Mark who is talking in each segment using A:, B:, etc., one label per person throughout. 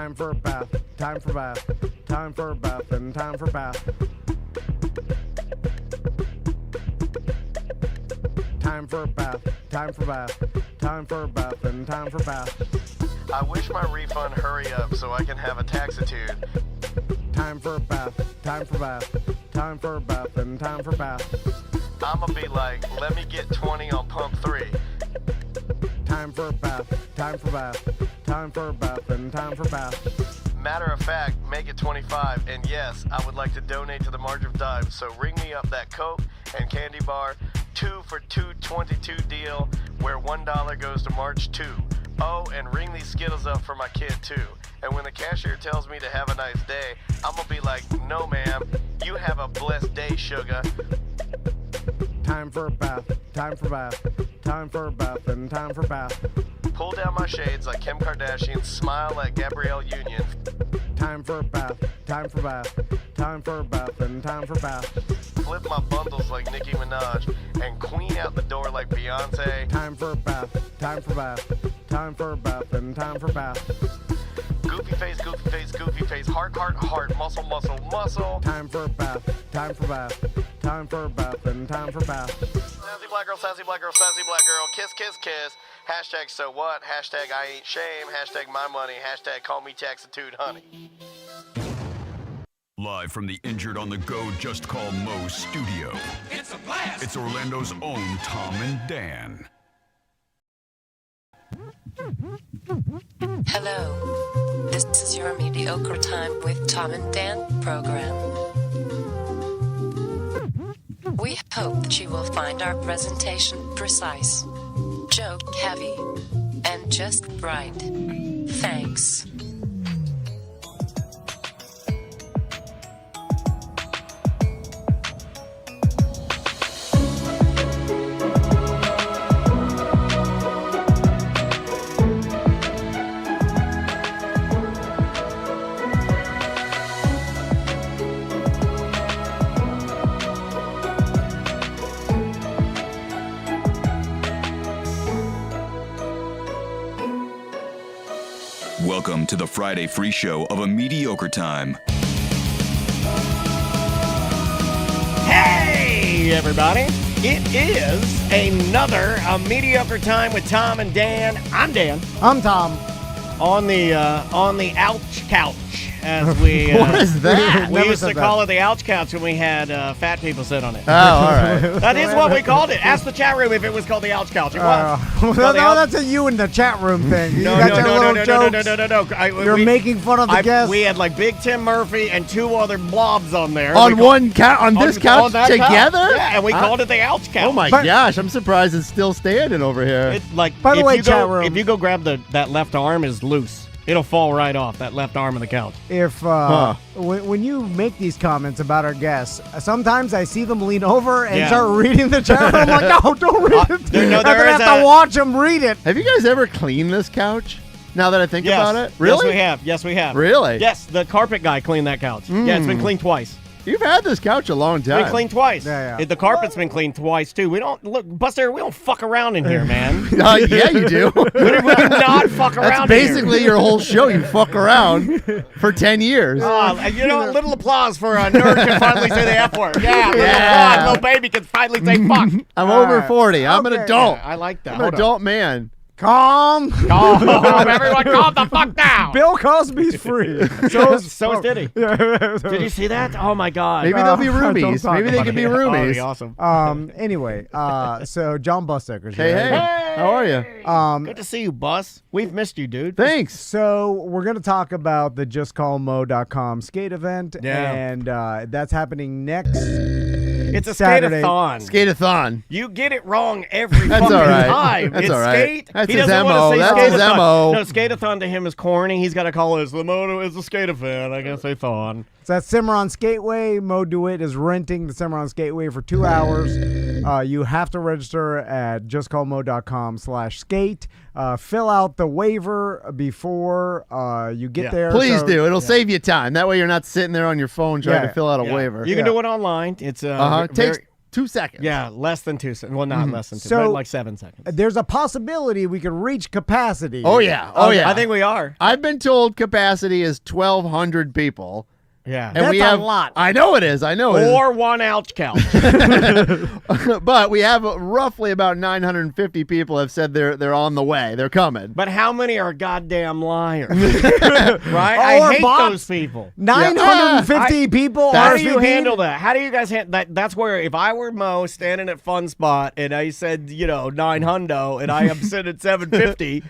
A: Time for a bath, time for bath, time for a bath, and time for bath. Time for a bath, time for bath, time for a bath, and time for bath.
B: I wish my refund hurry up so I can have a taxitude.
A: Time for a bath, time for bath, time for a bath, and time for bath.
B: I'ma be like, let me get 20 on pump 3.
A: Time for a bath, time for bath, time for a bath, and time for bath.
B: Matter of fact, make it 25, and yes, I would like to donate to the March of Dimes, so ring me up that Coke and candy bar 2 for $2.22 deal where $1 goes to March 2. Oh, and ring these Skittles up for my kid too. And when the cashier tells me to have a nice day, I'm gonna be like, no ma'am, you have a blessed day, sugar.
A: Time for a bath, time for bath, time for a bath, and time for bath.
B: Pull down my shades like Kim Kardashian, smile like Gabrielle Union.
A: Time for a bath, time for bath, time for a bath, and time for bath.
B: Flip my bundles like Nicki Minaj and queen out the door like Beyonce.
A: Time for a bath, time for bath, time for a bath, and time for bath.
B: Goofy face, goofy face, goofy face, heart, heart, heart, muscle, muscle, muscle.
A: Time for a bath, time for bath, time for a bath, and time for bath.
B: Sassy black girl, sassy black girl, sassy black girl, kiss, kiss, kiss. Hashtag so what, hashtag I ain't shame, hashtag my money, hashtag call me taxitude honey.
C: Live from the Injured on the Go Just Call Mo studio.
D: It's a blast!
C: It's Orlando's own Tom and Dan.
E: Hello. This is your Mediocre Time with Tom and Dan program. We hope that you will find our presentation precise, joke heavy, and just right. Thanks.
C: Welcome to the Friday free show of A Mediocre Time.
D: Hey, everybody. It is another A Mediocre Time with Tom and Dan. I'm Dan.
A: I'm Tom.
D: On the ouch couch, as we
F: What is that?
D: we used to call it the ouch couch when we had fat people sit on it.
F: Oh, all right.
D: That is what we called it. Ask the chat room if it was called the ouch couch. It was.
A: No, that's a you in the chat room thing.
D: No.
A: You're making fun of the guests.
D: We had like Big Tim Murphy and two other blobs on there.
F: On one couch, on this couch
D: that
F: together?
D: Couch. Yeah, and we called it the ouch couch.
F: Oh my gosh, I'm surprised it's still standing over here.
A: By the way, chat room,
D: if you go grab that left arm is loose. It'll fall right off, that left arm of the couch.
A: If when you make these comments about our guests, sometimes I see them lean over and start reading the chat. I'm like, no, don't read it. I have to watch them read it.
F: Have you guys ever cleaned this couch? Now that I think about it, really?
D: Yes, we have.
F: Really?
D: Yes, the carpet guy cleaned that couch. Yeah, it's been cleaned twice.
F: You've had this couch a long time.
D: It's been cleaned twice.
A: Yeah.
D: The carpet's been cleaned twice too. We don't Buster. We don't fuck around in here, man.
F: Yeah, you do.
D: we do not fuck around.
F: That's basically your whole show. You fuck around for 10 years.
D: You know, a little applause for a nerd can finally say the F word. Yeah, applause. Little baby can finally say fuck.
F: I'm over 40. I'm an adult.
D: Yeah, I like that.
F: I'm an adult man.
A: Calm.
D: Everyone calm the fuck down.
A: Bill Cosby's free.
D: So is Diddy. Did you see that? Oh my God.
F: Maybe they'll be roomies. Maybe they can be roomies.
D: That'd be awesome.
A: Anyway, so John Busdecker's
F: Hey,
A: here.
F: how are you?
D: Good to see you, Bus. We've missed you, dude.
F: Thanks.
A: So we're going to talk about the JustCallMo.com skate event,
D: Yeah.
A: and that's happening next
D: It's a
A: Saturday.
D: skate-a-thon.
F: Skate-a-thon.
D: You get it wrong every
F: That's
D: fucking
F: all right.
D: time.
F: That's
D: it's
F: all right.
D: skate.
F: That's
D: he
F: his
D: doesn't want
F: MO.
D: to say
F: That's his
D: skate-a-thon.
F: MO.
D: No, skate-a-thon to him is corny. He's got to call it the motto is a skate-a-thon. I gotta say thon.
A: So that's Cimarron Skateway. Mo DeWitt is renting the Cimarron Skateway for 2 hours. You have to register at justcallmo.com/skate. Fill out the waiver before you get there.
F: Please do. It'll save you time. That way you're not sitting there on your phone trying to fill out a waiver.
D: You can do it online. It's
F: 2 seconds.
D: Yeah, less than 2 seconds. Well, not less than 2,
A: So-
D: but like 7 seconds.
A: There's a possibility we could reach capacity.
F: Oh yeah. Oh yeah.
D: I think we are.
F: I've been told capacity is 1,200 people.
D: Yeah.
F: And we
A: That's a
F: have
A: lot.
F: I know it is. I know it is.
D: Or 1 ounce couch.
F: But we have roughly about 950 people have said they're on the way. They're coming.
D: But how many are goddamn liars? Right? I
A: Or
D: hate
A: bots.
D: those people.
A: 950 people.
D: How do you
A: RSVP'd?
D: handle that? How do you guys handle that? That's where if I were Mo standing at Fun Spot and I said, 900 and I am sitting at 750,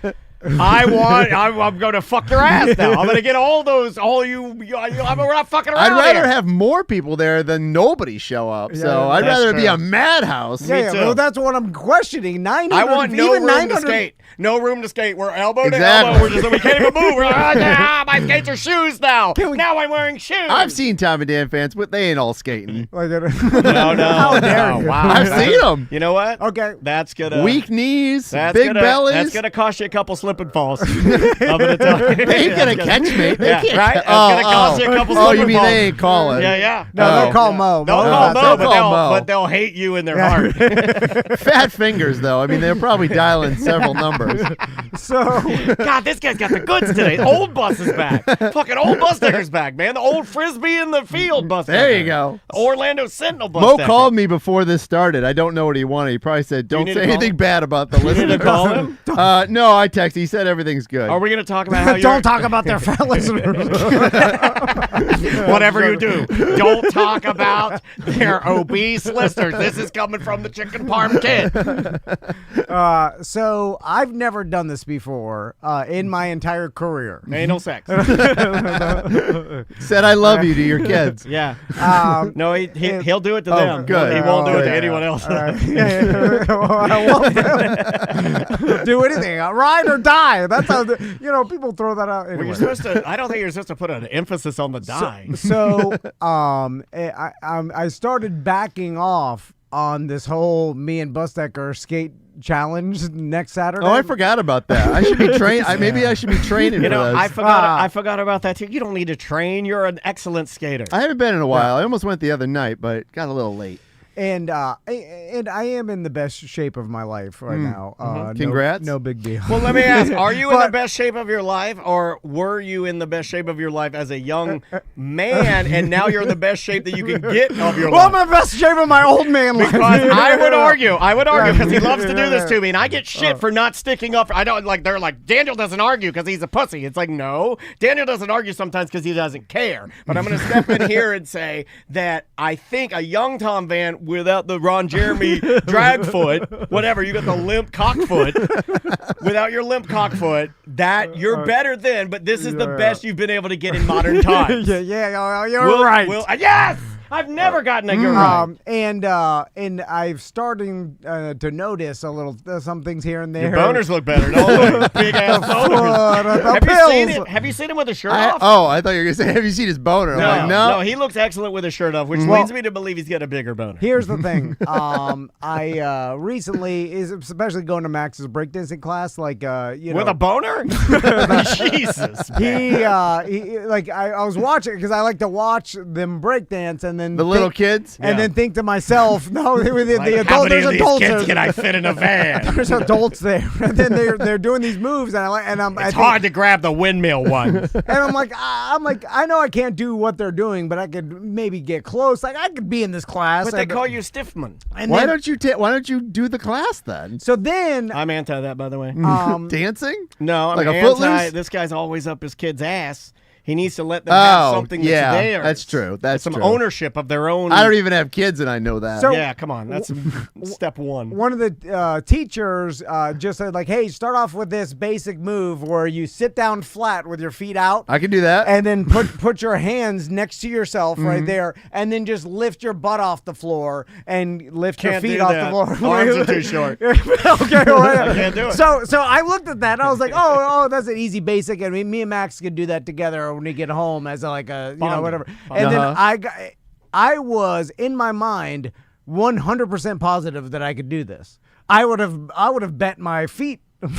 D: I'm going to fuck your ass now. I'm going to get all we're not fucking around
F: I'd rather
D: here.
F: have more people there than nobody show up.
A: Yeah,
F: so I'd
D: that's
F: rather it be
D: true.
F: a madhouse.
A: Yeah,
D: too.
A: well, that's what I'm questioning. 900.
D: I want no
A: even
D: room
A: 900
D: to skate. No room to skate. We're elbow to
F: Exactly.
D: elbow. We can't even move. We're like, my skates are shoes now. Now I'm wearing shoes.
F: I've seen Tom and Dan fans, but they ain't all skating.
A: Like,
D: No.
A: How dare
D: No,
A: you?
D: wow.
F: I've seen them.
D: You know what?
A: Okay.
D: That's gonna
F: Weak knees,
D: That's
F: big
D: gonna,
F: bellies.
D: That's gonna cost you a couple slip and falls. I'm gonna tell you.
F: They ain't gonna catch me. They
D: Yeah,
F: can't
D: right?
F: ca-
D: It's gonna cost you a couple
F: Oh,
D: slip
F: you
D: and
F: mean
D: falls.
F: they ain't calling?
D: Yeah.
A: No,
F: Oh.
A: they'll call Mo.
D: They'll
A: Mo
D: call
A: knows
D: Mo,
A: that.
D: but they'll hate you in their heart.
F: Fat fingers, though. I mean, they're probably dialing several numbers.
A: So,
D: God, this guy's got the goods today. Old bus is back. Fucking old Busdecker's back, man. The old Frisbee in the field Busdecker.
F: There you go.
D: Orlando Sentinel
F: Mo
D: Busdecker.
F: called me before this started. I don't know what he wanted. He probably said, "Don't
D: need
F: say
D: to call
F: anything
D: him?
F: bad about the
D: You need to
F: listeners."
D: call him?
F: No, I texted. He said everything's good.
D: Are we going to talk about how you're...
A: don't talk about their fat listeners.
D: Whatever you do, don't talk about their obese listeners. This is coming from the Chicken Parm Kid.
A: So I've never done this before in my entire career.
D: Anal sex.
F: Said I love you to your kids.
D: Yeah.
A: Um,
D: No, he'll do it to them.
F: good.
D: He won't do it to
A: Yeah.
D: anyone else.
A: Well, I love them. Do anything, ride or die. That's how people throw that out.
D: Well,
A: Anyway.
D: you're supposed to. I don't think you're supposed to put an emphasis on the die.
A: So, I started backing off on this whole me and Busdecker skate challenge next Saturday.
F: Oh, I forgot about that. I should be trained. Maybe I should be training
D: You
F: for
D: know,
F: this.
D: I forgot about that too. You don't need to train. You're an excellent skater.
F: I haven't been in a while. I almost went the other night, but got a little late.
A: And I am in the best shape of my life right now.
F: Congrats.
A: No big deal.
D: Well, let me ask: are you in the
A: But-
D: best shape of your life, or were you in the best shape of your life as a young man, and now you're in the best shape that you can get of your
A: Well,
D: life?
A: I'm in the best shape of my old man life.
D: Because I would argue, because he loves to do
A: Yeah,
D: this
A: yeah.
D: to me, and I get shit for not sticking up. I don't like. They're like, Daniel doesn't argue because he's a pussy. It's like, no, Daniel doesn't argue sometimes because he doesn't care. But I'm going to step in here and say that I think a young Tom Van without the Ron Jeremy drag foot, whatever, you got the limp cock foot. Without your limp cock foot, that you're better than. But this is the best you've been able to get in modern times.
A: You're right.
D: Yes. I've never gotten a you're right.
A: And I've starting to notice a little some things here and there.
D: Your boners look better, don't they? Big ass boners.
A: The
D: Have
A: pills.
D: you seen it? Have you seen him with a shirt off?
F: I thought you were going to say, have you seen his boner? I'm like, no.
D: he looks excellent with a shirt off, which leads me to believe he's got a bigger boner.
A: Here's the thing. I recently especially going to Max's breakdancing class, like
D: With a boner? Jesus.
A: he like I was watching because I like to watch them breakdance and then
F: The little kids?
A: and
D: Yeah.
A: then think to myself, no, the
D: Like,
A: adult,
D: how many
A: there's
D: of these
A: adults
D: kids
A: there.
D: can I fit in a van?
A: There's adults there, and then they're doing these moves, and
D: It's hard to grab the windmill ones.
A: and I'm like, I know I can't do what they're doing, but I could maybe get close. Like I could be in this class.
D: But they
A: and-
D: call you Stiffman.
A: and
F: Why
A: then-
F: don't you do the class then?
A: So then,
D: I'm anti that, by the way.
F: Dancing?
D: No, I'm
F: Like a
D: anti.
F: Footloose?
D: This guy's always up his kid's ass. He needs to let them have something that's
F: yeah,
D: theirs.
F: that's true. That's
D: some
F: true.
D: ownership of their own.
F: I don't even have kids, and I know that.
A: So-
D: Yeah, come on. That's step one.
A: one of the teachers just said, like, hey, start off with this basic move where you sit down flat with your feet out.
F: I can do that.
A: And then put your hands next to yourself right there, and then just lift your butt off the floor and lift your
D: Can't
A: feet
D: do
A: off
D: that.
A: the floor.
D: Arms are too short.
A: Okay, all right.
D: I can't do it.
A: So I looked at that and I was like, oh, that's an easy basic. And me and Max could do that together when we get home as like a
D: Bonding.
A: whatever. And
F: Uh-huh.
A: then I was in my mind 100% positive that I could do this. I would have bet my feet
D: And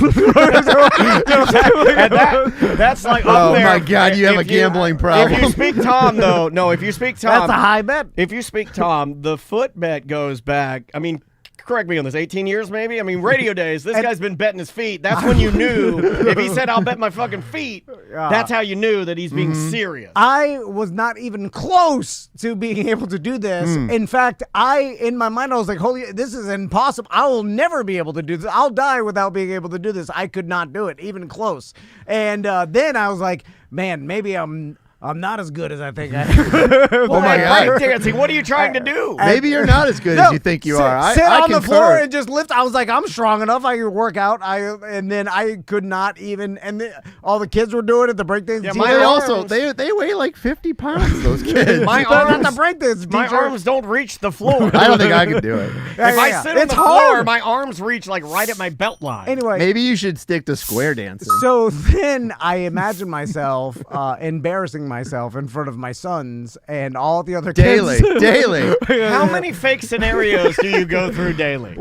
D: that's like up
F: Oh
D: there.
F: my God, you have a
D: If
F: gambling problem.
D: If you speak Tom, though, no, if you speak Tom,
A: That's a high bet.
D: if you speak Tom, the foot bet goes back. I mean, correct me on this, 18 years maybe? I mean, radio days, this guy's been betting his feet. That's when you knew. If he said, I'll bet my fucking feet, that's how you knew that he's being serious.
A: I was not even close to being able to do this. In fact, in my mind, I was like, holy, this is impossible. I will never be able to do this. I'll die without being able to do this. I could not do it, even close. And then I was like, man, maybe I'm not as good as I think I am.
F: Oh my God.
D: Breakdancing, what are you trying to do?
F: Maybe you're not as good as you think you are.
A: Sit
F: I
A: on the
F: concur.
A: floor and just lift. I was like, I'm strong enough. I could work out. And then I could not even. And all the kids were doing it. The breakdance teacher.
F: They also they weigh like 50 pounds. Those kids.
D: My
A: They're not
D: arms,
A: the breakdance
D: my
A: teacher.
D: arms don't reach the floor.
F: I don't think I could do it.
D: If I sit on
A: It's
D: the floor,
A: hard.
D: my arms reach like right at my belt line.
A: Anyway,
F: Maybe you should stick to square dancing.
A: so then I imagine myself embarrassing myself in front of my sons and all the other
F: Daily,
A: kids.
F: daily.
D: How many fake scenarios do you go through daily?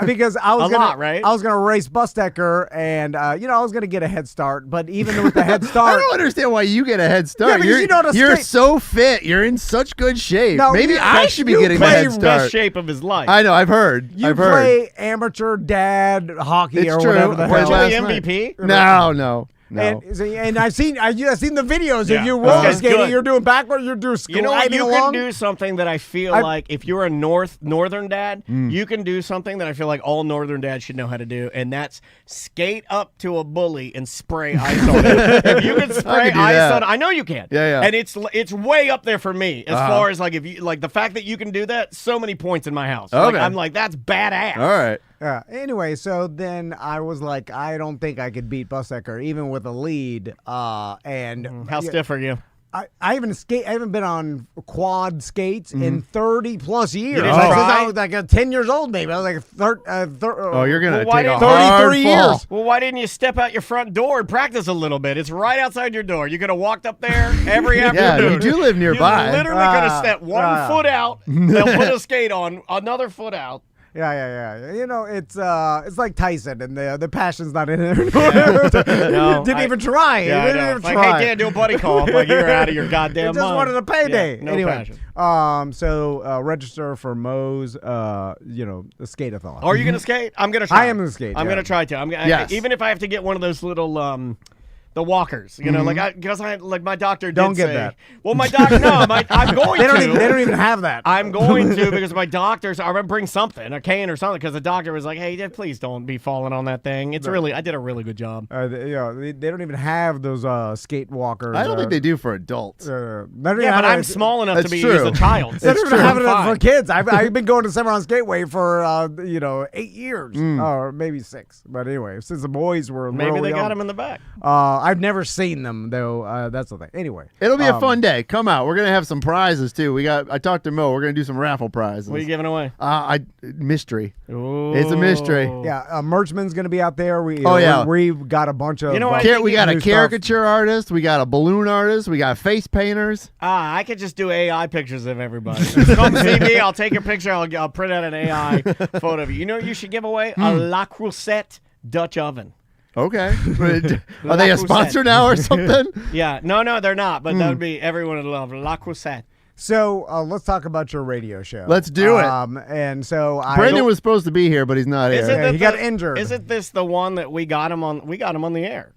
A: Because I was
D: A lot, right?
A: I was gonna race Busdecker, and I was gonna get a head start. But even with the head
F: I
A: start,
F: don't understand why you get a head start.
A: Yeah, because you know how to
F: you're
A: skate.
F: so fit. You're in such good shape.
A: No,
F: Maybe
A: you-
F: I should be
A: you
F: getting the
A: play
F: head
D: Best
F: start.
D: shape of his life.
F: I know. I've heard.
A: you
F: I've heard.
A: play amateur dad hockey
F: It's
A: or
F: true.
A: whatever the
F: I played
A: hell.
F: last
D: Actually,
F: night.
D: MVP?
F: No.
A: And I've seen the videos
D: Yeah.
A: of you
D: This
A: roller
D: guy's
A: skating.
D: good.
A: You're doing backward. You're doing
D: You know what?
A: sliding
D: You
A: along.
D: can do something that I feel
A: I-
D: like if you're a northern dad, you can do something that I feel like all northern dads should know how to do, and that's skate up to a bully and spray ice on it. If you can spray
F: do
D: ice
F: that.
D: on it, I know you can.
F: Yeah.
D: And it's way up there for me as far as like if you like the fact that you can do that. So many points in my house. Like,
F: Okay.
D: I'm like that's badass.
F: All right.
A: Yeah. Anyway, so then I was like, I don't think I could beat Busdecker even with a lead. And
D: How stiff are you?
A: I haven't been on quad skates in 30 plus years.
D: didn't
A: Like, since
D: try?
A: I was like 10 years old, maybe. I was like,
F: You're gonna
D: Well, why
F: take a
D: didn't-
F: hard
A: 33
F: fall.
A: years.
D: Well, why didn't you step out your front door and practice a little bit? It's right outside your door. You could have walked up there every afternoon.
F: you do live nearby.
D: You literally could have stepped one foot out, they'll put a skate on, another foot out.
A: Yeah. It's like Tyson, and the passion's not in there.
D: No,
A: Didn't even try.
D: Yeah, I
A: Didn't
D: know.
A: even
D: It's like,
A: try.
D: hey, Dan, do a buddy call. Like, you're out of your
A: He
D: goddamn
A: just
D: mind.
A: wanted a payday.
D: Yeah, no
A: anyway,
D: passion.
A: so register for Mo's, the skate-a-thon.
D: Are you going to skate? I'm going to try.
A: I am gonna skate,
D: I'm
A: yeah.
D: going to try to.
F: Yes.
D: Even if I have to get one of those little... the walkers, because my doctor did
A: Don't get
D: say,
A: that.
D: Well, my doctor, I'm going
A: They
D: to.
A: don't even have that.
D: I'm going to because my doctor's. I'm gonna bring something, a cane or something, because the doctor was like, "Hey, please don't be falling on that thing." It's really, I did a really good job.
A: They don't even have those skate walkers.
F: I don't think they do for adults.
A: They don't even
D: Yeah,
A: have
D: but I'm
A: it-
D: small enough
F: That's
D: to be
F: true.
D: used as a child.
A: They don't even have it
D: Fine.
A: for kids. I've been going to Cimarron Skateway for 8 years, or maybe 6. But anyway, since the boys were
D: Maybe
A: real
D: they
A: young.
D: got him in the back.
A: I've never seen them though. That's the thing. Anyway,
F: It'll be a fun day. Come out. We're gonna have some prizes too. I talked to Mo. We're gonna do some raffle prizes.
D: What are you giving away?
F: Mystery.
D: Ooh.
F: It's a mystery.
A: yeah, Merchman's gonna be out there. We've got a bunch of.
D: You know what?
F: We got a
A: new stuff.
F: caricature artist. We got a balloon artist. We got face painters.
D: I could just do AI pictures of everybody. Come see me. I'll take your picture. I'll print out an AI photo of you. You know what you should give away? A La Crusette Dutch oven.
F: Okay. Are they a sponsor now or something?
D: Yeah. No, they're not. But that would be everyone would love La Crusette.
A: So let's talk about your radio show.
F: Let's do it.
A: And so
F: Brendan was supposed to be here, but he's not here.
A: he got injured.
D: Isn't this the one that we got him on? We got him on the air.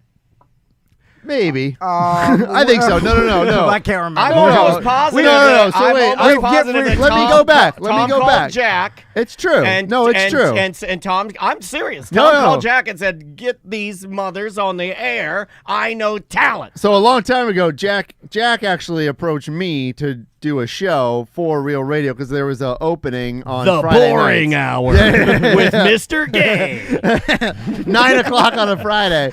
F: Maybe. I think so. No.
A: I can't remember.
D: I'm
F: No,
D: almost positive.
F: no. So
D: I'm
F: wait,
D: almost positive that
F: let me
D: Tom-
F: go back. Let
D: Tom
F: me go
D: called
F: back.
D: Jack.
F: It's true. It's true.
D: And Tom, I'm serious.
F: No,
D: Tom
F: no.
D: called Jack and said, "Get these mothers on the air. I know talent."
F: So a long time ago, Jack actually approached me to do a show for Real Radio because there was an opening on
D: The
F: Friday
D: boring
F: nights.
D: hour with Mr. Gay.
F: 9:00 on a Friday.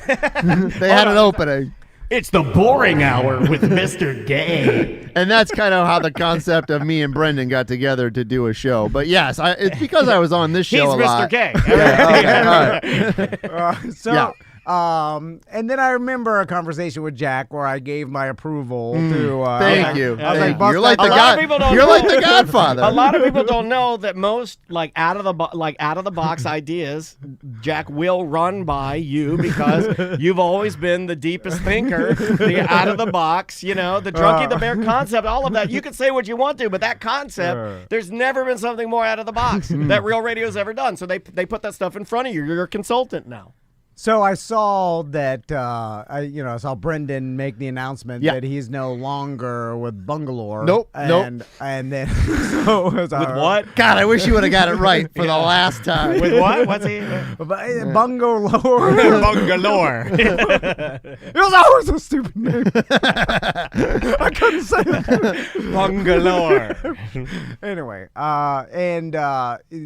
F: They had an opening.
D: It's the boring hour with Mr. Gay.
F: And that's kind of how the concept of me and Brendan got together to do a show. But yes, it's because I was on this show
D: He's
F: a lot.
D: Mr. Gay.
F: Yeah, okay, all right.
A: So
F: Yeah.
A: And then I remember a conversation with Jack where I gave my approval to.
F: Thank you.
A: I was like,
F: You're like the
D: A lot of people don't
F: You're
D: know.
F: like the Godfather.
D: A lot of people don't know that most out of the box ideas, Jack will run by you because you've always been the deepest thinker, the out of the box, the Drunky the Bear concept, all of that. You can say what you want to, but that concept, there's never been something more out of the box that Real Radio's ever done. So they put that stuff in front of you. You're a consultant now.
A: So I saw that, I saw Brendan make the announcement that he's no longer with Bungalore.
F: Nope.
A: And then, so with
D: what?
F: God, I wish you would have got it right for the last time.
D: With what? What's he?
A: Bungalore.
D: Bungalore.
A: It was always a stupid name. I couldn't say that.
D: Bungalore.
A: Anyway,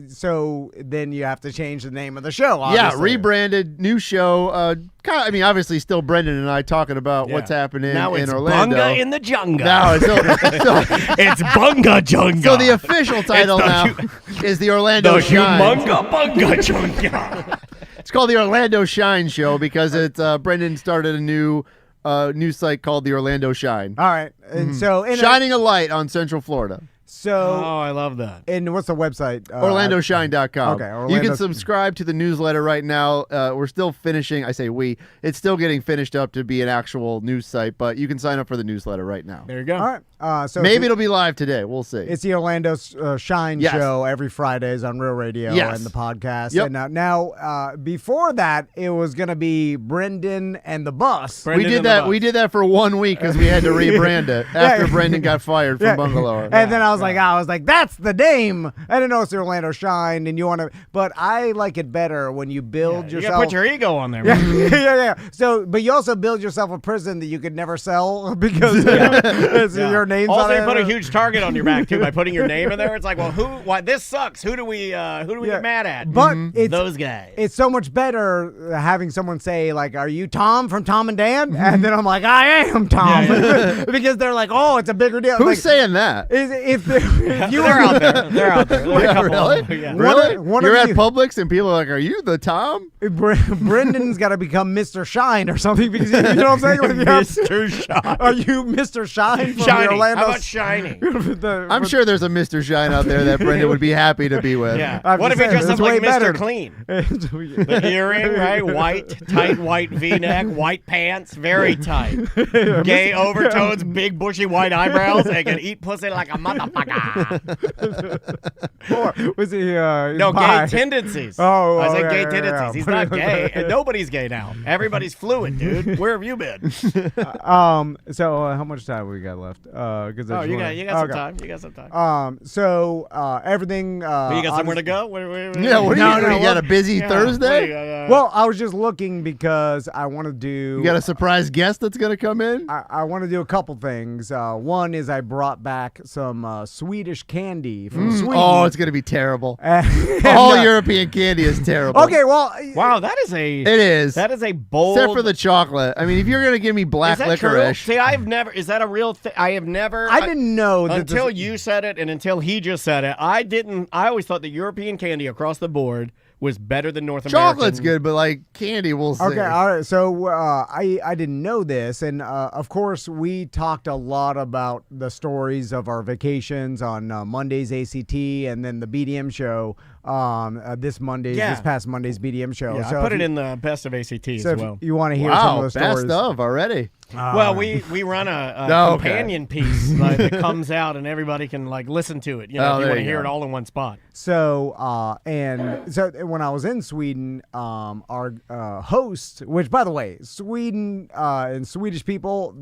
A: so then you have to change the name of the show.
F: Yeah,
A: Obviously.
F: rebranded, new show. Obviously still Brendan and I talking about what's happening
D: now
F: in
D: it's
F: Orlando.
D: Bunga in the Junga.
F: Now it's
D: It's Bunga Junga.
F: so the official title now is the Orlando
D: The
F: Shine.
D: Humunga Bunga Junga.
F: It's called the Orlando Shine Show because it's Brendan started a new site called the Orlando Shine.
A: All right. And so
F: Shining a light on Central Florida.
A: So
D: Oh, I love that.
A: and what's the website?
F: OrlandoShine.com.
A: Okay,
F: You
A: Orlando-
F: can subscribe to the newsletter right now. We're still finishing. I say we. It's still getting finished up to be an actual news site, but you can sign up for the newsletter right now.
D: There you go.
A: All right. So
F: Maybe it'll be live today. We'll see.
A: it's the Orlando Shine
F: Yes.
A: Show every Fridays on Real Radio
F: Yes.
A: and the podcast.
F: Yep.
A: And now, before that, it was going to be Brendan and the Bus.
F: we did that. We did that for 1 week because we had to rebrand it after Brendan got fired from
A: Yeah.
F: Bungalow.
A: And then I was like, that's the name. I didn't know it's the Orlando Shine, and you want to, but I like it better when you build
D: You
A: yourself.
D: gotta put your ego on there.
A: Yeah,
D: Man.
A: yeah. So, but you also build yourself a prison that you could never sell because it's your name's
D: Also,
A: on
D: you
A: it.
D: put a huge target on your back too by putting your name in there. It's like, well, why this sucks? Who do we get mad at?
A: But it's
D: those guys.
A: It's so much better having someone say like, "Are you Tom from Tom and Dan?" And then I'm like, "I am Tom," because they're like, "Oh, it's a bigger deal."
F: Who's
A: like,
F: saying that?
A: if you
D: They're out there. They're out there. There's a couple
F: Really?
D: of them. Yeah.
F: Really?
A: One
F: You're
A: of
F: at
A: you-
F: Publix and people are like, "Are you the Tom?"
A: Brendan's got to become Mr. Shine or something because you know what I'm saying. Like, you have-
D: Mr. Shine.
A: Are you Mr. Shine from
D: Shiny.
A: the Orlando?
D: How about Shiny?
F: I'm sure there's a Mr. Shine out there that Brendan would be happy to be with.
D: Yeah.
A: I'm
D: What if
A: just
D: he
A: saying,
D: dressed up
A: it's
D: like
A: way better.
D: Mr. Clean? The earring, right? White, tight white V-neck, white pants, very tight. Gay overtones, big bushy white eyebrows, and can eat pussy like a motherfucker.
A: Or was he?
D: No,
A: bi?
D: gay tendencies.
A: Oh,
D: I said
A: yeah,
D: gay
A: yeah,
D: tendencies.
A: yeah.
D: He's not gay, and nobody's gay now. Everybody's fluid, dude. Where have you been?
A: So how much time we got left? Because
D: Oh, you got some time. You got some time.
A: So everything.
D: You got somewhere to go?
F: Yeah, what do
A: No,
F: you,
A: no,
F: you got a busy Thursday?
A: Well, I was just looking because I want to do.
F: You got a surprise guest that's going to come in?
A: I want to do a couple things. One is I brought back some Swedish candy from Sweden.
F: Oh, it's going to be terrible.
A: And,
F: All European candy is terrible.
A: Okay, well,
D: Wow, that is a
F: It is.
D: that is a bold.
F: Except for the chocolate. I mean, if you're going to give me black
D: is that true?
F: licorice.
D: See, I've never. Is that a real thing? I have never.
A: I didn't know that
D: until
A: this-
D: you said it, and until he just said it. I didn't. I always thought the European candy across the board was better than North American.
F: Chocolate's good, but like candy, we'll see.
A: Okay, all right. So I didn't know this, and of course we talked a lot about the stories of our vacations on Monday's ACT, and then the BDM show this past Monday's BDM show.
D: Yeah,
A: so
D: I put
A: if
D: it in the best of ACT
A: So
D: as
A: if
D: well.
A: you want to hear some
F: Wow,
A: of the stories,
F: best of already.
D: Well, we run a
F: Oh, okay.
D: companion piece that comes out, and everybody can like listen to it. You know,
F: Oh,
D: if you
F: there
D: want to
F: you
D: hear
F: go.
D: it all in one spot.
A: So so when I was in Sweden, our host, which by the way, Sweden and Swedish people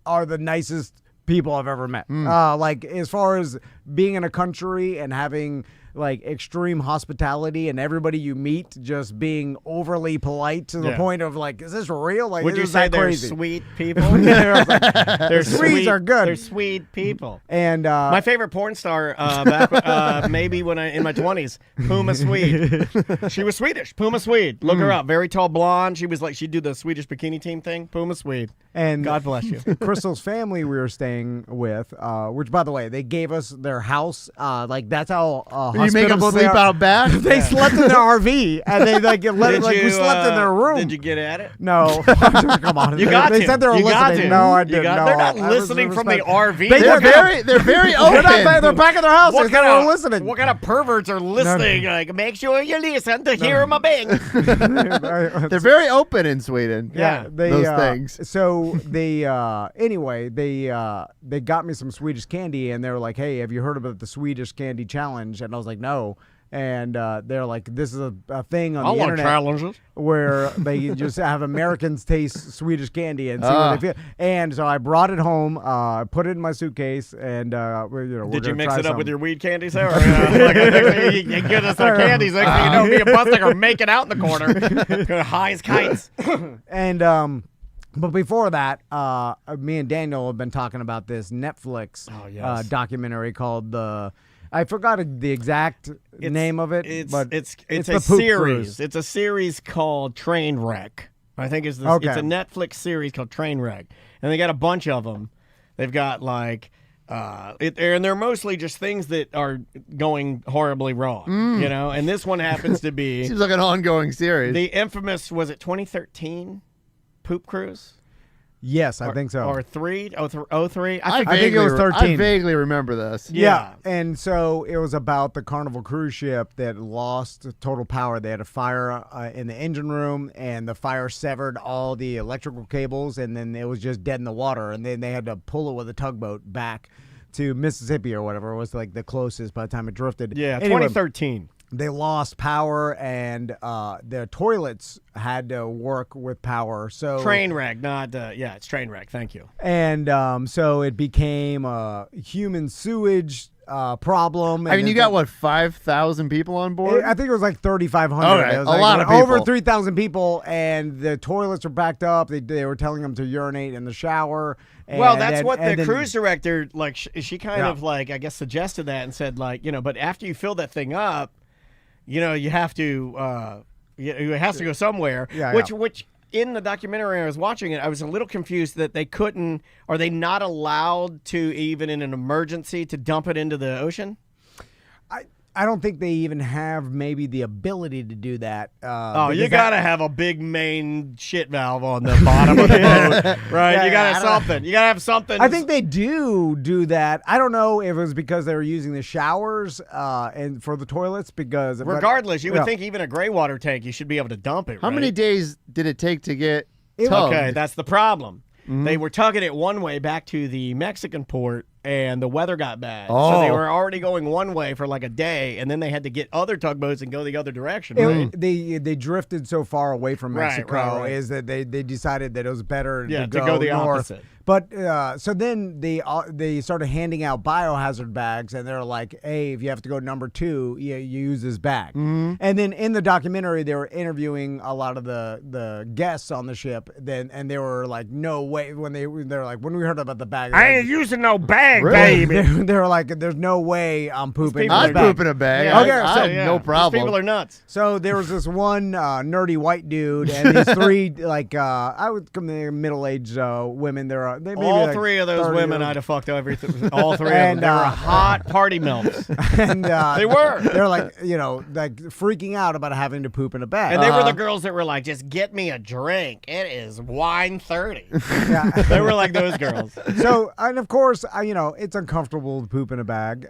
A: are the nicest people I've ever met. Like as far as being in a country and having like extreme hospitality and everybody you meet just being overly polite to the
D: Yeah.
A: point of like, is this real? Like,
D: Would you
A: is
D: say
A: that
D: they're
A: crazy?
D: sweet people?
A: Yeah, I was like,
D: They're
A: Swedes
D: sweet,
A: are good.
D: They're sweet people.
A: And
D: My favorite porn star back maybe when in my 20s, Puma Swede. She was Swedish. Puma Swede. Look her up. Very tall blonde. She was like she'd do the Swedish bikini team thing. Puma Swede.
A: and
D: God bless you.
A: Crystal's family we were staying with, which by the way, they gave us their house. Like that's how
F: You make them
A: hospitable they
F: sleep
A: are.
F: out back?
A: They slept in their RV, and they like we slept in their room.
D: Did you get at it?
A: No, come on.
D: You got
A: they
D: to.
A: said they were
D: You got
A: listening.
D: to.
A: No, I
D: You
A: didn't.
D: got-
A: No,
D: they're not
A: I was
D: listening from the
A: respect-
D: RV.
F: They're very
A: They're
F: open.
A: they're back in their house.
D: What
A: They said
D: kind
A: they were
D: of
A: listening.
D: What kind of perverts are listening? Like, make sure you listen to hear my bang.
F: They're very open in Sweden.
D: Yeah,
F: those things.
A: So they anyway they got me some Swedish candy, and they were like, "Hey, have you heard about the Swedish candy challenge?" And I was like, "No." And they're like, "This is a thing on
D: I
A: the
D: want
A: internet
D: challenges.
A: where they just have Americans taste Swedish candy and see what they feel." And so I brought it home, put it in my suitcase, and we're
D: Did you
A: gonna
D: mix
A: try
D: it up
A: some.
D: with your weed candies there? Or, like, next thing you get us our candies. Next thing you know, me and Busdecker are making out in the corner, high as kites.
A: And but before that, me and Daniel have been talking about this Netflix
D: yes.
A: documentary called I forgot the exact name of it, but
D: It's
A: the
D: a
A: Poop
D: series.
A: Cruise.
D: It's a series called Trainwreck. I think it's
A: Okay.
D: it's a Netflix series called Trainwreck, and they got a bunch of them. They've got like. And they're mostly just things that are going horribly wrong, you know. And this one happens to be
F: Seems like an ongoing series.
D: the infamous. Was it 2013 Poop Cruise?
A: Yes, I think so.
D: Or 03?
A: I think it was 13.
F: I vaguely remember this.
A: Yeah, and so it was about the Carnival cruise ship that lost total power. They had a fire in the engine room, and the fire severed all the electrical cables, and then it was just dead in the water. And then they had to pull it with a tugboat back to Mississippi or whatever. It was like the closest by the time it drifted.
D: Yeah,
A: Anyway,
D: 2013.
A: they lost power, and their toilets had to work with power. So
D: Trainwreck, not it's Trainwreck. Thank you.
A: and so it became a human sewage problem.
F: I mean, you got, 5,000 people on board?
A: I think it was like 3,500.
F: Okay,
A: It was
F: a
A: like
F: lot of
A: over
F: people.
A: 3,000 people, and the toilets were backed up. They were telling them to urinate in the shower.
D: Well,
A: and
D: that's
A: then-
D: what the
A: and then-
D: cruise director, like, she kind
A: Yeah.
D: of, like, I guess, suggested that and said, like, but after you fill that thing up, you have to, it has to go somewhere.
A: Yeah,
D: Which in the documentary I was watching it, I was a little confused that they couldn't, are they not allowed to, even in an emergency, to dump it into the ocean?
A: I don't think they even have maybe the ability to do that.
D: Oh, you
A: because
D: got to have a big main shit valve on the bottom of the boat, right?
A: Yeah,
D: you got to
A: I
D: have
A: don't-
D: something. You got to have something.
A: I think they do that. I don't know if it was because they were using the showers and for the toilets because
D: regardless, you would
A: yeah.
D: think even a gray water tank, you should be able to dump it,
F: How
D: right?
F: many days did it take to get
A: It-
F: tugged?
D: Okay, that's the problem.
A: Mm-hmm.
D: They were tugging it one way back to the Mexican port, and the weather got bad. So they
F: Oh.
D: were already going one way for like a day, and then they had to get other tugboats and go the other direction. Right?
A: They drifted so far away from
D: Right,
A: Mexico
D: right.
A: is that they decided that it was better
D: Yeah,
A: to
D: to
A: go,
D: go the
A: north.
D: opposite.
A: But so then they started handing out biohazard bags, and they're like, "Hey, if you have to go number 2, you use this bag."
D: Mm-hmm.
A: And then in the documentary, they were interviewing a lot of the guests on the ship. And they were like, "No way!" When they're like, when we heard about the bag,
D: I ain't using no bag,
F: Really?
D: baby.
A: they were like, "There's no way I'm pooping."
D: people
A: in
F: I'd
A: this bag."
F: poop in a bag.
D: Yeah,
A: Okay,
F: I
A: so-
F: had no
D: These
F: problem.
D: people are nuts.
A: So there was this one nerdy white dude and these 3 like I would come middle-aged women. They maybe
D: All
A: like
D: 3 of those
A: 30
D: women,
A: or-
D: I'd have fucked everything. All 3 of
A: And,
D: them. They were
A: uh,
D: hot party milfs.
A: and
D: They were.
A: They're like like freaking out about having to poop in a bag.
D: And they were the girls that were like, just get me a drink. It is wine 30.
A: Yeah.
D: They were like those girls.
A: So and of course it's uncomfortable to poop in a bag.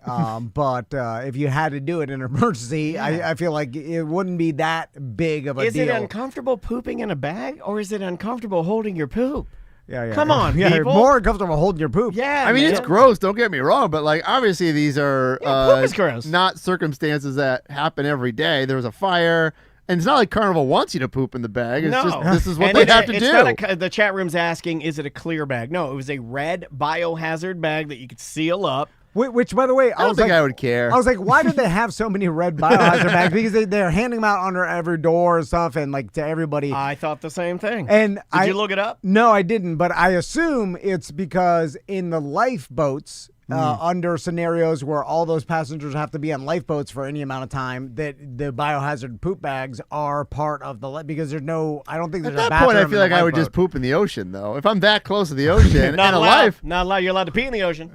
A: But if you had to do it in an emergency, I feel like it wouldn't be that big of a
D: Is
A: deal.
D: it uncomfortable pooping in a bag, or is it uncomfortable holding your poop?
A: Yeah.
D: Come on,
A: yeah,
D: people.
A: more uncomfortable holding your poop.
D: Yeah,
F: I mean, it's
D: man.
F: gross. Don't get me wrong, but like obviously these are
D: poop is gross.
F: not circumstances that happen every day. There was a fire, and it's not like Carnival wants you to poop in the bag. It's
D: No,
F: just this is what
D: And
F: they
D: it's
F: have to
D: it's
F: do.
D: not the chat room's asking, is it a clear bag? No, it was a red biohazard bag that you could seal up.
A: Which, by the way,
F: I don't
A: was
F: think
A: like,
F: I would care.
A: I was like, why did they have so many red biohazard bags? Because they're handing them out under every door and stuff, and like to everybody.
D: I thought the same thing.
A: And
D: Did you look it up?
A: No, I didn't. But I assume it's because in the lifeboats, under scenarios where all those passengers have to be on lifeboats for any amount of time, that the biohazard poop bags are part of the because there's no. I don't think there's
F: At
A: a
F: that point, I
A: bathroom
F: feel
A: in
F: like
A: the
F: I would just
A: lifeboat.
F: poop in the ocean, though. If I'm that close to the ocean and a life,
D: Not allowed. You're allowed to pee in the ocean.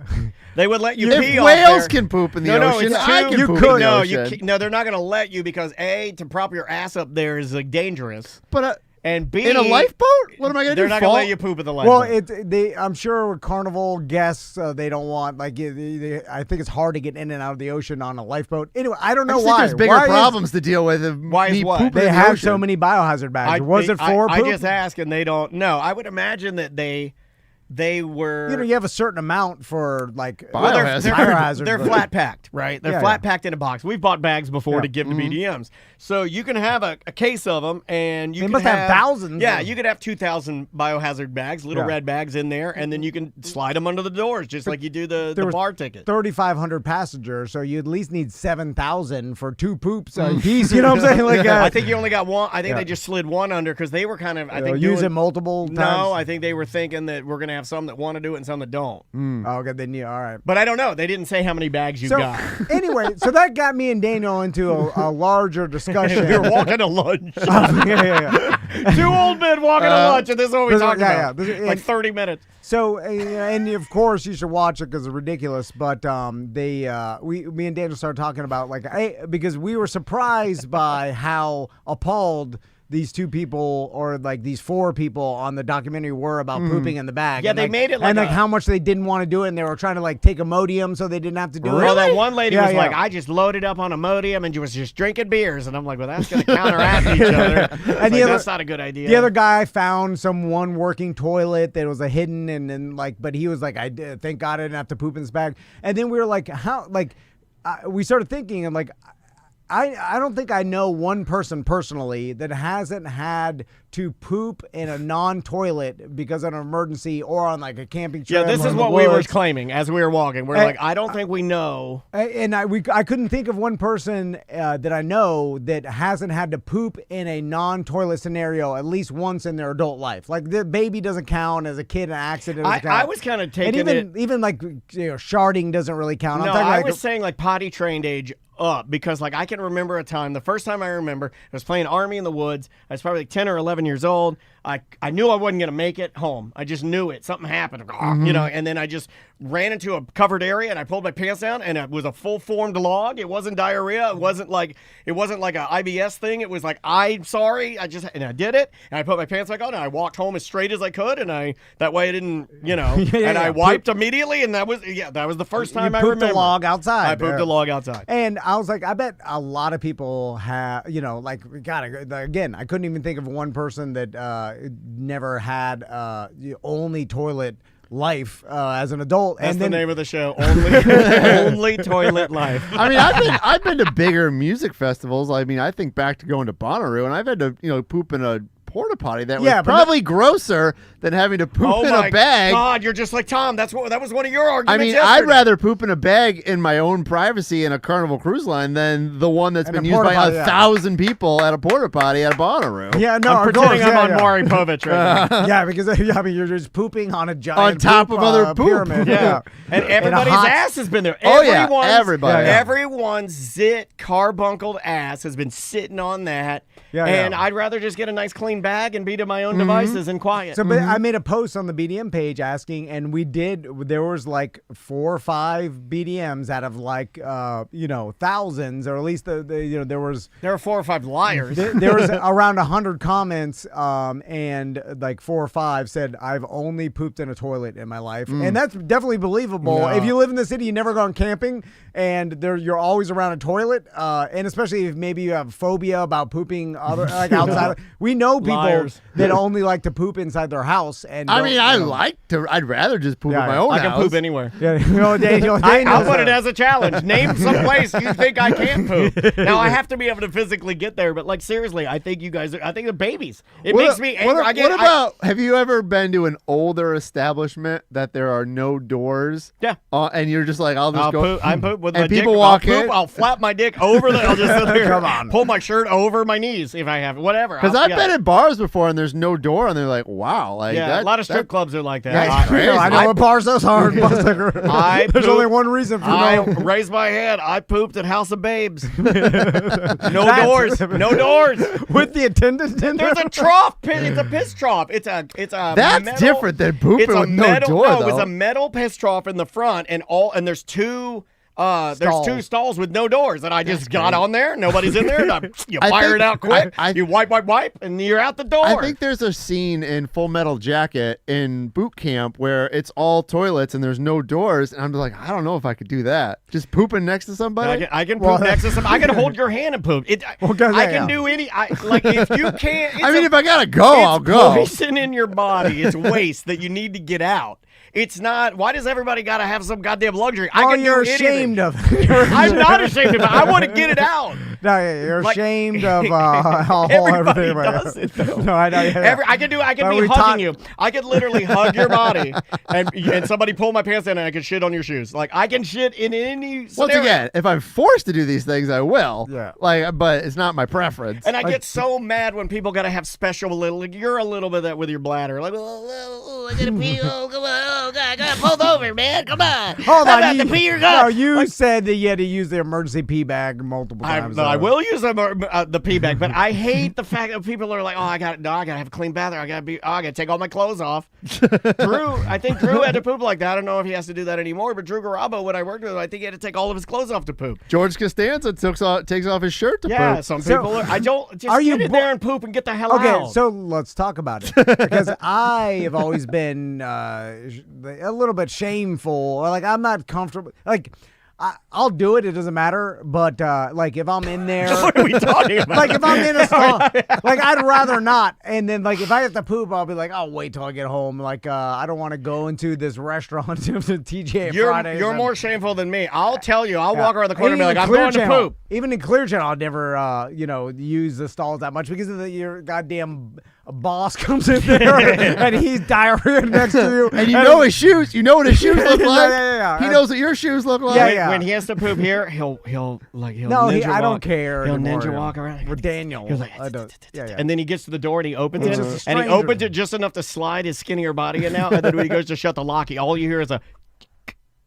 D: They would let you
F: If
D: pee
F: whales
D: off there.
F: can poop in the
D: No,
F: ocean,
D: it's
F: I
D: too-
F: can
A: you
F: poop
A: could.
F: in the
D: No,
F: ocean.
D: no, they're not going to let you because A, to prop your ass up there is dangerous,
F: But
D: and B,
F: in a lifeboat, what am I going to do?
D: they're not going to
F: Fall?
D: let you poop in the lifeboat.
A: Well, I'm sure with Carnival guests, they don't want I think it's hard to get in and out of the ocean on a lifeboat. Anyway, I don't
F: I
A: know
F: just think
A: why.
F: there's bigger
A: Why is-
F: problems to deal with. Than
D: Why is
F: me
D: what?
F: pooping
A: They
F: in the
A: have
F: ocean.
A: so many biohazard bags. Was it for
D: I
A: poop?
D: just ask, and they don't know. I would imagine that they were.
A: You have a certain amount for like
F: Well, they're-
A: biohazard.
D: They're
A: but-
D: flat packed, right? They're
A: Yeah,
D: flat packed in a box. We've bought bags before
A: Yeah.
D: to give to BDMs, so you can have a case of them, and you
A: They
D: can
A: must have thousands
D: Yeah,
A: of them.
D: you could have 2,000 biohazard bags, little
A: Yeah.
D: red bags in there, and then you can slide them under the doors, just like you do the
A: was
D: bar ticket.
A: 3,500 passengers, so you at least need 7,000 for 2 poops a piece. You know what I'm saying? Like,
D: I think you only got one. I think
A: Yeah.
D: they just slid one under because they were kind of. I think
A: use
D: doing-
A: it multiple times.
D: No, I think they were thinking that we're gonna have some that want to do it and some that don't.
A: Oh, okay, then all right.
D: But I don't know. They didn't say how many bags you
A: So
D: got.
A: anyway, so that got me and Daniel into a larger discussion.
D: We were walking to lunch.
A: yeah.
D: Two old men walking to lunch, and this is what we
A: this-
D: talked
A: yeah,
D: about.
A: yeah.
D: Like 30 minutes.
A: So, and of course you should watch it because it's ridiculous. But me and Daniel started talking about because we were surprised by how appalled these 2 people or like these 4 people on the documentary were about pooping in the bag.
D: Yeah,
A: And,
D: they made it like
A: and like
D: a-
A: how much they didn't want to do it, and they were trying to like take Imodium so they didn't have to do it.
D: Well, that one lady
A: Yeah,
D: was
A: yeah.
D: like, I just loaded up on Imodium and was just drinking beers. And I'm like, well, that's going to counteract each other.
A: And the other-
D: that's not a good idea.
A: The other guy found some one working toilet that was a hidden, and like, but he was like, I did, thank God I didn't have to poop in this bag. And then we were like, how? Like, we started thinking, and like, I don't think I know one person personally that hasn't had to poop in a non-toilet because of an emergency or on like a camping trip.
D: Yeah, this
A: or
D: is
A: in the
D: what we were
A: woods.
D: claiming as we were walking. We're like, I don't think we know.
A: And I couldn't think of one person that I know that hasn't had to poop in a non-toilet scenario at least once in their adult life. Like the baby doesn't count, as a kid an accident doesn't count.
D: I was kind of taking
A: and
D: it.
A: even like sharding doesn't really count.
D: No,
A: I'm talking
D: I
A: like
D: was saying like potty trained age up because like I can remember a time, the first time I remember, I was playing Army in the woods. I was probably like 10 or 11 years old. I knew I wasn't going to make it home. I just knew it. Something happened, and then I just ran into a covered area and I pulled my pants down and it was a full formed log. It wasn't diarrhea. It wasn't like a IBS thing. It was like, I'm sorry. I did it and I put my pants back on and I walked home as straight as I could. And that way I didn't, I wiped immedially. And that was the first time I
A: pooped
D: remember.
A: the log outside.
D: I pooped the log outside.
A: And I was like, I bet a lot of people have, God, again, I couldn't even think of one person that never had only toilet life as an adult.
D: That's
A: and
D: the
A: then,
D: name of the show. Only toilet life.
F: I mean, I've been to bigger music festivals. I mean, I think back to going to Bonnaroo, and I've had to poop in a porta potty that was
A: Yeah, but
F: probably grosser than having to poop in
D: my
F: a bag.
D: God, you're just like Tom. That was one of your
F: I
D: arguments.
F: mean,
D: yesterday.
F: I'd rather poop in a bag in my own privacy in a Carnival Cruise Line than the one that's
A: And
F: been
A: a
F: used by
A: porta potty,
F: 1,000 people at a porta potty at Bonnaroo.
A: Yeah, no,
D: I'm
A: of
D: pretending
A: course,
D: I'm on
A: yeah.
D: Maury Povich right now.
A: Yeah, because you're just pooping on a giant
F: On top
A: poop,
F: of other poop.
A: pyramid.
D: Yeah. And everybody's
A: hot-
D: ass has been there.
F: Oh, yeah, everybody.
A: Yeah, yeah.
D: Everyone's zit, carbunkled ass has been sitting on that.
A: Yeah,
D: and
A: yeah.
D: I'd rather just get a nice clean bag and be to my own devices and quiet.
A: So, but I made a post on the BDM page asking, and there was like 4 or 5 BDMs out of like, thousands, or at least there was.
D: There are 4 or 5 liars.
A: There was around 100 comments, and like 4 or 5 said, "I've only pooped in a toilet in my life," and that's definitely believable.
F: No.
A: If you live in the city, you never gone camping, and you're always around a toilet, and especially if maybe you have phobia about pooping outside. We know people
D: Liars.
A: that only like to poop inside their house, and
F: I
A: don't,
F: mean, I'd rather just poop
A: Yeah,
F: in my
A: yeah.
F: own
D: I can
F: house.
D: poop anywhere.
A: Yeah,
D: I'll
A: Daniel's
D: put it as a challenge. Name some place you think I can't poop. Now I have to be able to physically get there, but like seriously, I think you guys I think they're babies. It makes me angry.
F: What about, have you ever been to an older establishment that there are no doors?
D: Yeah.
F: And you're just like, I'll just go.
D: Poop, I poop with
F: and
D: my
F: people
D: dick.
F: walk
D: I'll
F: in.
D: I'll flap my dick over I'll just sit there,
A: Come on.
D: pull my shirt over my knees if I have whatever.
F: Because I've been at bars before and there's no door, and they're like, wow, like
D: Yeah, a lot of strip clubs are like that.
F: That's crazy.
A: I know what bars those are. There's only one reason for
D: I
A: no.
D: raised my hand. I pooped at House of Babes. No doors. No doors.
A: With the attendant in there.
D: There's a trough pit. It's a piss trough. It's a
F: That's
D: metal,
F: different than pooping
D: it's a
F: with
D: metal,
F: no door,
D: No,
F: though.
D: it's a metal piss trough in the front, and there's two. There's two stalls with no doors, and I just got on there. Nobody's in there. And you fire it out quick. You wipe, and you're out the door.
F: I think there's a scene in Full Metal Jacket in boot camp where it's all toilets and there's no doors, and I'm like, I don't know if I could do that. Just pooping next to somebody.
D: I can poop next to somebody. I can hold your hand and poop. I can do any. Like if you can't.
F: I mean, if I gotta go, I'll go.
D: It's poison in your body. It's waste that you need to get out. It's not. Why does everybody got to have some goddamn luxury? I can
A: you're
D: do
A: ashamed
D: anything.
A: of it.
D: I'm not ashamed of it. I want to get it out.
A: No, you're
D: Like,
A: ashamed of how
D: everybody
A: everything.
D: does it, though.
A: No, I know. Yeah.
D: I can be
A: we
D: hugging you. I could literally hug your body, and somebody pull my pants down, and I can shit on your shoes. Like I can shit in any scenario.
F: Once again, if I'm forced to do these things, I will.
A: Yeah.
F: Like, but it's not my preference.
D: And I get so mad when people got to have special little. Like, you're a little bit of that with your bladder. Like, I gotta pee. Oh, come on. Oh, God, I gotta pull over, man. Come on.
A: Hold on.
D: To pee or
A: No, you said that you had to use the emergency pee bag multiple times.
D: I will use the pee bag, but I hate the fact that people are like, oh, I gotta have a clean bathroom. I gotta take all my clothes off. I think Drew had to poop like that. I don't know if he has to do that anymore, but Drew Garabo, when I worked with him, I think he had to take all of his clothes off to poop.
F: George Costanza takes off his shirt to
D: Yeah,
F: poop.
D: some people I don't just
A: are you
D: get in there and poop and get the hell
A: Okay,
D: out.
A: so let's talk about it because I have always been a little bit shameful. Like I'm not comfortable. Like I'll do it. It doesn't matter. But like if I'm in there,
D: What are we talking about?
A: like if I'm in a stall, like I'd rather not. And then like if I have to poop, I'll be like, I'll wait till I get home. Like I don't want to go into this restaurant to TGI Fridays.
D: You're more shameful than me. I'll tell you. I'll
A: Yeah.
D: walk around the corner and be
A: Even
D: like, I'm
A: Clear
D: going
A: Channel,
D: to poop.
A: Even in Clear Channel, I'll never, use the stalls that much because of your goddamn boss comes in there and he's diarrhea next to you.
F: And you know his shoes. You know what his shoes look like.
A: Yeah.
F: He knows what your shoes look like.
A: Yeah.
D: When he has to poop here, he'll
A: No,
D: ninja
A: I don't
D: walk.
A: care.
D: He'll
A: anymore,
D: ninja walk around.
A: With Daniel.
D: He's like,
A: I don't. Yeah.
D: And then he gets to the door and he opens
A: He's
D: it,
A: just a
D: and he
A: stranger.
D: opens it just enough to slide his skinnier body in now. And then when he goes to shut the lock, all you hear is a.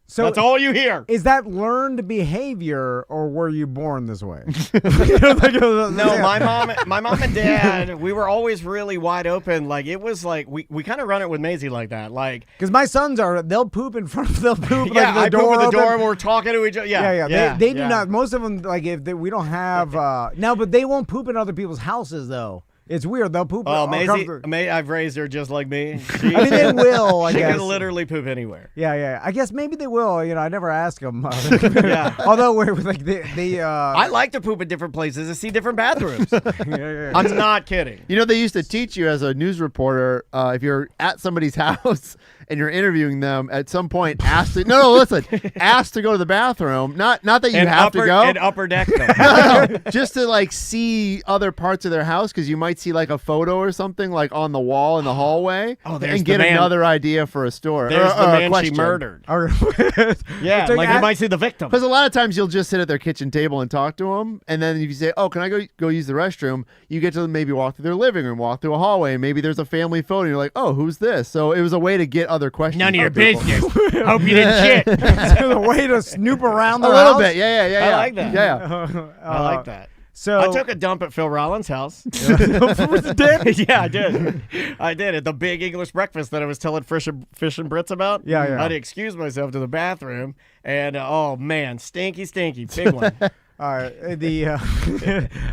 A: So
D: That's all you hear.
A: is that learned behavior, or were you born this way?
D: No, my mom and dad, we were always really wide open. Like it was like we kind of run it with Maisie like that. Like
A: Because my sons they'll poop in front of,
D: yeah,
A: like the
D: I
A: door
D: poop at the door
A: open.
D: and we're talking to each other. Yeah,
A: They do not. Most of them, like if we don't have now, but they won't poop in other people's houses though. It's weird. They'll poop.
D: Oh,
A: uncomfortable.
D: I've raised her just like me.
A: I mean, they will. I
D: She
A: guess.
D: can literally poop anywhere.
A: Yeah. I guess maybe they will. You know, I never ask them.
D: Yeah.
A: Although we're like they.
D: I like to poop at different places and see different bathrooms.
A: yeah.
D: I'm not kidding.
F: You know, they used to teach you as a news reporter, if you're at somebody's house and you're interviewing them, at some point ask to ask to go to the bathroom. Not that you have to go.
D: And upper deck them.
F: No, just to like see other parts of their house because you might see like a photo or something like on the wall in the hallway.
D: Oh, there's
F: and
D: the
F: get
D: man.
F: another idea for a story.
D: There's
F: or
D: the
F: a
D: man she
F: question.
D: murdered.
A: Yeah,
D: Yeah, like you might see the victim.
F: Because a lot of times you'll just sit at their kitchen table and talk to them, and then if you say, "Oh, can I go use the restroom?" you get to maybe walk through their living room, walk through a hallway, and maybe there's a family photo. And you're like, "Oh, who's this?" So it was a way to get other questions.
D: None of your
F: from people.
D: business. Hope you didn't shit.
A: the way to snoop around
F: A
A: the
F: little
A: house.
F: bit, yeah.
D: I like that.
F: Yeah.
D: I like that.
A: So
D: I took a dump at Phil Rollins' house. Yeah, I did. I did at the big English breakfast that I was telling Fish and Brits about.
A: Yeah.
D: I had to excuse myself to the bathroom, and oh man, stinky, big one.
A: I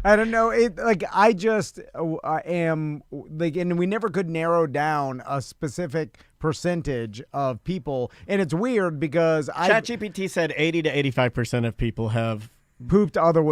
A: don't know. I just am like, and we never could narrow down a specific percentage of people, and it's weird because
D: ChatGPT said 80 to 85% of people have
A: pooped other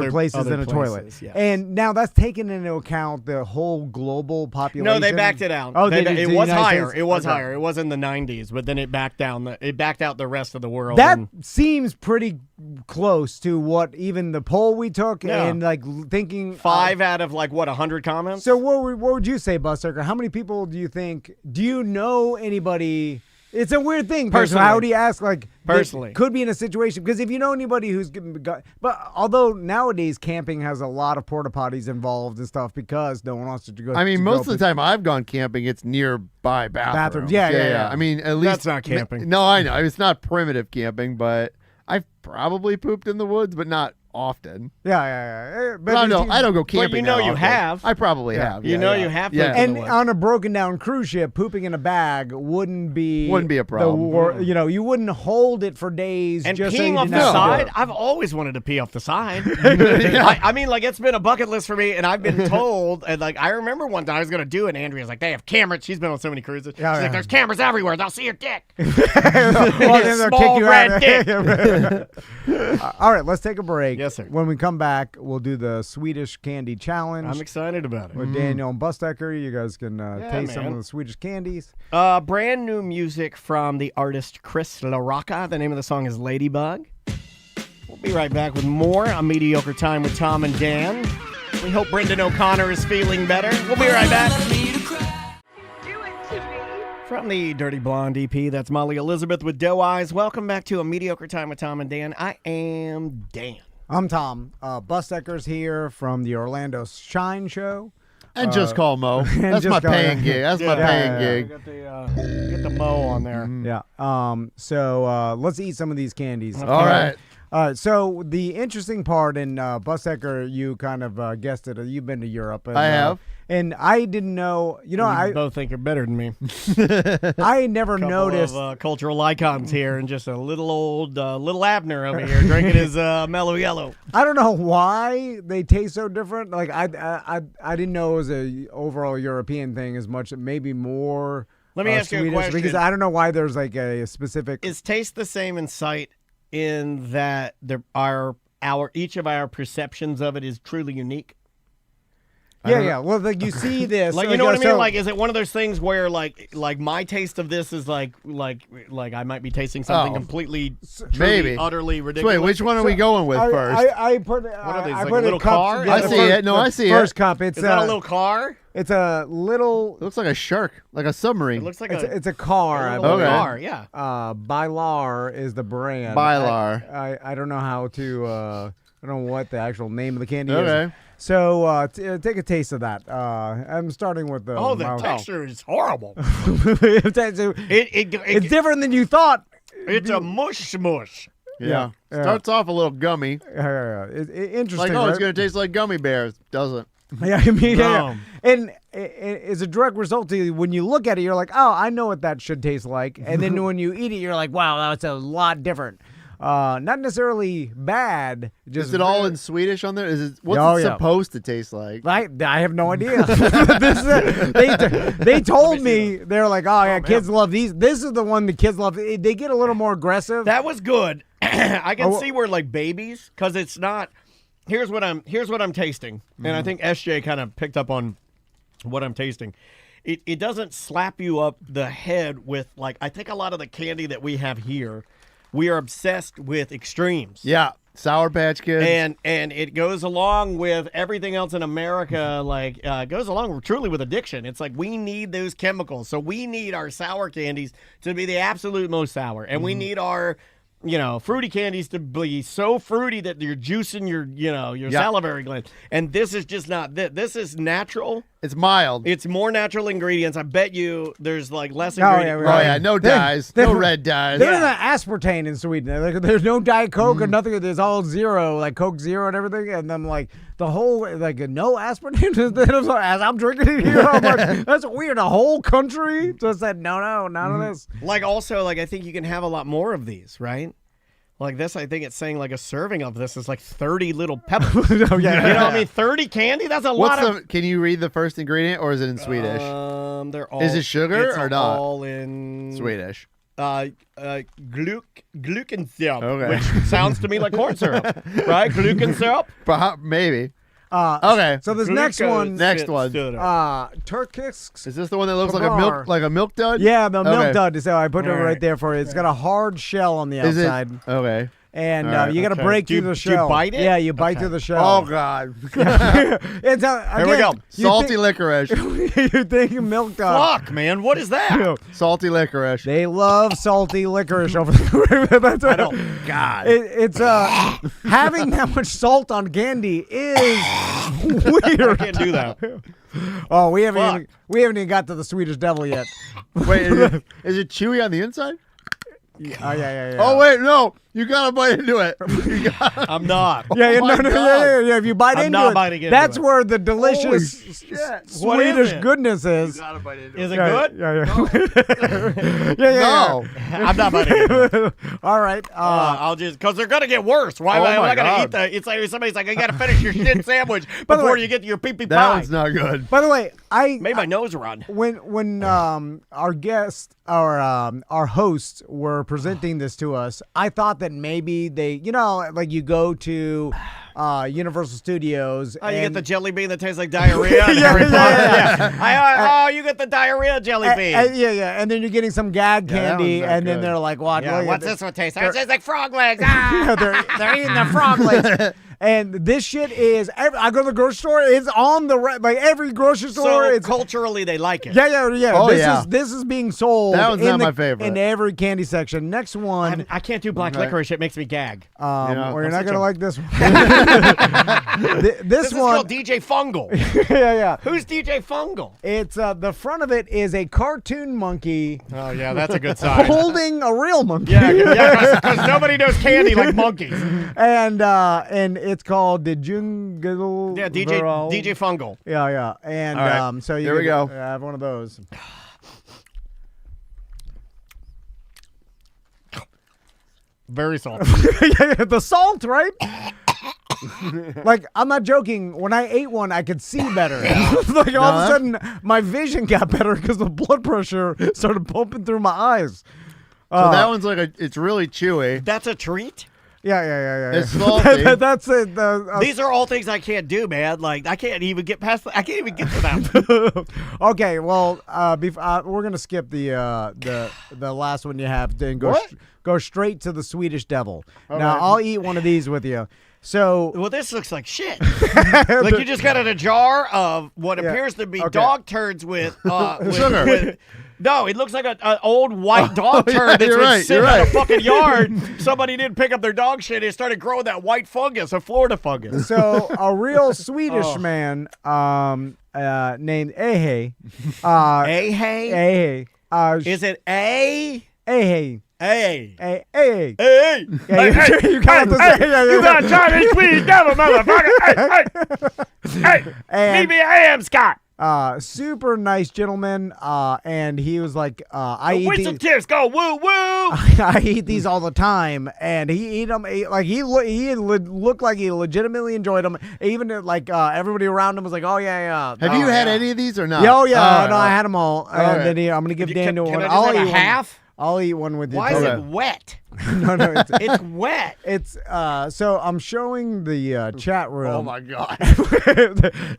A: places
D: other
A: than a toilet.
D: places, yes.
A: And now that's taken into account the whole global population.
D: No, they backed it out.
A: Oh,
D: it
A: the
D: was
A: United
D: higher.
A: States?
D: It was
A: Okay.
D: higher. It was in the 90s, but then it backed down. It backed out the rest of the world.
A: That
D: and-
A: seems pretty close to what even the poll we took,
D: Yeah.
A: and like thinking
D: 5 out of 100 comments.
A: So what would you say, Busdecker? How many people do you think? Do you know anybody It's a weird thing. 'Cause
D: Personally.
A: how do you ask? Like,
D: Personally.
A: could be in a situation because if you know anybody who's got, but although nowadays camping has a lot of porta potties involved and stuff because no one wants to go.
F: I mean,
A: to
F: most
A: go
F: of the time I've gone camping, it's nearby bathrooms.
A: Yeah.
F: I mean, at least
D: That's not camping.
F: No, I know it's not primitive camping, but I've probably pooped in the woods, but not often.
A: Yeah.
F: But I don't go camping.
D: But you know
F: that
D: you
F: often.
D: have.
F: I probably have.
D: You
F: yeah,
D: know
F: yeah.
D: you have.
F: Yeah.
A: And on a broken down cruise ship, pooping in a bag wouldn't be
F: a problem.
A: You wouldn't hold it for days.
D: And
A: just so
D: peeing
A: you
D: off
A: didn't
D: the
A: have to do
D: side,
A: it.
D: I've always wanted to pee off the side. I mean, like, it's been a bucket list for me, and I've been told, and like, I remember one time I was going to do it, and Andrea's like, they have cameras. She's been on so many cruises. She's like, there's cameras everywhere. They'll see your dick.
A: Well, then they'll
D: Small
A: kick you
D: red
A: out.
D: dick.
A: All right, let's take a break.
D: Yes, sir.
A: When we come back, we'll do the Swedish candy challenge.
D: I'm excited about it.
A: with Daniel and Busdecker. You guys can taste some
D: man.
A: of the Swedish candies.
D: Brand new music from the artist Chris LaRocca. The name of the song is Ladybug. We'll be right back with more on Mediocre Time with Tom and Dan. We hope Brendan O'Connor is feeling better. We'll be right back. From the Dirty Blonde EP, that's Molly Elizabeth with Doe Eyes. Welcome back to A Mediocre Time with Tom and Dan. I am Dan.
A: I'm Tom. Busdecker's here from the Orlando Shine Show.
F: And just call Mo. That's
A: just
F: my
A: call
F: paying
A: him.
F: gig. That's my paying gig.
D: Got get the Mo on there.
A: Yeah. So let's eat some of these candies.
F: All right.
A: So the interesting part, and Busdecker, you kind of guessed it. You've been to Europe. And,
F: I have.
A: And I didn't know. You know,
D: You both think you're better than me.
A: I never
D: Couple
A: noticed.
D: of cultural icons here, and just a little old little Abner over here drinking his Mellow Yellow.
A: I don't know why they taste so different. Like I didn't know it was a overall European thing as much. Maybe more.
D: Let me ask you a
A: Swedish,
D: question.
A: because I don't know why there's like a specific.
D: Is taste the same in sight in that there are each of our perceptions of it is truly unique?
A: Yeah. Well, like you see this,
D: Like, you know what I mean? Like, is it one of those things where like my taste of this is like I might be tasting something completely, truly,
F: maybe.
D: utterly
F: So
D: ridiculous?
F: wait, which one are we going with first?
A: I put.
D: What are these,
A: I
D: like
A: put
D: a little
A: cup
D: car?
A: together.
F: I see it. No, I see it.
A: First cup. It's
D: Is that a little car?
A: It's a little.
F: It looks like a shark, like a submarine.
D: It looks like
A: It's a car. I
D: little
A: believe.
D: car. Yeah.
A: Bylar is the brand.
F: Bylar.
A: I don't know how to. I don't know what the actual name of the candy
F: Okay.
A: is. So take a taste of that. I'm starting with the.
D: Oh, the texture is horrible.
A: It's different than you thought.
D: It's a mush.
F: Yeah.
A: Yeah.
F: Starts off a little gummy.
A: Interesting.
F: Like, oh,
A: right?
F: it's going to taste like gummy bears. Doesn't.
A: Yeah, I mean, yeah.
D: Dumb.
A: And it's a direct result to when you look at it, you're like, oh, I know what that should taste like. And then when you eat it, you're like, wow, that's a lot different. Not necessarily bad. Just
F: Is it all in Swedish on there? Is it what's
A: Oh,
F: it
A: yeah.
F: supposed to taste like?
A: I have no idea. they told me, they're like, oh yeah, kids love these. This is the one the kids love. They get a little more aggressive.
D: That was good. I can
A: Oh,
D: see where like babies, because it's not. Here's what I'm tasting, and I think SJ kind of picked up on what I'm tasting. It doesn't slap you up the head with like, I think a lot of the candy that we have here, we are obsessed with extremes.
F: Yeah. Sour Patch Kids.
D: And it goes along with everything else in America, like goes along truly with addiction. It's like we need those chemicals. So we need our sour candies to be the absolute most sour. And we need our, fruity candies to be so fruity that you're juicing your salivary glands. And this is just not that. This is natural.
F: It's mild.
D: It's more natural ingredients. I bet you there's like less
A: Oh, yeah,
D: ingredients.
A: right.
F: Oh, yeah. No dyes. No red dyes.
A: There's no aspartame in Sweden. Like, there's no Diet Coke or nothing. There's all zero, like Coke Zero and everything. And I'm like, the whole, like, no aspartame. Then I was like, as I'm drinking it here, I'm like, that's weird. The whole country just said, no, none of this.
D: Like also, like I think you can have a lot more of these, right? Like this, I think it's saying like a serving of this is like 30 little pebbles.
A: Yeah.
D: You know what I mean? 30 candy? That's a lot of.
F: Can you read the first ingredient, or is it in Swedish?
D: They're all.
F: Is it sugar
D: it's
F: or not?
D: All in
F: Swedish.
D: Glucon syrup,
F: Okay.
D: which sounds to me like corn syrup, right? Glucon syrup.
F: Maybe.
A: Uh,
F: Okay.
A: So this next one,
F: Next one.
A: Turkish.
F: Is this the one that looks
A: Bar.
F: like a milk dud?
A: Yeah, the milk
F: Okay.
A: dud. So I put it
D: All
A: right
D: right.
A: there for you. It's got a hard shell on the
F: Is it?
A: outside.
F: Okay.
A: and
F: All right,
A: you got to
D: okay.
A: break
D: Do you-
A: through the
D: do you
A: shell.
D: bite it?
A: Yeah, you bite
D: Okay.
A: through the shell.
F: Oh God.
A: It's
D: Here we go.
F: Salty licorice.
A: You think milk dog?
D: Fuck, man. What is that?
F: Salty licorice.
A: They love salty licorice over there. That's
D: I don't. God.
A: It's having that much salt on candy is weird.
D: I can't do that.
A: Oh, we haven't
D: Fuck.
A: even got to the Swedish Devil yet.
F: Wait, is it chewy on the inside?
A: Oh yeah.
F: Oh wait, no. You gotta bite into it.
D: I'm not.
A: Yeah,
F: Oh my
A: no,
F: God.
A: yeah. If you bite
D: I'm
A: into
D: not
A: it,
D: biting into
A: that's
D: it.
A: where the delicious
F: shit.
D: What is
A: Swedish
D: it?
A: goodness is.
F: Gotta bite into
D: Is it
A: Yeah,
D: good?
A: Yeah. Yeah.
F: No.
D: I'm not biting into it.
A: All right.
D: I'll just because they're gonna get worse. Why am
F: Oh
D: I
F: my
D: not gonna
F: God.
D: eat the? It's like somebody's like, I gotta finish your shit sandwich
A: the
D: before
A: way-
D: you get to your pee-pee
F: That
D: pie.
F: one's not good.
A: By the way,
D: Made my nose run.
A: when our guests our hosts were presenting this to us, I thought that maybe they, like you go to Universal Studios.
D: Oh, you
A: and-
D: get the jelly bean that tastes like diarrhea. in
A: Yeah,
D: Harry
A: yeah,
D: Potter?
A: yeah.
D: Oh, you get the diarrhea jelly bean.
A: yeah, and then you're getting some gag
F: Yeah, that
A: candy,
F: one's not
A: and then
F: good.
A: they're like, "What?
D: Yeah,
A: Look at
D: what's
A: this."
D: this one taste? It tastes like frog legs. Ah!
A: Yeah, they're eating the frog legs. And this shit is. I go to the grocery store. It's on the like every grocery store.
D: So
A: It's
D: culturally, they like it.
A: yeah.
F: Oh,
A: this
F: yeah.
A: is this is being sold.
F: That one's
A: in
F: not
A: the-
F: my favorite.
A: in every candy section. Next one.
D: I can't do black
F: Okay.
D: licorice. It makes me gag.
F: Yeah,
A: or you're
F: I'm
A: not
D: such
A: gonna
D: a-
A: like this one. This
D: This is
A: one.
D: called DJ Fungal.
A: yeah.
D: Who's DJ Fungal?
A: It's the front of it is a cartoon monkey
D: Oh yeah, that's a good sign.
A: holding a real monkey.
D: Yeah, because nobody knows candy like monkeys.
A: and it's called the Jungle.
D: Yeah, DJ Fungal.
A: Yeah. And
F: All right,
A: so you
F: here we
A: can,
F: go.
A: have one of those.
D: Very salty.
A: The salt, right? Like, I'm not joking. When I ate one, I could see better. Like, all of a sudden, my vision got better because the blood pressure started pumping through my eyes.
F: So that one's like it's really chewy.
D: That's a treat.
A: Yeah.
F: It's salty.
A: That's it.
D: These are all things I can't do, man. Like I can't even get past. I can't even get to that.
A: Okay, well, we're gonna skip the last one you have and go straight to the Swedish Devil. Now, I'll eat one of these with you. So,
D: Well, this looks like shit. Like you just got in a jar of what appears to be
A: Okay.
D: dog turds with
F: Sugar.
D: No, it looks like an old white dog turd
F: yeah,
D: that's
F: you're
D: been
F: right,
D: sitting
F: you're
D: in a
F: right.
D: fucking yard. Somebody didn't pick up their dog shit. It started growing that white fungus, a Florida fungus.
A: so a real Swedish man named Ehe.
D: Hey, is it A?
A: Ehe.
D: A.
A: Ehe.
D: Hey,
A: Yeah, you got to say.
D: you got a Chinese Swedish devil, motherfucker. Hey,
A: And-
D: meet me, I am Scott.
A: Super nice gentleman. And he was like, I eat
D: Whistle
A: these.
D: tips, go woo woo.
A: I eat these all the time, and he eat them like he looked like he legitimately enjoyed them. Even like everybody around him was like, "Oh yeah."
F: Have you had any of these or not?
A: Yeah, oh yeah,
F: All right,
A: no, I had them all.
F: right.
A: And then I'm gonna give Daniel
D: Can
A: one.
D: I just have a
A: eat
D: half?
A: one. I'll eat one with you.
D: Why is
A: too.
D: it wet?
A: No,
D: It's wet.
A: it's so I'm showing the chat room.
F: Oh my God.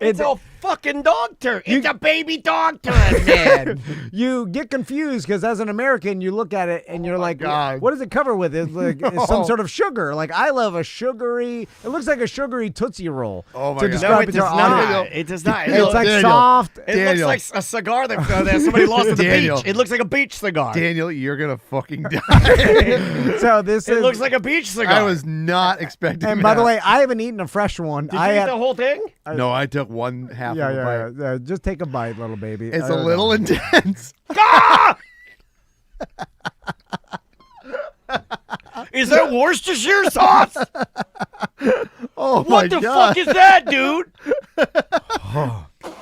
D: It's a fucking dog turd. It's a baby dog turd, man.
A: You get confused because as an American, you look at it and you're like,
F: God.
A: "What does it cover with?" It's like it's some sort of sugar. Like I love a sugary. It looks like a sugary Tootsie Roll.
F: Oh my
A: to
F: God.
A: describe
D: No,
A: it
D: it
A: to
D: does
A: our
D: not.
A: audience.
D: It does not.
A: It's like
F: Daniel.
A: soft.
D: It
F: Daniel.
D: looks like a cigar that somebody lost at the
F: Daniel.
D: beach. It looks like a beach cigar.
F: Daniel, you're gonna fucking die.
A: So this
D: It
A: is.
D: looks like a beach cigar.
F: I was not expecting
A: And
F: that.
A: by the way, I haven't eaten a fresh one.
D: Did you
A: I
D: eat
A: had,
D: the whole thing?
F: no, I took one half
A: yeah,
F: of a bite.
A: yeah. Just take a bite, little baby.
F: It's
A: I
F: a
A: don't
F: little
A: know.
F: intense.
D: Ah! Is that Worcestershire sauce?
F: Oh my
D: What the
F: God.
D: fuck is that, dude?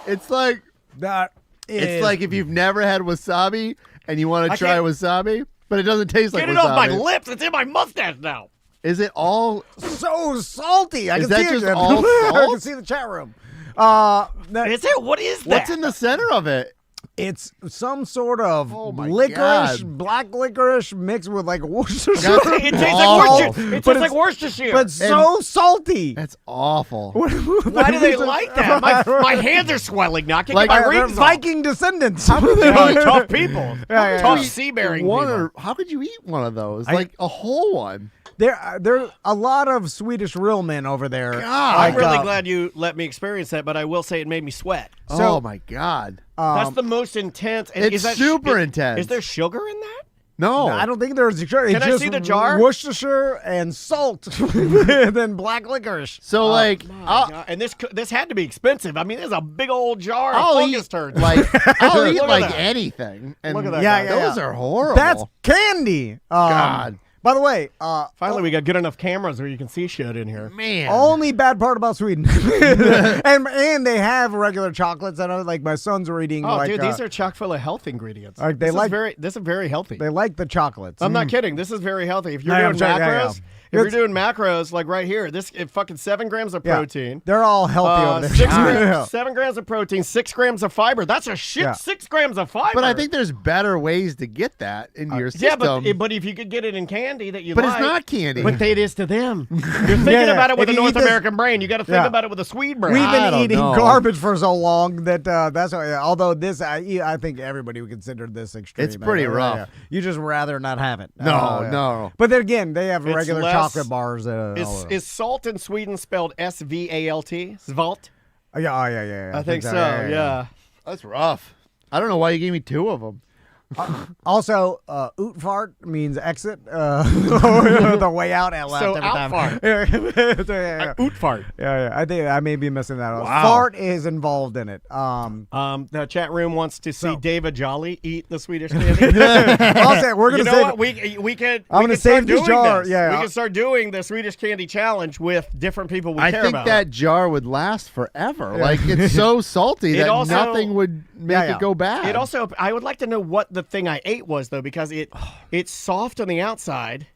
F: It's like
A: That
F: it's like if you've never had wasabi and you want
D: I
F: to try
D: can't-
F: wasabi, but it doesn't taste like
D: Get it
F: wasabi.
D: off my lips. It's in my mustache now.
F: Is it all?
A: so salty. I
F: Is
A: can
F: that
A: see
F: just
A: it.
F: all
A: I
F: salt?
A: can see the chat room. That-
D: Is it? What is that?
F: What's in the center of it?
A: It's some sort of
F: Oh my
A: licorice,
F: God.
A: black licorice mixed with like Worcestershire.
D: It tastes
F: awful.
D: like Worcestershire. It
A: But
D: tastes like
A: it's-
D: Worcestershire.
A: but so salty.
F: That's awful.
D: Why do they like that? My hands are swelling now. I can't
F: Like,
D: get my
A: They're
D: rings off.
A: Viking descendants.
D: Yeah, tough people.
A: Yeah,
D: Tough
A: yeah.
D: sea-bearing
F: One
D: people.
F: or, how could you eat one of those? Like a whole one.
A: There are a lot of Swedish real men over there.
F: God.
D: I'm
A: Like,
D: really glad you let me experience that, but I will say it made me sweat.
F: Oh my God.
D: That's the most intense. And
F: it's
D: is that
F: super intense.
D: Is there sugar in that?
F: No.
A: I don't think there's sugar. It's
D: Can I
A: just
D: see the jar?
A: Worcestershire and salt, and then black licorice.
F: So like,
D: God, and this had to be expensive. I mean, there's a big old jar of
F: I'll
D: fungus
F: eat
D: turds.
F: like I'll eat
D: Look at
F: like
D: that.
F: anything. And
D: Look at that
A: Yeah,
D: guy.
A: yeah,
F: those are horrible.
A: That's candy.
F: God.
A: By the way,
D: Finally, we got good enough cameras where you can see shit in here.
F: Man.
A: only bad part about Sweden, and they have regular chocolates. I know, like my sons were eating.
D: Oh,
A: like,
D: dude, these are chock full of health ingredients.
A: Like,
D: this is very healthy.
A: they like the chocolates.
D: I'm not kidding. This is very healthy. If you're
A: Yeah,
D: doing
A: I'm sure-
D: macros,
A: yeah.
D: if you're
A: It's-
D: doing macros, like right here, fucking 7 grams of
A: Yeah.
D: protein.
A: They're all healthy over there.
D: 6 grams,
A: Yeah.
D: 7 grams of protein, 6 grams of fiber. That's a shit.
A: Yeah.
D: 6 grams of fiber.
F: But I think there's better ways to get that into your
D: yeah,
F: system.
D: but if you could get it in candy that you
F: But
D: like,
F: it's not candy.
D: But it is to them. You're thinking
A: Yeah,
D: about it with
A: if
D: a
A: you
D: North
A: eat this-
D: American brain. You got to think
A: Yeah.
D: about it with a Swede brain.
A: We've
F: I
A: been
F: don't
A: eating
F: know.
A: garbage for so long that that's why, although this I think everybody would consider this extreme.
F: It's pretty rough.
A: You just rather not have it.
F: No,
A: Yeah.
F: no.
A: But then again, they have
D: It's
A: regular
D: less-
A: chocolate bars.
D: Is salt in Sweden spelled SVALT? Svalt?
A: Yeah.
D: I think so.
A: Yeah.
F: That's rough. I don't know why you gave me 2 of them.
A: Also, utfart means exit. The way out at left
D: So
A: every time.
D: outfart.
A: yeah.
D: Ootfart.
A: Yeah. I think I may be missing that.
F: Wow.
A: Fart is involved in it.
D: The chat room wants to see David Jolly eat the Swedish candy.
A: Also, we're gonna
D: You know
A: save.
D: what? We could.
A: I'm
D: we
A: gonna
D: could start
A: save this
D: doing
A: jar.
D: This.
A: Yeah.
D: we can start doing the Swedish candy challenge with different people we
F: I
D: care
F: think
D: about.
F: that jar would last forever. Like it's so salty
D: It
F: that
D: also-
F: nothing would make
A: Yeah.
F: it go bad.
D: It also. I would like to know what the thing I ate was though, because it's soft on the outside,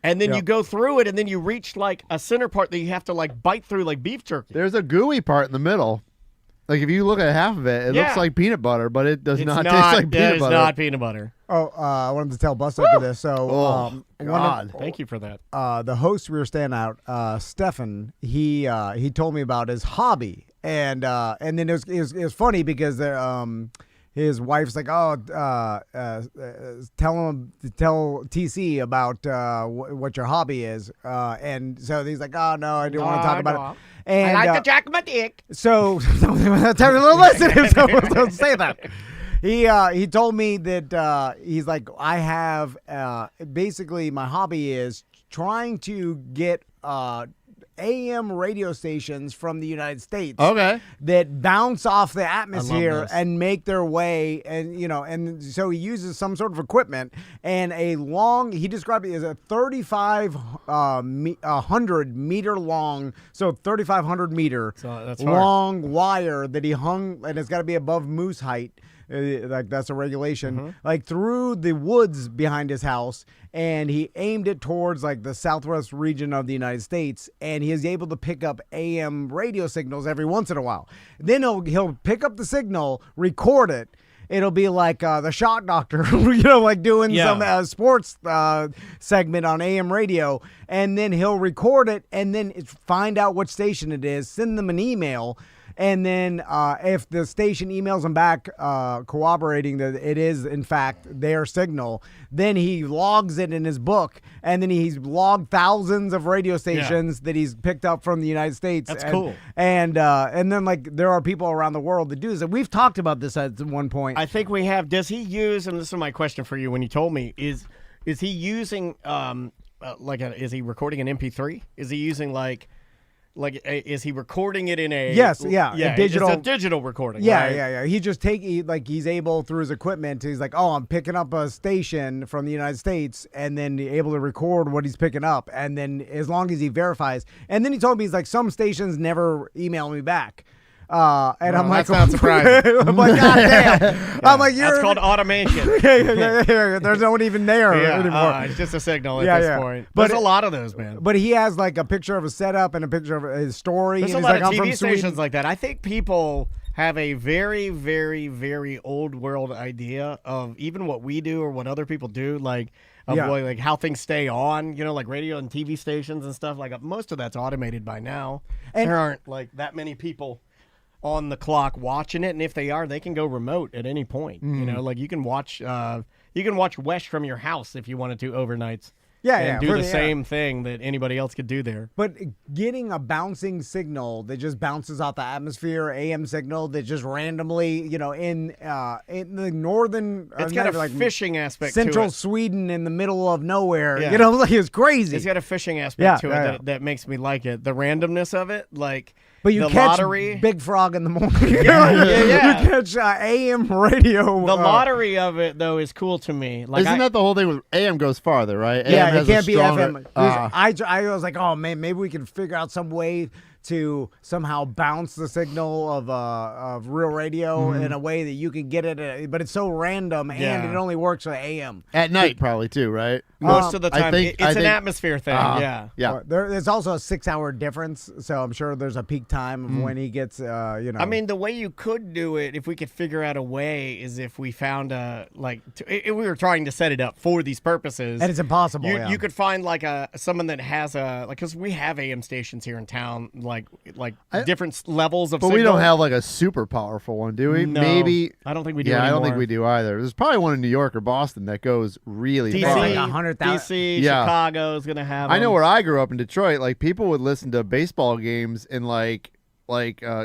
D: and then
A: Yeah.
D: you go through it, and then you reach like a center part that you have to like bite through like beef jerky.
F: There's a gooey part in the middle. Like if you look at half of it, it
D: Yeah.
F: looks like peanut butter, but it does
D: It's
F: not taste like
D: It
F: peanut
D: is
F: butter.
D: not peanut butter.
A: Oh, I wanted to tell Busdecker this. So,
F: Oh, God.
D: Thank you for that.
A: The host we were staying out, Stefan, he told me about his hobby, and then it was funny because his wife's like, tell TC about what your hobby is, and so he's like, oh no, I didn't want to talk about it. And
D: I like to jack my dick.
A: so tell me, listen, don't say that. He told me that he's like, I have basically my hobby is trying to get AM radio stations from the United States
F: Okay.
A: that bounce off the atmosphere
D: this.
A: and make their way, and so he uses some sort of equipment and he described it as a 3,500 meter long, so 3,500 meter
D: So that's hard.
A: long wire that he hung, and it's got to be above moose height. Like that's a regulation, like through the woods behind his house, and he aimed it towards like the southwest region of the United States, and he is able to pick up AM radio signals every once in a while. Then he'll pick up the signal, record it. It'll be like the Shock Doctor, like doing some sports segment on AM radio, and then he'll record it, and then find out what station it is, send them an email. And then if the station emails him back corroborating that it is, in fact, their signal, then he logs it in his book. And then he's logged thousands of radio stations that he's picked up from the United States.
D: That's cool.
A: And then, like, there are people around the world that do this. And we've talked about this at one point.
D: I think we have. Does he use? And this is my question for you. When you told me, is he using is he recording an MP3? Is he using is he recording it in a
A: Yes, yeah, a digital-
D: it's a digital recording.
A: Yeah,
D: right?
A: yeah. He just he's able through his equipment. He's like, oh, I'm picking up a station from the United States, and then able to record what he's picking up, and then as long as he verifies, and then he told me he's like, some stations never email me back. And I'm like,
D: that's not surprising.
A: I'm like, God damn. I'm like,
D: That's called automation.
A: There's no one even there anymore.
D: It's just a signal
A: Yeah,
D: at this
A: yeah.
D: point.
A: But
D: There's a lot of those, man.
A: But he has like a picture of a setup and a picture of his story.
D: There's
A: and
D: a
A: he's
D: lot
A: like,
D: of
A: I'm
D: TV
A: from Sweden.
D: stations like that. I think people have a very, very, very old world idea of even what we do or what other people do, like like how things stay on, like radio and TV stations and stuff. Like most of that's automated by now. And there aren't like that many people on the clock watching it, and if they are, they can go remote at any point. Like you can watch Wesh from your house if you wanted to overnights. And do the same thing that anybody else could do there.
A: But getting a bouncing signal that just bounces out the atmosphere, AM signal that just randomly, in the northern,
D: it's got a fishing aspect
A: central
D: to it.
A: Sweden in the middle of nowhere. Like it's crazy.
D: It's got a fishing aspect to it that makes me like it. The randomness of it, like.
A: But you
D: the
A: catch
D: lottery.
A: Big Frog in the morning.
D: You
A: catch AM radio.
D: The lottery of it, though, is cool to me. Like
F: Isn't that the whole thing with AM goes farther, right?
A: Yeah,
F: AM
A: it can't be
F: stronger,
A: FM. I was like, oh, man, maybe we can figure out some way to somehow bounce the signal of real radio in a way that you can get it, but it's so random and it only works with AM.
F: At night, probably, too, right?
D: Most of the time,
F: it's
D: an atmosphere thing, yeah.
A: There's also a 6-hour difference, so I'm sure there's a peak time of when he gets,
D: I mean, the way you could do it, if we could figure out a way, is if we found if we were trying to set it up for these purposes.
A: And it's impossible,
D: You could find, like, someone that has because we have AM stations here in town, like different levels of
F: But
D: signal.
F: we don't have, like, a super powerful one, do we?
D: No,
F: Maybe.
D: I don't think we do
F: Yeah,
D: anymore.
F: I don't think we do either. There's probably one in New York or Boston that goes really
D: DC,
F: far.
A: like 100,000.
D: DC, Chicago's going to have
F: I know
D: them.
F: where I grew up in Detroit, like, people would listen to baseball games in, like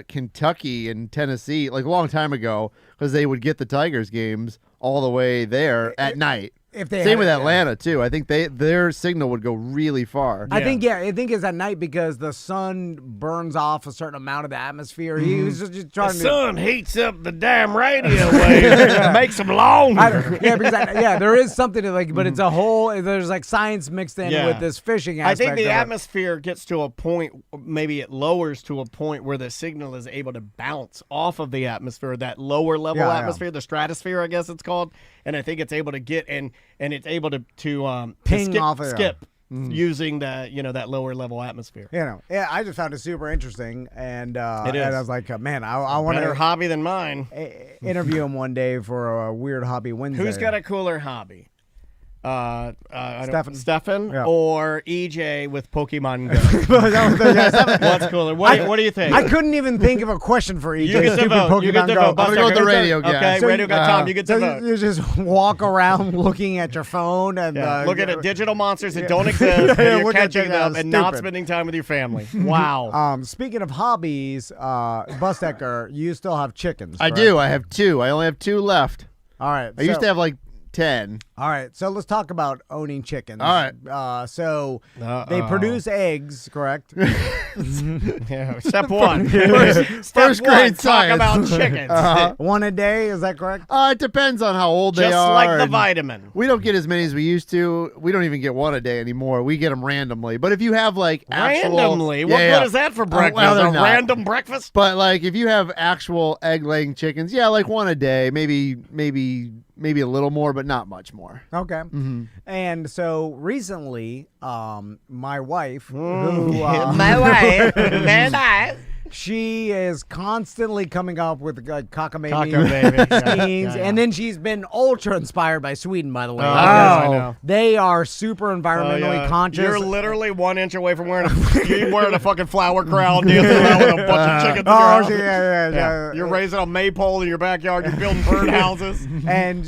F: Kentucky and Tennessee, like, a long time ago, because they would get the Tigers games all the way there at night. Same with Atlanta too. I think their signal would go really far.
A: I think it's at night because the sun burns off a certain amount of the atmosphere. He was just trying
D: The sun heats up the damn radio waves, makes them longer.
A: There is something to but it's a whole. There's like science mixed in with this fishing aspect.
D: I think the
A: of it.
D: atmosphere gets to a point, maybe it lowers to a point where the signal is able to bounce off of the atmosphere, that lower level atmosphere, the stratosphere, I guess it's called. And I think it's able to get and it's able to
A: ping off
D: skip using that lower level atmosphere.
A: I just found it super interesting, and
D: it is.
A: And I was like, man, I want
D: Better
A: to
D: hobby than mine.
A: Interview him one day for a weird hobby Wednesday.
D: Who's got a cooler hobby? Stefan
A: Yeah.
D: or EJ with Pokemon Go? What's cooler? What do you think?
A: I couldn't even think of a question for EJ.
D: You get to
A: Stupid
D: vote. You get
A: Pokemon
D: to
A: Go.
D: vote.
F: I'm gonna go with the radio guy.
D: Okay,
A: So
D: radio guy Tom, you get to
A: So
D: vote.
A: you just walk around looking at your phone and
D: looking at digital monsters that don't exist, and you're
A: look at
D: catching
A: them,
D: them and not
A: stupid.
D: spending time with your family. Wow.
A: Speaking of hobbies, Busdecker, you still have chickens.
F: I
A: correct?
F: do. I have 2. I only have 2 left.
A: All right.
F: I used to have like 10.
A: All right, so let's talk about owning chickens.
F: All
A: right. So they produce eggs, correct?
D: Yeah, step one.
F: First
D: Step one,
F: grade
D: talk
F: science.
D: about chickens.
A: One a day, is that correct?
F: It depends on how old they
D: Just
F: are.
D: like the
F: and
D: vitamin.
F: We don't get as many as we used to. We don't even get 1 a day anymore. We get them randomly. But if you have like actual,
D: Randomly? What good is that for breakfast?
F: well, they're
D: a
F: not.
D: random breakfast?
F: But like if you have actual egg-laying chickens, like 1 a day, maybe a little more, but not much more.
A: Okay. And so recently, my wife, who,
D: My wife, very nice.
A: she is constantly coming up with like
D: Cockamamie.
A: schemes, and then she's been ultra inspired by Sweden, by the way.
D: I know.
A: They are super environmentally conscious.
D: You're literally 1 inch away from wearing a fucking flower crown dancing around with a bunch of chickens. in your house.
A: yeah.
D: You're raising a maypole in your backyard. You're building birdhouses.
A: And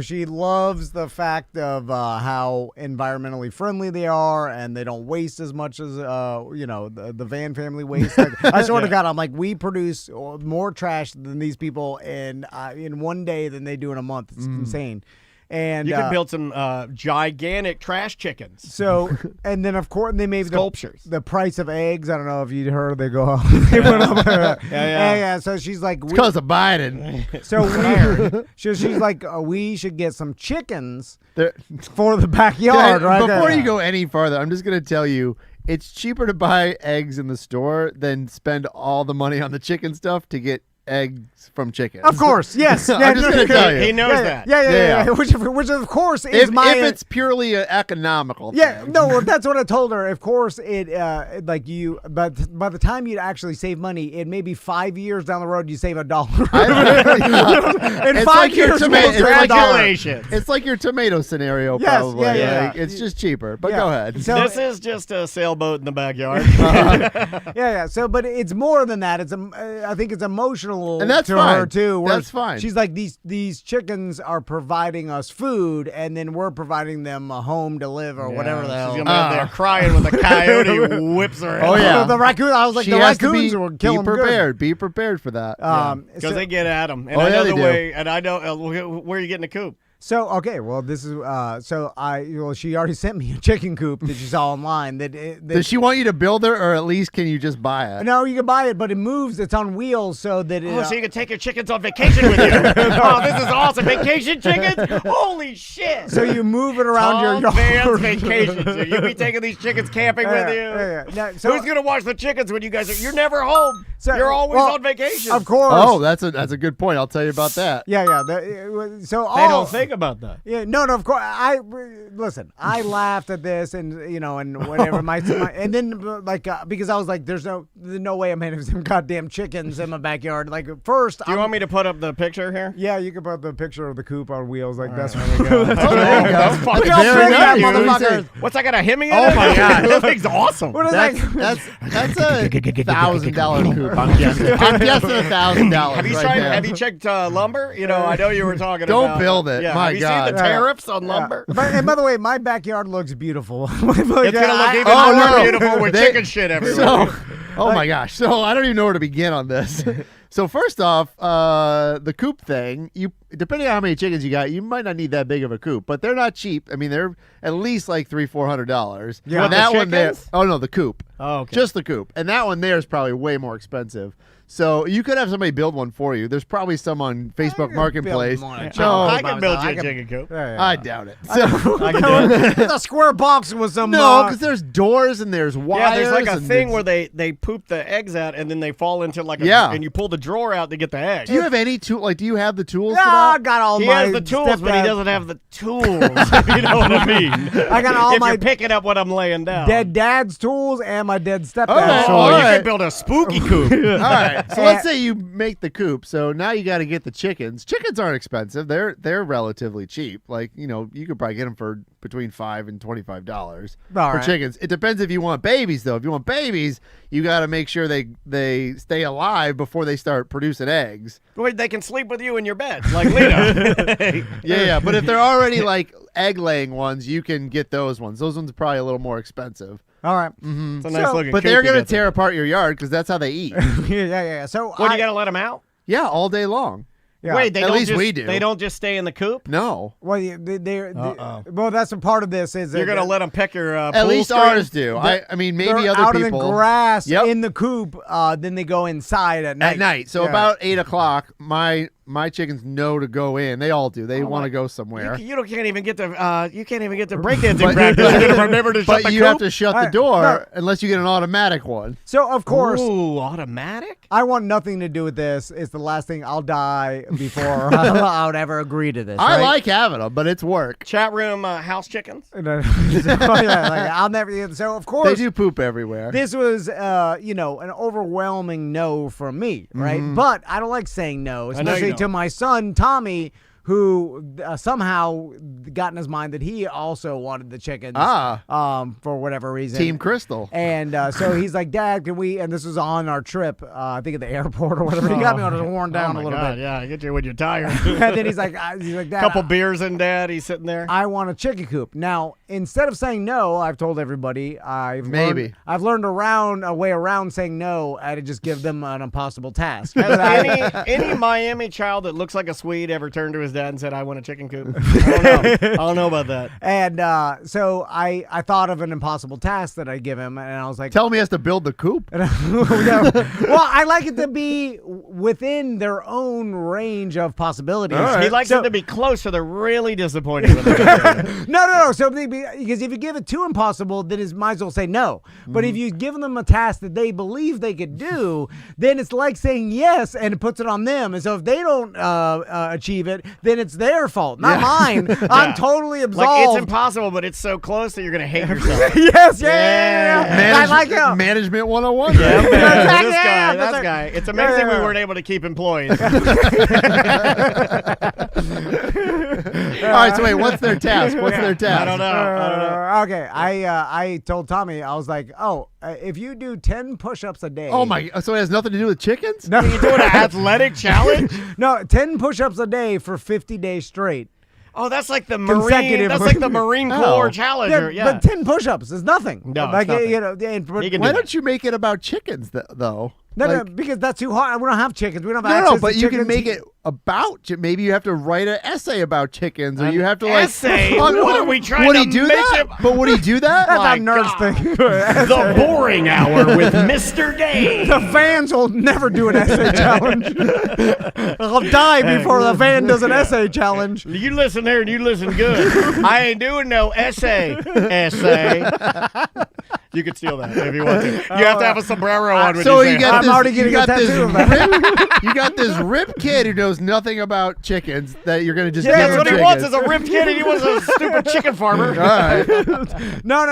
A: she loves the fact of how environmentally friendly they are, and they don't waste as much as the Van family waste. I swear to God, I'm like, we produce more trash than these people in 1 day than they do in a month. It's insane. And
D: You could build some gigantic trash chickens.
A: So, and then of course they made
D: Sculptures.
A: the price of eggs. I don't know if you heard, they go up. They went up. Yeah. So she's like,
F: Because of Biden.
A: so weird. She's like, we should get some chickens
F: They're-
A: for the backyard, right?
F: Before you go any farther, I'm just going to tell you, it's cheaper to buy eggs in the store than spend all the money on the chicken stuff to get eggs from chickens.
A: Of course, yes.
F: I'm just gonna tell you.
D: He knows that.
A: Yeah. Which of course is
F: If
A: my.
F: it's purely an economical
A: Yeah,
F: thing.
A: no, well, that's what I told her. Of course, like you, but by the time you'd actually save money, it may be 5 years down the road you save $1. In
F: It's
A: 5
F: like your
A: years,
F: tomato-
A: we'll
F: it's
A: save
F: like your-
D: Congratulations.
F: It's like your tomato scenario,
A: Yes,
F: probably.
A: yeah.
F: Like, it's just cheaper. But
A: Yeah.
F: go ahead.
A: So,
D: This is just a sailboat in the backyard.
A: yeah. So, but it's more than that. It's I think it's emotional
F: And that's
A: to
F: fine.
A: her too. where
F: That's fine.
A: She's like these chickens are providing us food, and then we're providing them a home to live or whatever the hell.
D: She's gonna be there crying when the coyote whips her.
F: Oh, yeah.
A: The raccoon. I was like,
F: She
A: the
F: has to
A: raccoons
F: be,
A: will kill
F: be
A: them good.
F: prepared. Be prepared for that.
D: Because
A: So-
D: they get at them, and
F: Oh,
D: I
F: yeah,
D: know
F: they
D: the
F: do.
D: way, and I know where you get in the coop.
A: So okay, well this is she already sent me a chicken coop that she saw online.
F: Does she want you to build her, or at least can you just buy it?
A: No, you can buy it, but it moves. It's on wheels, so that it.
D: Oh, so you can take your chickens on vacation with you. Oh, this is awesome. Vacation chickens? Holy shit.
A: so you move it around your
D: Tom Van's
A: yard.
D: vacation. So you be taking these chickens camping with you?
A: Yeah. Now, so,
D: Who's going to watch the chickens when you guys are... You're never home.
A: So-
D: You're always
A: well,
D: on vacation.
A: Of course.
F: Oh, that's a good point. I'll tell you about that.
A: Yeah. So
D: They
A: all,
D: don't think about that.
A: Yeah, no, of course. Listen. I laughed at this, and and whatever. And then because I was like, there's no way I'm having some goddamn chickens in my backyard. Like first,
D: Do you want me to put up the picture here?
A: Yeah, you can put the picture of the coop on wheels. Like that's
F: Oh, there you go.
D: That's fucking
A: Look how
F: Very
A: big that
F: nice.
A: motherfucker is.
D: What's that got a Hemi in
F: Oh,
D: it?
F: my God.
D: That thing's awesome.
A: What is
F: That's a $1,000 coop. I'm guessing. I'm guessing $1,000.
D: Have you
F: right
D: tried?
F: there.
D: Have you checked lumber? I know you were talking
F: Don't
D: about.
F: build it.
D: Yeah.
F: My
D: have you
F: God.
D: seen the tariffs on
A: Yeah.
D: lumber?
A: And by the way, my backyard looks beautiful.
D: It's gonna look even
F: Oh,
D: more
F: no.
D: beautiful with
F: They-
D: chicken shit everywhere.
F: So, oh my gosh. So I don't even know where to begin on this. So first off, the coop thing, depending on how many chickens you got, you might not need that big of a coop, but they're not cheap. I mean, they're at least like $300-400.
A: Yeah.
F: And
D: The
F: that one there.
D: chickens?
F: Oh no, the coop.
D: Oh, okay.
F: Just the coop. And that one there is probably way more expensive. So you could have somebody build one for you. There's probably some on Facebook Marketplace.
A: one.
F: No,
D: I can build you a chicken coop.
F: I doubt it. So,
D: I can do it.
A: It's a square box with some.
F: no, because there's doors and there's wires.
D: Yeah, there's like a
F: and
D: thing
F: it's-
D: where they poop the eggs out and then they fall into like a
F: Yeah.
D: and you pull the drawer out to get the eggs.
F: Do you have any tool? Like, do you have the tools
A: Yeah,
F: for
A: I
F: that?
A: got all
D: He
A: my
D: has the tools, but he
A: stepdad-
D: doesn't have the tools. If you know what I mean?
A: I got all
D: if
A: my
D: you're picking up what I'm laying down.
A: dead dad's tools and my dead stepdad's
F: Okay.
A: tools.
D: Oh,
F: All
D: you
F: right.
D: can build a spooky coop.
F: All right. So let's say you make the coop. So now you got to get the chickens. Chickens aren't expensive. They're relatively cheap. Like, you could probably get them for between $5 and $25
A: All
F: for
A: right.
F: chickens. It depends if you want babies though. If you want babies, you got to make sure they stay alive before they start producing eggs.
D: Wait, they can sleep with you in your bed, like Lena.
F: Yeah. But if they're already like egg laying ones, you can get those ones. Those ones are probably a little more expensive.
A: All right.
D: It's a nice looking
F: But
D: coop
F: they're
D: you
F: gonna
D: got there.
F: tear apart your yard because that's how they eat.
A: Yeah. So
D: What, you got to let them out?
F: Yeah, all day long.
A: yeah.
D: Wait, they
F: At
D: don't
F: least
D: just,
F: we do.
D: They don't just stay in the coop?
F: No.
A: Well, well, that's a part of this. Is
D: You're
A: that
D: going to let them pick your
F: At
D: pool
F: least
D: string?
F: ours do. I mean, maybe
A: they're
F: other
A: out
F: people.
A: in the grass
F: Yep.
A: in the coop. Then they go inside at night.
F: At night. So
A: Yeah.
F: about 8 o'clock, my chickens know to go in. They all do. They want to go somewhere.
D: You can't even get to breakdancing practice. You're gonna remember to shut
F: But
D: the
F: you
D: coop?
F: have to shut the
A: Alright,
F: door
A: no.
F: unless you get an automatic one.
A: So of course,
D: Ooh, automatic?
A: I want nothing to do with this. It's the last thing I'll die before I would ever agree to this.
F: I
A: right?
F: like having them, but it's work.
D: Chat room house chickens?
A: I'll never. So of course,
F: They do poop everywhere.
A: this was, an overwhelming no from me, right?
F: Mm-hmm.
A: But I don't like saying no,
D: know you
A: especially
D: don't.
A: to my son Tommy, who somehow got in his mind that he also wanted the chickens. For whatever reason.
F: Team Crystal.
A: And so he's like, Dad, can we? And this was on our trip, I think at the airport or whatever. He got me on it, worn down
D: oh
A: a
D: my
A: little
D: God,
A: bit.
D: yeah, I get you when you're tired.
A: And then he's like, Dad,
D: Couple beers in, Dad. He's sitting there.
A: I want a chicken coop. Now, instead of saying no, I've told everybody I've learned a way around saying no, and to just give them an impossible task.
D: Has any Miami child that looks like a Swede ever turned to his dad and said, "I want a chicken coop"? I don't know. I don't know about that.
A: And so I thought of an impossible task that I give him, and I was like,
F: Tell me he has to build the coop.
A: No. Well, I like it to be within their own range of possibilities.
D: He likes it to be close, so they're really disappointed with it.
A: No. So because if you give it too impossible, then it might as well say no. But if you give them a task that they believe they could do, then it's like saying yes, and it puts it on them. And so if they don't achieve it, then it's their fault, not mine. I'm totally absolved.
D: Like, it's impossible, but it's so close that you're going to hate yourself.
A: Yes, yeah. I like it.
F: Management 101.
D: Yeah,
F: right?
D: this guy. It's amazing we weren't able to keep employees.
F: All right, so wait, what's their task? What's their task?
D: I don't know.
A: Okay, I told Tommy, I was like, if you do 10 push-ups a day.
F: Oh my! So it has nothing to do with chickens?
A: No,
D: You doing an athletic challenge?
A: no, 10 push-ups a day for 50 days straight.
D: Oh, that's like the Marine.
A: Consecutive.
D: That's like the Marine Corps Challenger. Yeah.
A: But 10 push-ups is nothing.
D: No, it's
A: like
D: nothing.
A: you know,
D: He can
F: Why
D: do
F: don't you make it about chickens though?
A: no, because that's too hard. We don't have chickens. We don't have
F: No,
A: access
F: but
A: to
F: you can
A: chickens.
F: make it about. Maybe you have to write an essay about chickens, or you have to like.
D: essay? What are we trying
F: would
D: to
F: he do
D: make
F: that?
D: it-
F: But would he do that?
A: That's
F: Like,
A: a nerd's thing.
D: The Boring Hour with Mr. Dave.
A: The fans will never do an essay challenge. I'll die before the fan does an essay challenge.
D: You listen there and you listen good. I ain't doing no essay. You could steal that if you want to. You have to have a sombrero on when
F: so
D: you say
F: you got
A: I'm
F: this,
A: already getting
F: you got
A: a
F: this
A: tattoo of that.
F: you got this rip kid who knows nothing about chickens that you're gonna just
A: Yeah,
F: give
D: That's
F: him
D: what he
F: chickens.
D: wants is a ripped kid, and he wants a stupid chicken farmer.
F: All right.
A: No.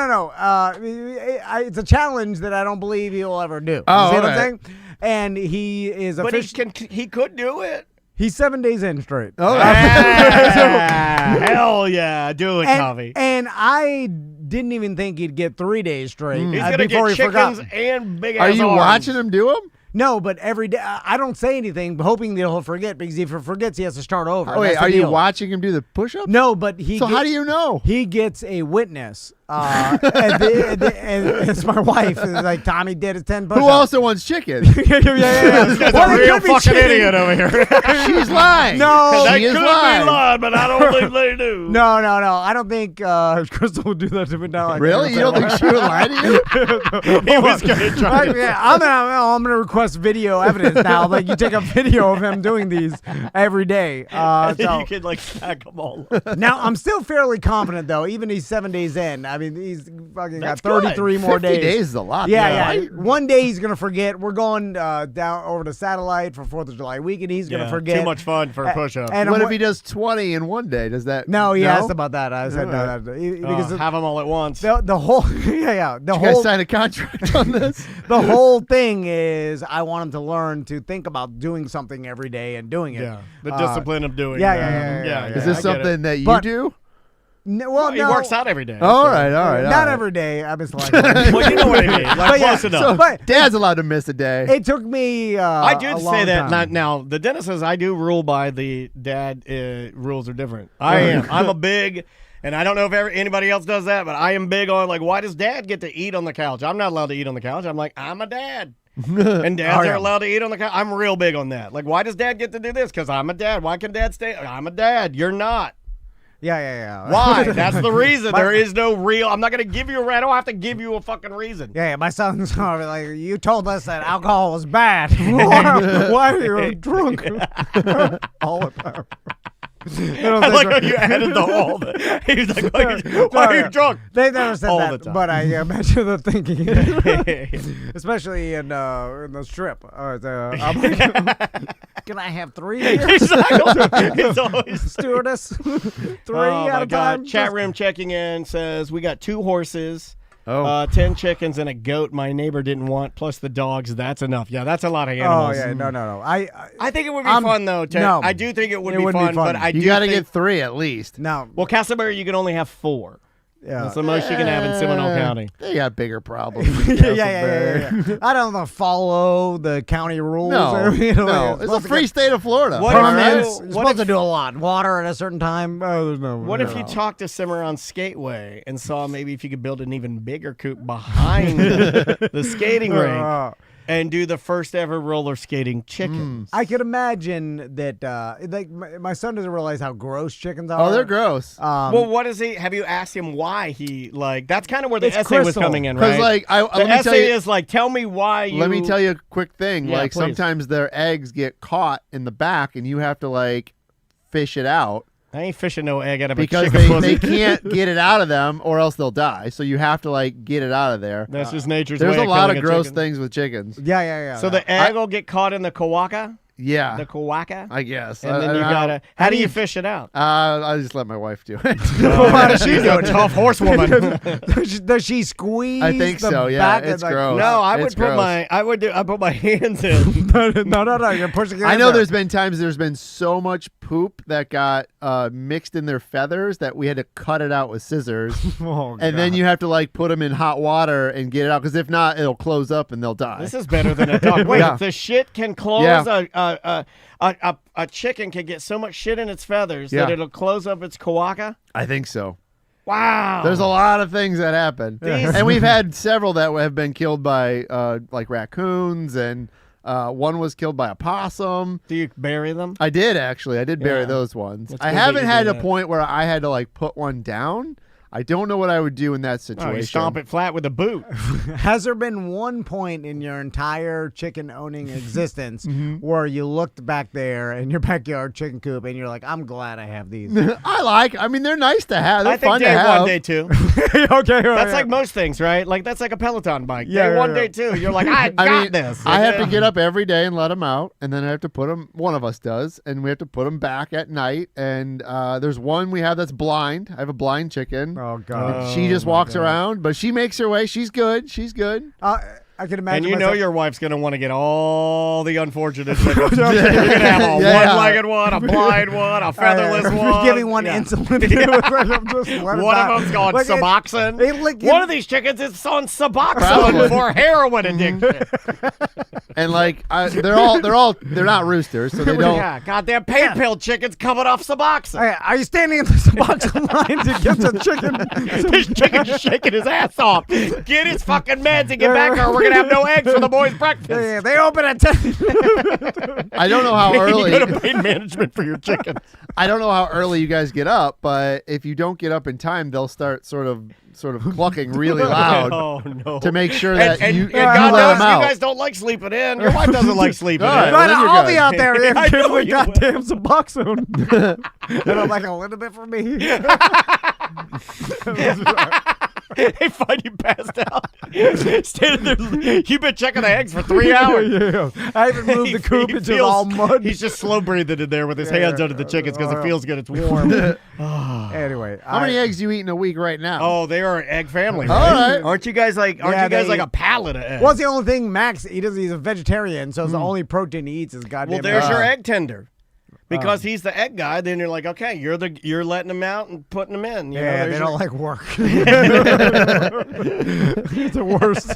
A: It's a challenge that I don't believe he'll ever do.
F: Oh,
A: you see what I'm
F: alright.
A: saying? And he is
D: But
A: officially.
D: he could do it.
A: He's 7 days in straight.
F: Oh,
D: Hell yeah, do it, Coffee.
A: And I didn't even think he'd get 3 days straight.
D: He's gonna
A: before
D: get
A: he
D: chickens
A: forgot.
D: and big
F: Are
D: ass
F: you
D: arms.
F: watching him do them?
A: No, but every day I don't say anything, hoping that he'll forget, because if he forgets, he has to start over.
F: Oh, wait,
A: That's the
F: are you
A: deal.
F: watching him do the push-ups?
A: No, but he.
F: So how do you know?
A: He gets a witness. And it's my wife. It's like Tommy did his 10 push-ups.
F: Who also wants chicken?
D: This guy's
A: Well,
D: a
A: it
D: real
A: could be
D: fucking
A: chicken.
D: idiot over here.
F: She's lying.
A: No.
D: That
F: she is
D: could
F: lying.
D: be lying, but I don't believe they do.
A: No. I don't think Crystal would do that to me now. Like
F: Really? You don't think she would lie to you?
D: He was gonna try to.
A: Yeah, I'm gonna request video evidence now. Like you take a video of him doing these every day. So
D: You could like stack them all.
A: now I'm still fairly confident though. Even he's 7 days in. I mean, he's fucking
D: That's
A: got 33 more
F: 50
A: days.
F: days is a lot.
A: Yeah.
F: right?
A: One day he's gonna forget. We're going down over to Satellite for 4th of July weekend. He's gonna forget.
D: Too much fun for a push-up.
A: And
F: What
A: I'm-
F: if he does 20 in one day? Does that?
A: No, he asked about that. I said no.
F: Alright.
A: Because
D: have them all at once.
A: the whole the
F: You guys
A: whole
F: sign a contract on this?
A: the whole thing is I want him to learn to think about doing something every day and doing it.
D: Yeah, the discipline of doing.
A: yeah,
D: that.
A: yeah.
F: Is
D: I
F: this
D: get
F: something
D: it.
F: that you
A: But-
F: do?
A: Well,
D: He
A: no,
D: works out every day.
F: All
D: so-
F: right.
A: not every day. I'm just like,
D: Well, you know what I mean. Like
A: But yeah,
D: close enough.
A: but
F: Dad's allowed to miss a day.
A: it took me.
D: I did
A: a
D: say
A: long
D: that.
A: time.
D: Now, the dentist says I do rule by the dad rules are different. I am. I'm a big, and I don't know if anybody else does that, but I am big on like, why does dad get to eat on the couch? I'm not allowed to eat on the couch. I'm like, I'm a dad. And dads are allowed to eat on the couch. I'm real big on that. Like, why does dad get to do this? Because I'm a dad. Why can dad stay? I'm a dad. You're not.
A: Yeah.
D: Why? That's the reason. There is no real. I'm not going to give you I don't have to give you a fucking reason.
A: Yeah, my son's like, you told us that alcohol was bad. Why are you drunk all the time?
D: I like how you added the all. He's like, why are you drunk?
A: They never said
D: All
A: that,
D: the time.
A: but I imagine the thinking, especially in the strip. I'm like, can I have 3 here?
D: Exactly. It's always
A: Stewardess, 3
D: Oh
A: at
D: my
A: a
D: God.
A: time.
D: Chat room checking in says we got 2 horses,
F: Oh.
D: 10 chickens, and a goat my neighbor didn't want, plus the dogs. That's enough. Yeah, that's a lot of
A: Oh
D: animals.
A: yeah, no.
D: I think it would be
A: I'm-
D: fun though. Ted.
A: no.
D: I do think it would
A: It
D: be
A: wouldn't be
D: fun,
A: fun.
D: but I
F: You
D: do
F: got to
D: think,
F: get 3 at least.
A: no.
D: Well, Castleberry, you can only have 4. That's the most you can have in Seminole County.
F: They got bigger problems.
A: Yeah. I don't know, follow the county rules.
F: No, no. It's a free state of Florida.
D: What
A: Permits.
D: if
A: You're supposed to do a lot. Water at a certain time. Oh, there's no.
D: What if you talked to Cimarron Skateway and saw maybe if you could build an even bigger coop behind the skating rink and do the first ever roller skating chickens?
A: I could imagine that. Like my son doesn't realize how gross chickens are.
F: Oh, they're gross.
D: Well, what is he? Have you asked him why he like? That's kind of where the
A: It's
D: essay was
A: Crystal.
D: coming in,
F: Because
D: right?
F: like
D: the essay is like, tell me why you.
F: Let me tell you a quick thing.
D: Yeah,
F: like
D: please.
F: sometimes their eggs get caught in the back, and you have to like fish it out.
D: I ain't fishing no egg out of
F: Because
D: a chicken
F: they
D: pussy.
F: can't get it out of them or else they'll die. So you have to like get it out of there.
D: That's just nature's
F: There's
D: way
F: a lot
D: killing
F: of gross
D: chicken.
F: things with chickens.
A: Yeah.
D: So the egg will get caught in the kawaka,
F: Yeah,
D: the kawaka,
F: I guess.
D: and then you gotta. How do you fish it out?
F: I just let my wife do it.
A: Why does she
D: She's
A: do
D: a
A: it?
D: tough horsewoman.
A: Does she squeeze?
F: I think
A: the
F: so, yeah,
A: back
F: it's
A: and,
F: gross.
D: No, I would
F: It's
D: put
F: gross.
D: I put my hands in.
A: No. You're pushing it.
F: I
A: in
F: know
A: there.
F: there's been times there's been so much poop that got mixed in their feathers that we had to cut it out with scissors.
A: Oh,
F: And then
A: God.
F: you have to like put them in hot water and get it out because if not, it'll close up and they'll die.
D: This is better than a dog. Wait,
F: Yeah.
D: the shit can close.
F: Yeah.
D: A chicken can get so much shit in its feathers
F: Yeah.
D: that it'll close up its kawaka.
F: I think so.
D: Wow.
F: There's a lot of things that happen, and we've had several that have been killed by like raccoons, and one was killed by a possum.
D: Do you bury them?
F: I did actually. I did bury
D: Yeah.
F: those ones.
D: That's
F: I
D: good that
F: haven't
D: you
F: had
D: do
F: a
D: that.
F: point where I had to like put one down. I don't know what I would do in that
D: Oh,
F: situation.
D: you stomp it flat with a boot.
A: Has there been one point in your entire chicken owning existence where you looked back there in your backyard chicken coop and you're like, I'm glad I have these?
F: I mean, they're nice to have. They're
D: I think
F: fun
D: day
F: to have.
D: one, day two.
A: Okay.
D: That's like most things, right? Like that's like a Peloton bike.
A: Yeah,
D: Day
A: yeah,
D: one,
A: yeah.
D: day two. You're like, I got
F: I mean,
D: this.
F: I have to get up every day and let them out, and then I have to put them. One of us does, and we have to put them back at night. And there's one we have that's blind. I have a blind chicken.
A: Oh, God.
F: She just walks around, but she makes her way. She's good.
A: I can imagine.
D: And you know
A: myself-
D: your wife's gonna want to get all the unfortunate chickens. You're gonna have a
F: Yeah.
D: one-legged one, a blind one, a featherless one.
A: Giving one
D: Yeah.
A: insulin. I'm just let it
D: One
A: die.
D: of them's on
A: Like,
D: Suboxone. One of these chickens is on Suboxone
F: Probably.
D: for heroin addiction.
F: And like they're not roosters, so they don't.
D: Yeah, goddamn pain pill chickens coming off Suboxone.
A: Hey, are you standing in the Suboxone line to get the chicken?
D: This chicken's shaking his ass off. Get his fucking meds and get back here. We're gonna have no eggs for the boys' breakfast.
A: Yeah, they open at 10.
F: I don't know how
D: You
F: early.
D: go to pain management for your chickens.
F: I don't know how early you guys get up, but if you don't get up in time, they'll start sort of clucking really loud
D: Oh no!
F: to make sure that
D: and
F: you
D: God
F: let
D: knows
F: them out.
D: you guys don't like sleeping in. Your wife doesn't like sleeping
F: All right,
D: in.
F: well, then you're
A: I'll
F: good.
A: be out there
D: I
A: if
D: know
A: with
D: you will.
A: goddamn Suboxone. And I'm like, a little bit for me.
D: They find you passed out. Standing there, you've been checking the eggs for 3 hours.
A: Yeah. I haven't moved the coop.
D: He
A: It's just all mud.
D: He's just slow breathing in there with his hands under the chickens because it feels good. It's warm.
A: Anyway.
F: How many eggs do you eat in a week right now?
D: Oh, they are an egg family.
F: All
D: Right?
F: right.
D: Aren't you guys like? Aren't
A: Yeah,
D: you guys
A: they-
D: like a pallet of eggs?
A: What's the only thing Max, he's a vegetarian, so it's the only protein he eats is goddamn
D: Well, there's
A: eggs.
D: your egg tender. Because he's the egg guy, then you're like, okay, you're letting them out and putting them in. You know,
A: Yeah,
D: there's
A: they
D: your-
A: don't like work. It's the worst.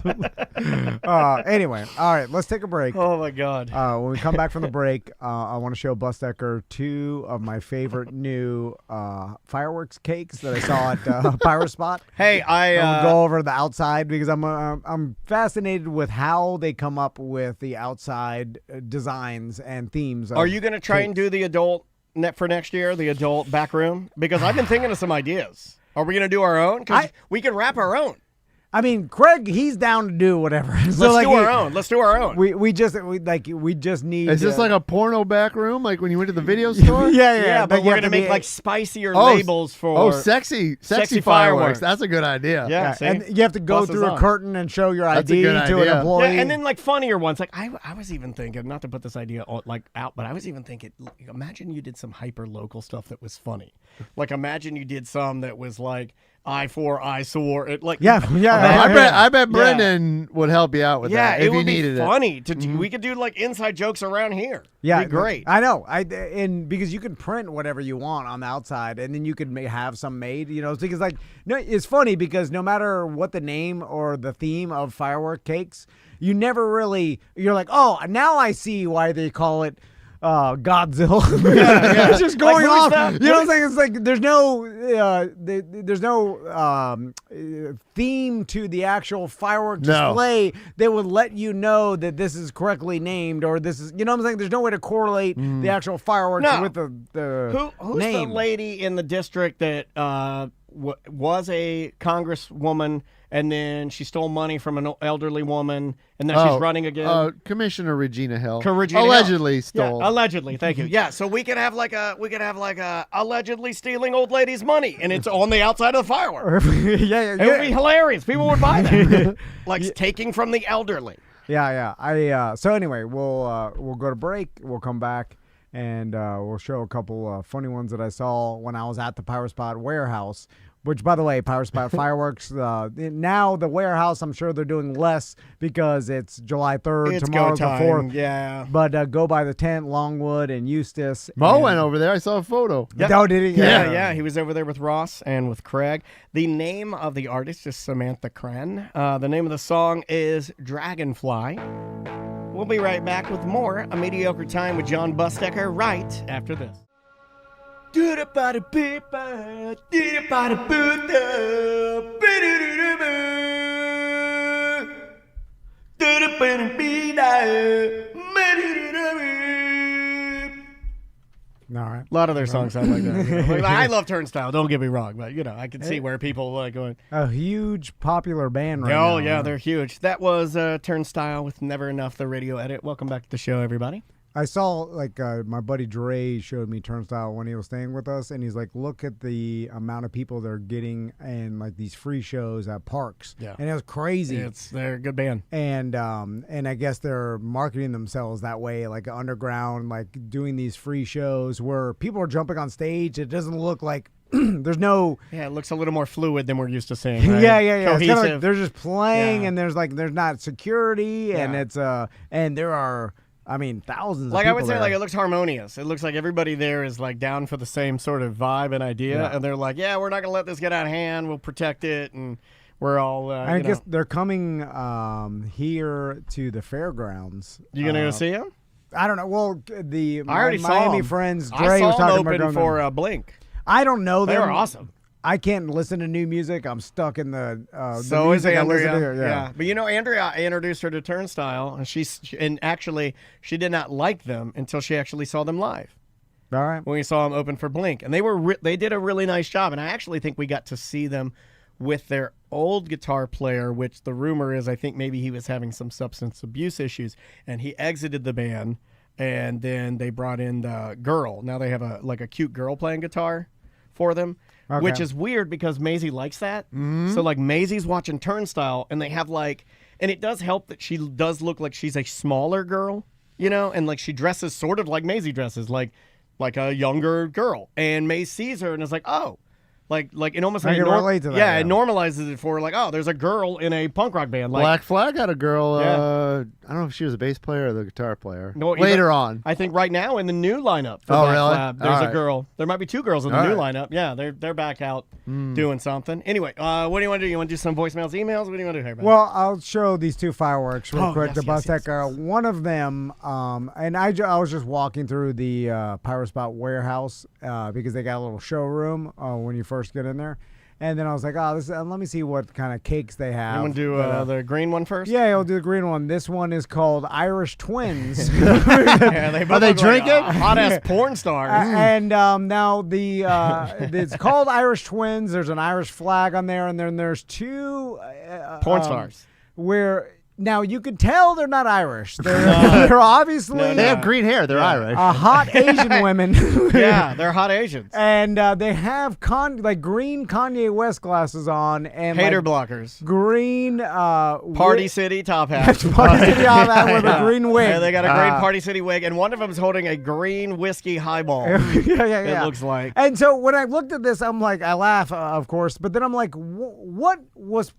A: Anyway, all right, let's take a break.
D: Oh my God.
A: When we come back from the break, I want to show Busdecker 2 of my favorite new fireworks cakes that I saw at Pyro Spot.
D: Hey,
A: I'll go over the outside because I'm fascinated with how they come up with the outside designs and themes.
D: are you going to try and do the adult net for next year, the adult back room? Because I've been thinking of some ideas. Are we going to do our own? Because we can wrap our own.
A: I mean, Craig, he's down to do whatever.
D: Let's do our own. Let's do our own.
A: We just need.
F: Is this like a porno back room, like when you went to the video store?
A: Yeah,
D: but
A: you
D: we're
A: have
D: going to
A: be-
D: make like spicier labels for.
F: Oh, sexy fireworks. That's a good idea.
D: Yeah,
A: Yeah,
D: see?
A: and you have to go
D: Plus is
A: through a
D: on.
A: curtain and show your
F: That's a
A: ID
F: good
A: to an
F: idea.
A: employee.
D: Yeah, and then like funnier ones. Like I was even thinking, not to put this idea like out, but I was even thinking, imagine you did some hyper local stuff that was funny. Like imagine you did some that was like I-4, eyesore. It like
A: Yeah.
F: I bet Brendan would help you out with that if
D: it
F: you
D: would be
F: needed
D: funny to do. We could do like inside jokes around here.
A: Yeah,
D: Be great.
A: I know. And because you can print whatever you want on the outside, and then you could have some made. Because like no, it's funny because no matter what the name or the theme of firework cakes, you never really. You're like, oh, now I see why they call it. Godzilla. It's just going off. You know what I'm saying? It's like there's no theme to the actual firework display that would let you know that this is correctly named or this is. You know what I'm saying? There's no way to correlate the actual fireworks with the
D: Who's
A: name.
D: the lady in the district that was a congresswoman and then she stole money from an elderly woman and now she's running again?
F: Commissioner Regina Hill.
D: Allegedly
F: stole.
D: Yeah, allegedly. Thank you. Yeah, so we could have like a allegedly stealing old lady's money and it's on the outside of the firework.
A: yeah.
D: It would be hilarious. People would buy that. Like taking from the elderly.
A: Yeah. So anyway, we'll go to break. We'll come back. And we'll show a couple funny ones that I saw when I was at the Power Spot warehouse. Which, by the way, Power Spot fireworks. Now the warehouse, I'm sure they're doing less because it's July 3rd.
D: It's
A: Tomorrow's
D: go
A: the
D: time.
A: 4th.
D: Yeah.
A: But go by the tent, Longwood and Eustis.
F: Mo went over there. I saw a photo.
A: Yep. Oh, did he?
D: Yeah. He was over there with Ross and with Craig. The name of the artist is Samantha Kren. The name of the song is Dragonfly. We'll be right back with more A Mediocre Time with John Busdecker right after this.
A: All right.
D: A lot of their songs sound like that. I love Turnstile, don't get me wrong, but I can see where people like going.
A: A huge popular band right now.
D: Oh yeah, they're huge. That was Turnstile with Never Enough, the radio edit. Welcome back to the show, everybody.
A: I saw my buddy Dre showed me Turnstile when he was staying with us, and he's like, look at the amount of people they're getting and like these free shows at parks.
D: Yeah.
A: And it was crazy.
D: They're a good band.
A: And I guess they're marketing themselves that way, like underground, like doing these free shows where people are jumping on stage. It doesn't look like there's no.
D: Yeah, it looks a little more fluid than we're used to seeing. Right?
A: Yeah. It's
D: Cohesive.
A: kinda like they're just playing, and there's not security, and it's and there are. I mean, thousands
D: like
A: of people
D: I would say,
A: there.
D: like it looks harmonious. It looks like everybody there is like down for the same sort of vibe and idea, and they're like, yeah, we're not gonna let this get out of hand. We'll protect it, and we're all.
A: I guess they're coming here to the fairgrounds.
D: You gonna go see them?
A: I don't know. Well,
D: I already saw
A: Miami
D: them.
A: friends, Dre
D: I saw
A: was
D: them
A: talking
D: open
A: about
D: for Blink.
A: I don't know them.
D: They were awesome.
A: I can't listen to new music. I'm stuck in the
D: So is
A: music I listen
D: Andrea.
A: to. Yeah.
D: But Andrea, I introduced her to Turnstile, and actually she did not like them until she actually saw them live.
A: All right.
D: When we saw them open for Blink, and they did a really nice job, and I actually think we got to see them with their old guitar player, which the rumor is I think maybe he was having some substance abuse issues, and he exited the band, and then they brought in the girl. Now they have a cute girl playing guitar for them.
A: Okay.
D: Which is weird because Maisie likes that. So like Maisie's watching Turnstile, and they have and it does help that she does look like she's a smaller girl, and like she dresses sort of like Maisie dresses, like a younger girl. And May sees her and is like, oh. Like it almost
A: I
D: like
A: can relate to that,
D: yeah, it normalizes it for her, like, oh, there's a girl in a punk rock band. Like
F: Black Flag had a girl.
D: Yeah.
F: I don't know if she was a bass player or the guitar player.
D: No,
F: Later on.
D: I think right now in the new lineup for
F: Oh,
D: Black
F: really?
D: Flag, there's
F: All
D: a
F: right.
D: girl. There might be two girls in the
F: All
D: new
F: right.
D: lineup. Yeah, they're back out doing something. Anyway, what do you want to do? You want to do some voicemails, emails? What do you want to do here, man?
A: Well, I'll show these two fireworks real quick.
D: yes,
A: The
D: yes,
A: Busdecker. One of them, and I was just walking through the Power Spot warehouse because they got a little showroom when you first get in there. And then I was like, let me see what kind of cakes they have.
D: You want to do the green one first?
A: Yeah, I'll do the green one. This one is called Irish Twins.
D: Yeah, they both
F: Are they
D: look like
F: drinking?
D: hot-ass porn stars.
A: And now it's called Irish Twins. There's an Irish flag on there, and then there's two
D: Porn stars.
A: where Now you could tell they're not Irish. They're obviously
F: They have green hair. They're Irish.
A: hot Asian women.
D: Yeah, they're hot Asians.
A: And they have green Kanye West glasses on and
D: Hater
A: like,
D: blockers.
A: green
D: Party City top hat.
A: Party City on that with a green wig.
D: Yeah, they got a green Party City wig, and one of them's holding a green whiskey highball.
A: yeah.
D: It looks like.
A: And so when I looked at this, I'm like, I laugh, of course, but then I'm like, what was?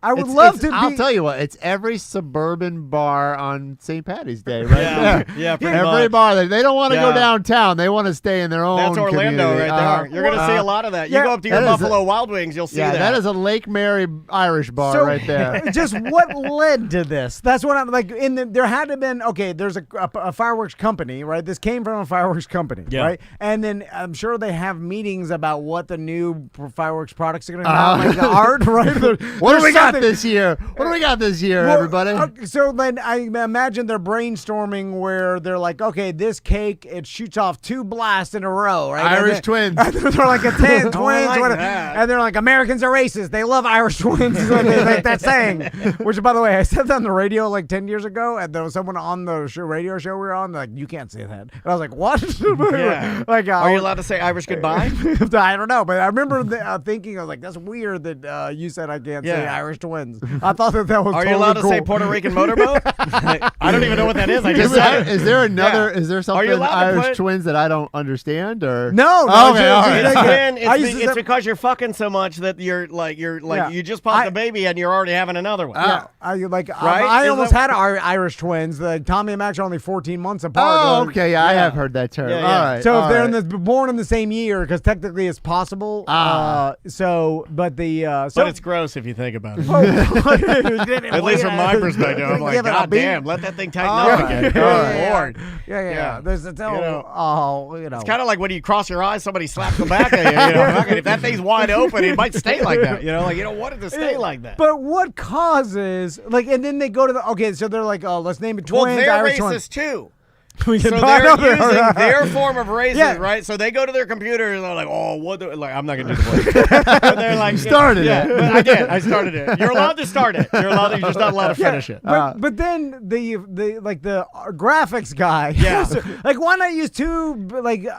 A: I would love to.
F: I'll tell you what. It's every suburban bar on St. Patty's Day, right there.
D: Yeah, pretty
F: Every
D: much.
F: bar. They don't want to go
D: Yeah.
F: down. They want to stay in their own.
D: That's Orlando
F: community.
D: right there. You're going to see a lot of that. You
A: yeah,
D: go up to your
F: that is
D: Buffalo Wild Wings, you'll see that.
F: that is a Lake Mary Irish bar right there.
A: Just what led to this? That's what I'm like. There had to have been there's a fireworks company, right? This came from a fireworks company, right? And then I'm sure they have meetings about what the new fireworks products are going to be, like the art, right?
F: What do we got this year? What do we got this year, everybody?
A: So then I imagine they're brainstorming where they're like, okay, this cake, it shoots off 2 blasts in a row, right?
F: Irish twins.
A: They're like a 10 twins,
D: like
A: whatever.
D: that.
A: And they're like, Americans are racist. They love Irish twins. They like that saying. Which, by the way, I said that on the radio like 10 years ago, and there was someone on the radio show we were on, like, you can't say that. And I was like, what?
D: Yeah.
A: Like,
D: Are you allowed to say Irish goodbye?
A: I don't know, but I remember thinking, I was like, that's weird that you said I can't say Irish twins. I thought that was
D: Are
A: totally
D: you allowed to
A: cool.
D: say Puerto Rican motorboat? I don't even know what that is. I just said it.
F: Is there another?
D: Yeah.
F: Is there
D: Are
F: something
D: you allowed to
F: Irish
D: put-
F: twins that I don't understand? Or
A: No.
F: Okay, all right.
D: It's because you're fucking so much that you just popped a baby and you're already having another one.
A: Yeah, I
D: Right?
A: almost had Irish twins. Tommy and Max are only 14 months apart.
F: Oh, okay. Yeah, I have heard that term.
D: Yeah, yeah.
F: All right.
A: So if
F: all
A: they're
F: right.
A: born in the same year, because technically it's possible. But
D: But it's gross if you think about it.
A: at
D: At least from my perspective, I'm like, God damn, let that thing tighten up again. Good Lord.
A: Yeah. There's
D: It's
A: kind
D: kind of like when you cross your eyes, somebody slaps the back of you. Fucking, if that thing's wide open, it might stay like that. You don't want it to stay like that.
A: But what causes and then they go to so they're like, oh, let's name it twins.
D: Well, they're
A: Irish
D: racist
A: twins.
D: too.
A: We
D: So
A: can
D: they're
A: talk about
D: using
A: it.
D: their form of racism,
A: Yeah.
D: right? So they go to their computer and they're like, "Oh, what?" I'm not gonna do the voice. But they're like,
F: Started
D: yeah,
F: it.
D: but I did. I started it. You're allowed to start it. You're just not allowed to finish it.
A: But then the graphics guy.
D: Yeah.
A: Why not use 2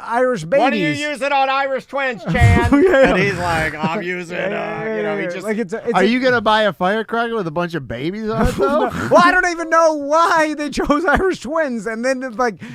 A: Irish babies?
D: Why do you use it on Irish twins, Chan? And he's like, I'm using, he just.
F: Are you gonna buy a firecracker with a bunch of babies on it though?
A: Well, I don't even know why they chose Irish twins, and then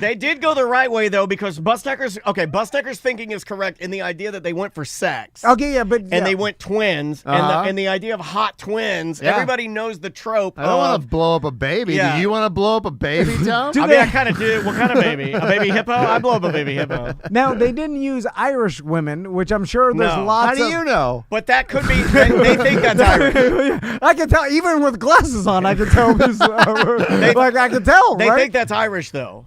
D: They did go the right way though, because Busdecker's thinking is correct in the idea that they went for sex.
A: okay, yeah, but
D: And they went twins, and the idea of hot twins.
F: Yeah.
D: Everybody knows the trope.
F: I don't want to blow up a baby.
D: Yeah.
F: Do you want to blow up a baby, Tom?
D: I mean, I kind of do. What kind of baby? A baby hippo? I blow up a baby hippo.
A: now they didn't use Irish women, which I'm sure there's
D: No.
A: lots.
F: How do you know?
D: But that could be. They think that's Irish.
A: I can tell, even with glasses on, I can tell this. I can tell,
D: They
A: right?
D: think that's Irish, though.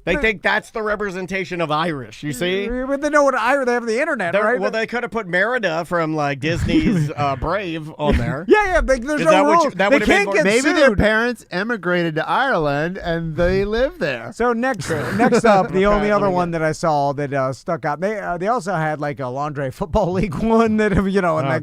D: They think that's the representation of Irish. You see?
A: But they know what Irish. They have the internet, right?
D: Well, they could have put Merida from Disney's Brave on there.
A: Yeah. There's
D: Is
A: no
D: that what
A: rules.
D: that
A: They
D: would've been
A: can't
D: more-
A: get
F: Maybe
A: sued.
F: their parents emigrated to Ireland and they live there.
A: So next up, the only other one that I saw that stuck out. They also had a Laundry Football League one that and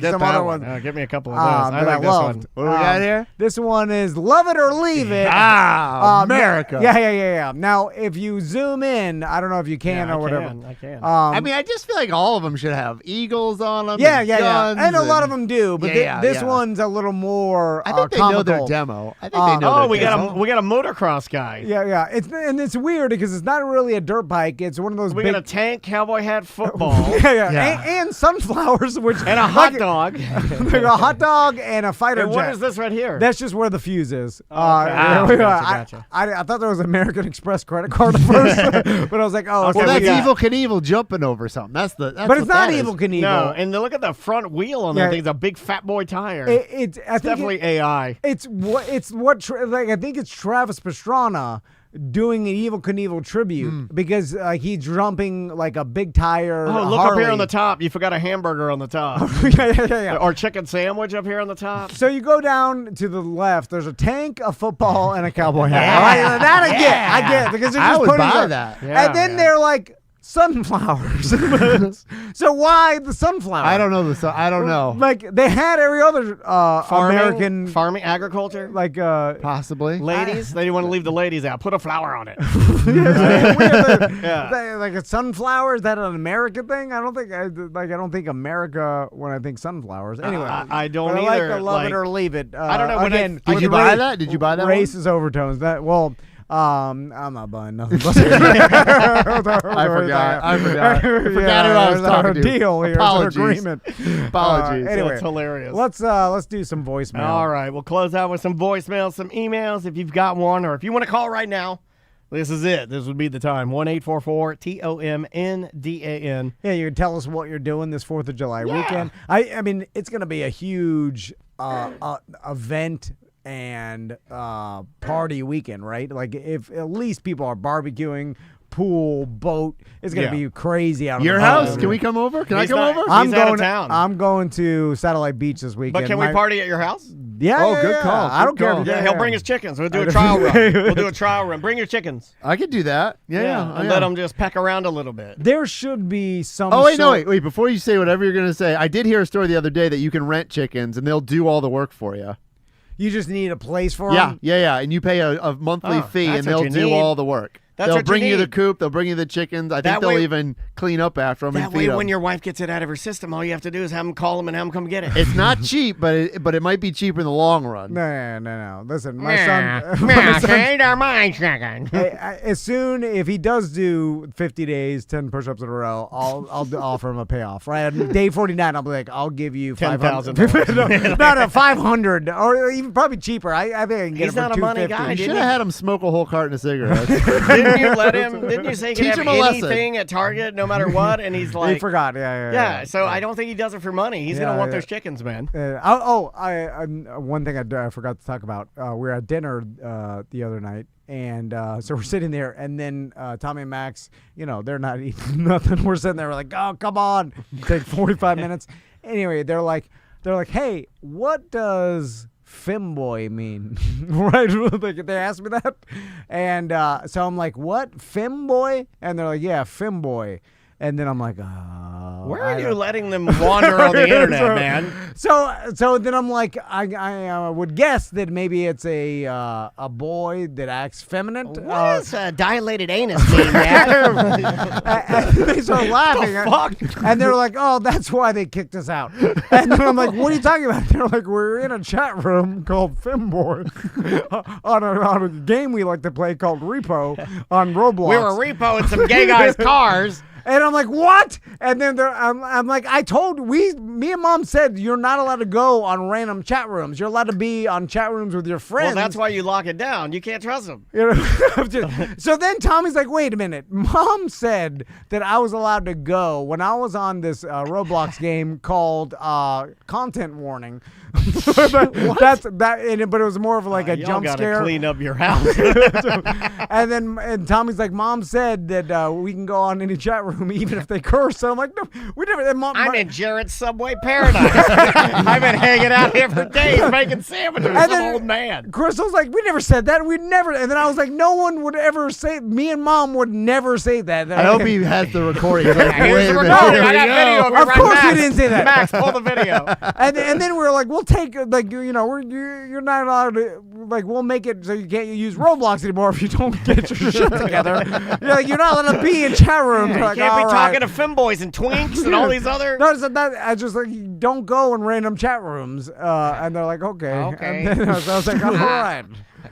D: Get
A: some
D: that
A: other
D: one.
A: ones.
D: Give me a couple of those. I
A: that
D: like this
A: loved.
D: one.
F: What do we got here?
A: This one is Love It or Leave It.
F: America.
A: Yeah. Now, if you zoom in, I don't know if you can
D: Yeah,
A: or whatever.
D: I can.
F: I mean, I just feel like all of them should have eagles on them.
A: Yeah.
F: guns
A: And a lot of them do, but this
F: yeah.
A: one's a little more
F: I think they know their
A: comical.
F: demo. I think they know.
D: Oh,
F: their
D: we
F: demo.
D: got a motocross guy.
A: Yeah. It's weird because it's not really a dirt bike. It's one of those
D: We
A: big.
D: got a tank, cowboy hat, football,
A: Yeah. And sunflowers, which
D: and a hot dog.
A: a hot dog and a fighter
D: And
A: jet.
D: what is this right here?
A: That's just where the fuse is.
D: Gotcha.
A: I thought there was American Express credit card at first, but I was like, oh,
F: Well,
A: okay,
F: that's
A: we got-
F: Evil Knievel jumping over something. That's
A: But
F: what
A: it's not
F: that
A: Evil
F: is.
A: Knievel.
D: No, and look at the front wheel on
A: Yeah.
D: that thing. It's a big fat boy tire.
A: It's I think
D: definitely AI.
A: I think it's Travis Pastrana doing an Evil Knievel tribute because he's jumping like a big tire.
D: Oh, look
A: Harley.
D: up here on the top. You forgot a hamburger on the top.
A: yeah.
D: Or chicken sandwich up here on the top.
A: So you go down to the left. There's a tank, a football, and a cowboy hat. All right, that I get because they're
F: I
A: just
F: would
A: putting
F: buy
A: it-
F: that.
D: Yeah,
A: and then
D: man.
A: they're like sunflowers. So why the sunflower?
F: I don't know I don't know.
A: Like they had every other American
D: farming, agriculture.
A: like
F: Possibly.
D: Ladies, they didn't want to leave the ladies out. Put a flower on it.
A: like a sunflower. Is that an American thing? I don't think. I don't think America when I think sunflowers. Anyway,
D: I don't
A: but
D: either.
A: I like to love it or leave it.
D: I don't know. When
A: Again,
F: Did you buy that? Did you buy that one?
A: Racist overtones. That well. I'm not buying nothing.
F: I forgot. I forgot who I was talking to.
A: Deal here.
F: Apologies.
A: It's an agreement.
F: Apologies.
A: Anyway,
D: That's hilarious.
A: let's do some voicemail.
D: All right, we'll close out with some voicemails, some emails if you've got one, or if you want to call right now. This is it. This would be the time. 1-844-TOMNDAN.
A: Yeah, you can tell us what you're doing this 4th of July weekend. I mean, it's going to be a huge event and party weekend, right? Like if at least people are barbecuing, pool, boat, it's gonna be crazy out of
F: Your
A: the
F: house?
A: boat.
F: Can we come over? Can I come over?
D: He's out of town.
A: I'm going to Satellite Beach this weekend.
D: But can we party at your house?
A: Yeah.
F: Oh,
A: yeah,
F: good
A: yeah.
F: call.
A: I don't
F: Good
A: care.
F: call.
A: If
D: Yeah, he'll bring his chickens. We'll do a trial run. We'll do a trial run. Bring your chickens.
F: I could do that. Yeah.
D: And let them just peck around a little bit.
A: There should be some.
F: Oh, wait. Before you say whatever you're going to say, I did hear a story the other day that you can rent chickens and they'll do all the work for you.
A: You just need a place for
F: Yeah,
A: them.
F: yeah. And you pay a monthly fee
D: that's
F: and
D: what
F: they'll
D: you
F: do
D: need.
F: all the work.
D: That's
F: They'll
D: what you
F: bring you the
D: need.
F: coop. They'll bring you the chickens. I think
D: That
F: they'll
D: way-
F: even clean up after them and
D: That
F: feed
D: way,
F: them.
D: when your wife gets it out of her system, all you have to do is have them call them and have them come get it.
F: It's not cheap, but it might be cheaper in the long run.
A: No. Listen, my son.
D: They're my chicken.
A: As soon if he does do 50 days, 10 push-ups in a row, I'll offer him a payoff. Right at day 49, I'll be like, I'll give you
D: $10,000.
A: no, 500 or even probably cheaper. I think I can get
D: He's
A: it for
D: not a money
A: 250.
D: guy,
F: You
D: didn't
F: should
D: he?
F: have had him smoke a whole carton of cigarettes.
D: Didn't you let him? Didn't you say he could
F: Teach
D: have
F: him a lesson.
D: anything at Target, no matter what? And he's
A: He
D: like,
A: forgot. Yeah.
D: yeah. So I don't think he does it for money. He's gonna
A: Yeah,
D: want
A: yeah.
D: those chickens, man.
A: One thing I forgot to talk about. We were at dinner the other night, and so we're sitting there, and then Tommy and Max, they're not eating nothing. We're sitting there, we're like, oh, come on, take 45 minutes. Anyway, they're like, hey, what does femboy mean? Right? They asked me that, and so I'm like, what, femboy? And they're like, yeah, femboy. And then I'm like,
D: Where are you letting them wander on the internet, man?
A: So then I'm like, I would guess that maybe it's a boy that acts feminine.
D: What does a dilated anus mean, man?
A: And they start laughing. And they're like, oh, that's why they kicked us out. And then I'm like, what are you talking about? They're like, we're in a chat room called Femboy on a game we like to play called Repo on Roblox.
D: We were repoing some gay guys' cars.
A: And I'm like, what? And then I'm like, me and Mom said you're not allowed to go on random chat rooms. You're allowed to be on chat rooms with your friends.
D: Well, that's why you lock it down. You can't trust them.
A: So then Tommy's like, wait a minute. Mom said that I was allowed to go when I was on this Roblox game called Content Warning. But it was more of like a jump
D: gotta
A: scare.
D: Clean up your house.
A: And Tommy's like, Mom said that we can go on any chat room even if they curse. And I'm like, no, we never. And
D: I'm in Jarrett's Subway Paradise. I've been hanging out here for days making sandwiches.
A: And
D: Some old man.
A: Crystal's like, we never said that. We never. And then I was like, no one would ever say. Me and Mom would never say that.
F: I hope he has the recording. He's like,
D: Here's
F: wait
D: the
F: a minute.
D: recording.
F: Here
D: I
F: we
D: got
F: go.
D: video of it.
A: Of
D: right,
A: course
D: Max.
A: you didn't say that.
D: Max, pull the video.
A: And then we were like, we'll take you're not allowed to we'll make it so you can't use Roblox anymore if you don't get your shit together. You're not allowed to be in chat rooms.
D: You
A: Like,
D: can't be
A: all
D: talking
A: right.
D: to femboys and twinks and all these other.
A: No, so that I just like don't go in random chat rooms. And they're like, okay.
D: Okay.
A: And then, so I was like, all right.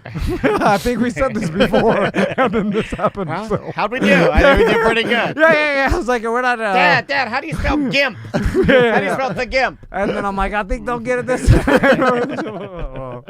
A: I think we said this before, and then this happened.
D: Well,
A: so.
D: how'd we do? I think we did pretty good.
A: Yeah. I was like, we're not.
D: Dad, how do you spell GIMP? How do you spell the GIMP?
A: And then I'm like, I think they'll get it this time.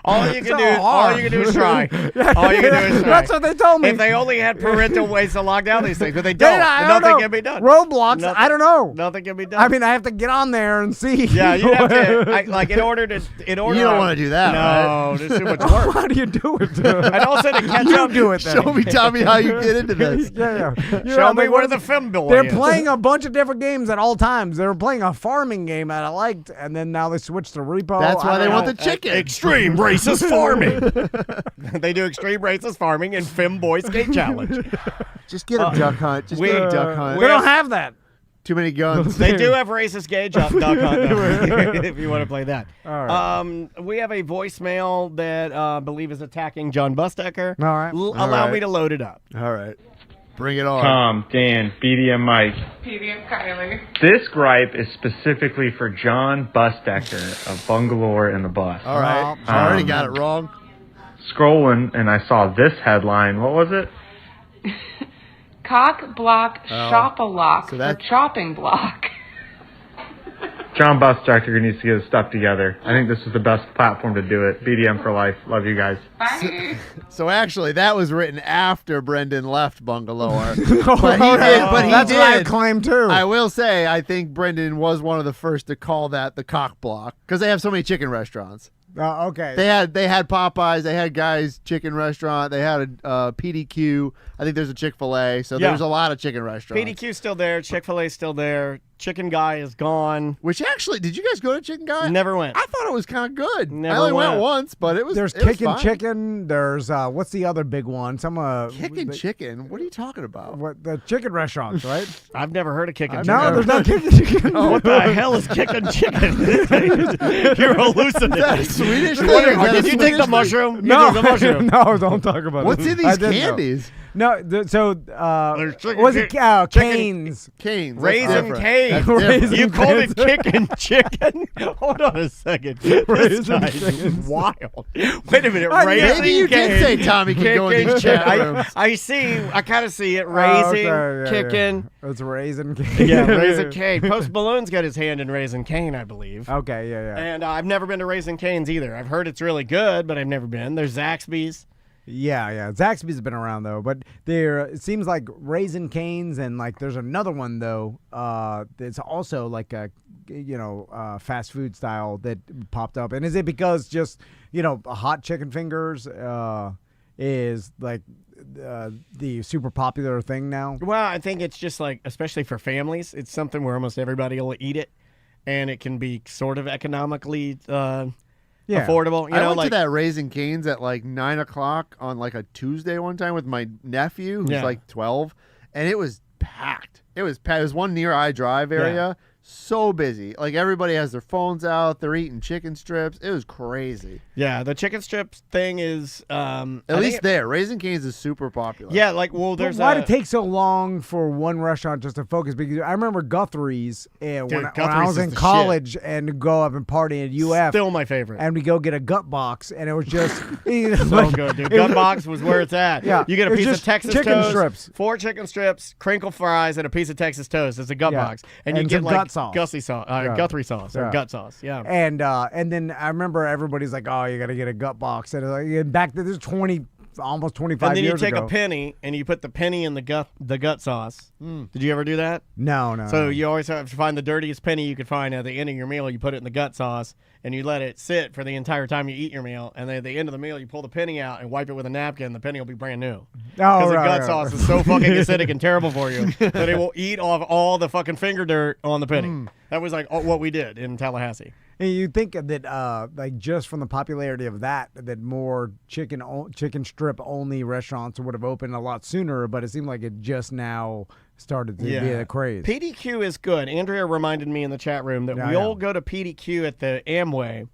D: All you can
A: So
D: do, all you can do is try. All you can do is try.
A: That's what they told me.
D: If they only had parental ways to lock down these things, but they
A: They-
D: don't.
A: I
D: And
A: don't
D: nothing
A: know.
D: can be done.
A: Roblox,
D: Nothing-
A: I don't know.
D: Nothing can be done.
A: I mean, I have to get on there and see.
D: Yeah, you have to like in order.
F: You don't want to do that, right?
D: No, there's too much work.
A: How do you do it?
D: And also to catch
A: You
D: up.
A: do it then.
F: Show me, Tommy, how you get into this.
A: Yeah.
D: Show me where the film bill
A: They're
D: is.
A: playing a bunch of different games at all times. They were playing a farming game that I liked, and then now they switched to repo.
F: That's why they want the
D: chicken.
F: chicken.
D: Extreme racist farming. They do extreme racist farming and Femboy Skate Challenge.
F: Just get a duck hunt. Just get a duck hunt.
A: They don't have that.
F: Too many guns.
D: They do have racist gay duck hunt, though, if you want to play that.
A: All right.
D: We have a voicemail that I believe is attacking John Busdecker.
A: All right.
D: Allow me to load it up.
F: All right. Bring it on.
G: Tom, Dan, BD, and Mike.
H: PD and Kylie.
G: This gripe is specifically for John Busdecker of Bangalore in the Bus.
F: All right. I already got it wrong.
G: Scrolling, and I saw this headline. What was it?
H: Cock block shop-a-lock
F: so
H: for
F: that's-
H: chopping block.
G: John Busdecker needs to get his stuff together. I think this is the best platform to do it. BDM for life. Love you guys.
H: Bye.
F: So actually, that was written after Brendan left Bangalore.
A: But he
F: did, but he
A: That's what I
F: did.
A: claim too.
F: I will say, I think Brendan was one of the first to call that the cock block because they have so many chicken restaurants.
A: Okay.
F: They had Popeyes, they had Guy's Chicken Restaurant, they had a PDQ. I think there's a Chick-fil-A, so
D: Yeah.
F: there's a lot of chicken restaurants.
D: PDQ's still there. Chick-fil-A's still there. Chicken Guy is gone.
F: Which actually, did you guys go to Chicken Guy?
D: Never went.
F: I thought it was kind of good.
D: Never
F: I only went
D: went.
F: once, but it was.
A: There's
F: it was
A: Kickin'
F: fine.
A: Chicken. There's what's the other big one?
F: Kickin' Chicken. What are you talking about?
A: What the chicken restaurants, right?
D: I've never heard of Kickin'
A: No,
D: Chicken.
A: there's no Kickin' Chicken.
D: What the hell is Kickin' Chicken? You're hallucinating.
F: Swedish thing?
D: What
F: Is that a
D: did you take
F: Swedish
D: the
F: thing?
D: mushroom? You
A: No,
D: took the mushroom.
A: no, don't talk about
F: What's
A: it.
F: in
A: I
F: these
A: didn't know.
F: candies?
A: No, so
D: There's chicken-
A: was it
D: chicken-
A: Canes?
F: Canes. That's
D: Raisin
F: different.
D: cane.
F: That's different.
A: Raisin
D: You called it
A: Canes.
D: Kickin' Chicken? Hold on a second. This
A: Raisin
D: guy is
A: Canes.
D: wild. Wait a minute.
A: I-
D: Raisin
F: Maybe you did say
D: Cane.
F: Tommy can go in
D: Kickin'
F: these chat
D: Chicken.
F: rooms.
D: I see. I kind of see it.
A: Oh,
D: Raisin,
A: okay, yeah,
D: Kickin'.
A: yeah. It's Raisin Cane.
D: Yeah, Raisin Cane. Post Malone's got his hand in Raisin Cane, I believe.
A: Okay, yeah.
D: And I've never been to Raisin Cane's either. I've heard it's really good, but I've never been. There's Zaxby's.
A: Yeah. Zaxby's been around though, but it seems like Raisin Canes and like there's another one though. It's also like a fast food style that popped up. And is it because just hot chicken fingers is like the super popular thing now?
D: Well, I think it's just like, especially for families, it's something where almost everybody will eat it, and it can be sort of economically affordable.
F: I went to that Raisin Canes at like 9 o'clock on like a Tuesday one time with my nephew, who's like 12, and it was packed. It was packed. It was one near I Drive area. So busy. Like everybody has their phones out. They're eating chicken strips. It was crazy.
D: Yeah, the chicken strips thing is
F: At least there. Raisin Canes is super popular.
D: Yeah, like there's
A: why did it take so long for one restaurant just to focus? Because I remember Guthrie's when I
D: Guthrie's
A: was
D: is
A: in
D: the
A: college and go up and party at UF.
D: still my favorite.
A: And we go get a gut box, and it was just
D: So good, dude. Gut box was where it's at.
A: Yeah,
D: You get a
A: it's
D: piece of
A: just
D: Texas
A: chicken
D: toast,
A: strips.
D: 4 chicken strips, crinkle fries, and a piece of Texas toast. It's a gut
A: Yeah.
D: box. And you
A: And
D: get
A: some
D: like
A: gut sauce.
D: Gussie sauce,
A: Yeah.
D: Guthrie sauce, or
A: Yeah.
D: gut sauce. Yeah.
A: And then I remember everybody's like, "Oh, you got to get a gut box." And like, back then, this is almost 25
D: And then you
A: years
D: take
A: ago.
D: a penny and you put the penny in the gut sauce. Did you ever do that?
A: No.
D: So you always have to find the dirtiest penny you could find at the end of your meal. You put it in the gut sauce and you let it sit for the entire time you eat your meal. And then at the end of the meal, you pull the penny out and wipe it with a napkin. The penny will be brand new. Because the gut sauce is so fucking acidic and terrible for you that it will eat off all the fucking finger dirt on the penny. That was like what we did in Tallahassee.
A: And you think that, like, just from the popularity of that more chicken strip only restaurants would have opened a lot sooner, but it seemed like it just now started to be a craze.
D: PDQ is good. Andrea reminded me in the chat room that
A: Yeah,
D: we
A: yeah.
D: all go to PDQ at the Amway.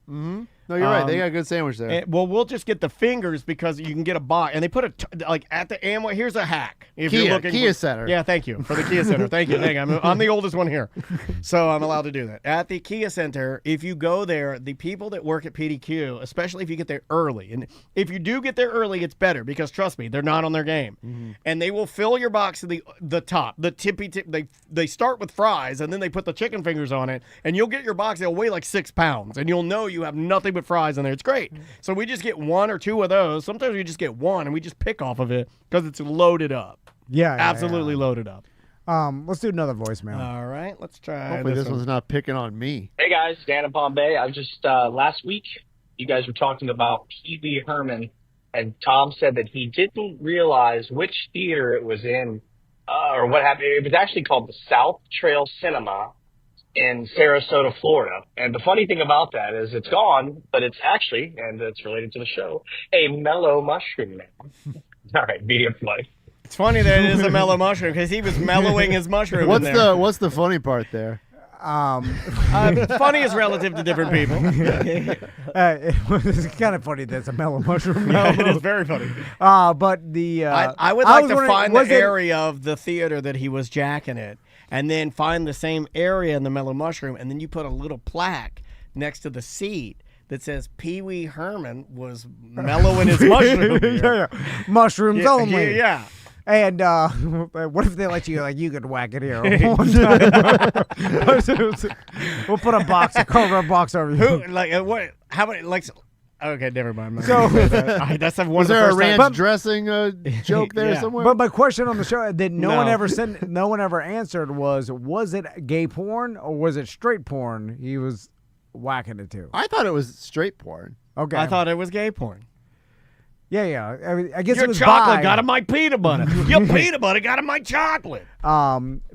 F: No, you're right. They got a good sandwich there.
D: And, well, we'll just get the fingers because you can get a box. And they put like at the Amway. Here's a hack. If you're looking
F: Kia
D: for,
F: Center.
D: Yeah, thank you for the Kia Center. Thank you. I'm the oldest one here, so I'm allowed to do that. At the Kia Center, if you go there, the people that work at PDQ, especially if you get there early, and if you do get there early, it's better because trust me, they're not on their game, and they will fill your box to the top, the tippy tip. They start with fries and then they put the chicken fingers on it, and you'll get your box. It'll weigh like 6 pounds, and you'll know you have nothing but fries in there. It's great. So we just get 1 or 2 of those. Sometimes we just get one and we just pick off of it because it's loaded up.
A: Yeah,
D: Absolutely loaded up.
A: Let's do another voicemail.
D: All right, let's try.
F: Hopefully this one's not picking on me.
I: Hey guys, Dan in Palm Bay. I was just last week you guys were talking about Pee Wee Herman, and Tom said that he didn't realize which theater it was in or what happened. It was actually called the South Trail Cinema in Sarasota, Florida. And the funny thing about that is it's gone, but it's actually, and it's related to the show, a mellow mushroom now. All right, medium play.
D: It's funny that it is a mellow mushroom because he was mellowing his mushroom.
F: What's the funny part there?
D: Funny is relative to different people.
A: It's kind of funny that it's a mellow mushroom.
D: Yeah, it is very funny.
A: But the
D: I would like to find the area of the theater that he was jacking it, and then find the same area in the mellow mushroom, and then you put a little plaque next to the seat that says Pee Wee Herman was mellowing his mushroom.
A: Yeah. Mushrooms only.
D: Yeah.
A: And what if they let you, like, you could whack it here one time? We'll put a box, a cardboard box over you.
D: Who, like, what? How many, like, okay, never mind.
A: So,
D: that's one
F: was
D: of the
F: there a
D: first
F: ranch
D: times.
F: dressing joke there
D: Yeah.
F: somewhere?
A: But my question on the show that no one
D: No.
A: ever answered was it gay porn or was it straight porn he was whacking it to?
F: I thought it was straight porn.
A: Okay.
D: I thought it was gay porn.
A: Yeah. I mean, I guess
D: Your
A: it was
D: chocolate got in my peanut butter. Your peanut butter got in my chocolate.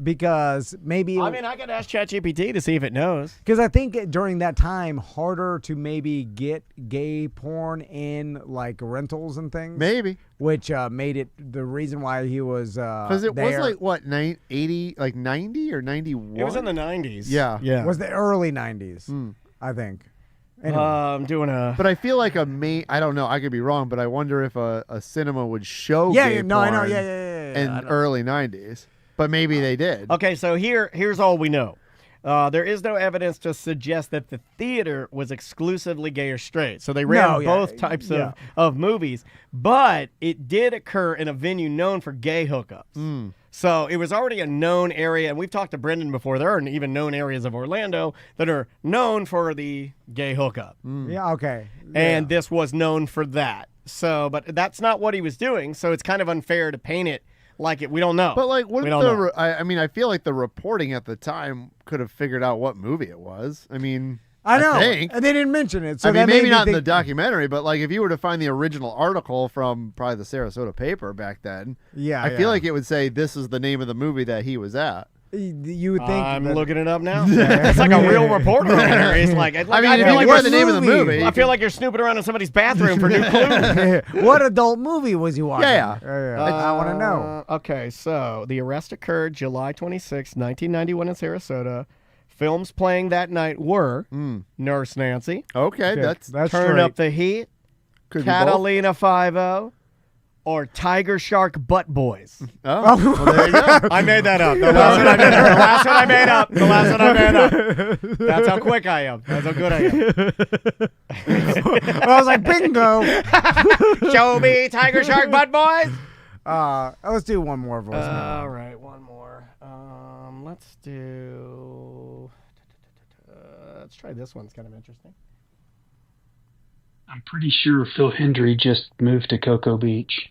A: Because maybe
D: I mean, I could ask ChatGPT to see if it knows.
A: because I think during that time harder to maybe get gay porn in like rentals and things.
F: Maybe.
A: Which made it the reason why he was
F: Because it was
A: there
F: like, what, 80, like 90 or 91?
D: It was in the 90s.
F: Yeah.
A: was the early 90s, I think. Anyway.
D: I'm doing a.
F: But I feel like I don't know, I could be wrong, but I wonder if a cinema would show gay
A: I know,
F: porn
A: yeah.
F: in early 90s. But maybe they did.
D: Okay, so here's all we know. There is no evidence to suggest that the theater was exclusively gay or straight. So they ran both types of movies. But it did occur in a venue known for gay hookups. So it was already a known area. And we've talked to Brendan before. There are even known areas of Orlando that are known for the gay hookup.
A: Yeah, okay.
D: And this was known for that. So, but that's not what he was doing. So it's kind of unfair to paint it like it. We don't know.
F: But like, I mean, I feel like the reporting at the time could have figured out what movie it was. I mean,
A: I know.
F: think.
A: And they didn't mention it. So
F: I mean,
A: that
F: maybe
A: made me
F: not in
A: think,
F: the documentary, but like if you were to find the original article from probably the Sarasota paper back then, I feel like it would say this is the name of the movie that he was at.
A: You would think
D: I'm looking it up now. It's like a real reporter over there. He's like,
F: I mean, if you
D: like
F: the name of the movie.
D: I feel like you're snooping around in somebody's bathroom for new clues.
A: What adult movie was you watching?
F: Yeah.
A: I want to know.
D: Okay, so the arrest occurred July 26, 1991 in Sarasota. Films playing that night were Nurse Nancy,
F: Okay, that's
A: That's
D: Turn
A: straight.
D: Up the Heat,
F: could be both.
D: Catalina 5-0, or Tiger Shark Butt Boys.
F: Oh, well, there you go.
D: I made that up. The last one I made up. The last one I made up. The last one I made up. That's how quick I am. That's how good I am.
A: I was like, bingo.
D: Show me Tiger Shark Butt Boys.
A: Let's do one more voicemail.
D: All right, one more. Let's do. Let's try this one. It's kind of interesting.
J: I'm pretty sure Phil Hendry just moved to Cocoa Beach.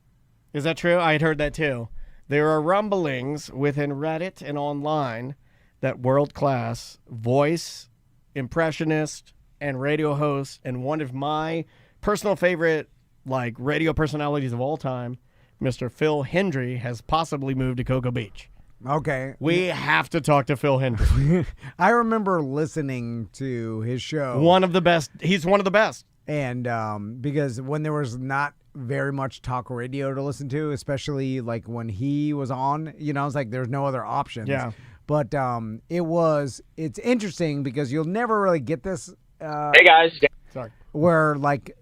D: Is that true? I had heard that too. There are rumblings within Reddit and online that world-class voice, impressionist, and radio host, and one of my personal favorite like radio personalities of all time, Mr. Phil Hendry, has possibly moved to Cocoa Beach.
A: Okay.
D: We have to talk to Phil Hendry.
A: I remember listening to his show.
D: One of the best. He's one of the best.
A: And because when there was not very much talk radio to listen to, especially like when he was on, you know, it's like there's no other options.
D: Yeah.
A: But it's interesting because you'll never really get this.
I: Hey guys.
D: Sorry.
A: Where like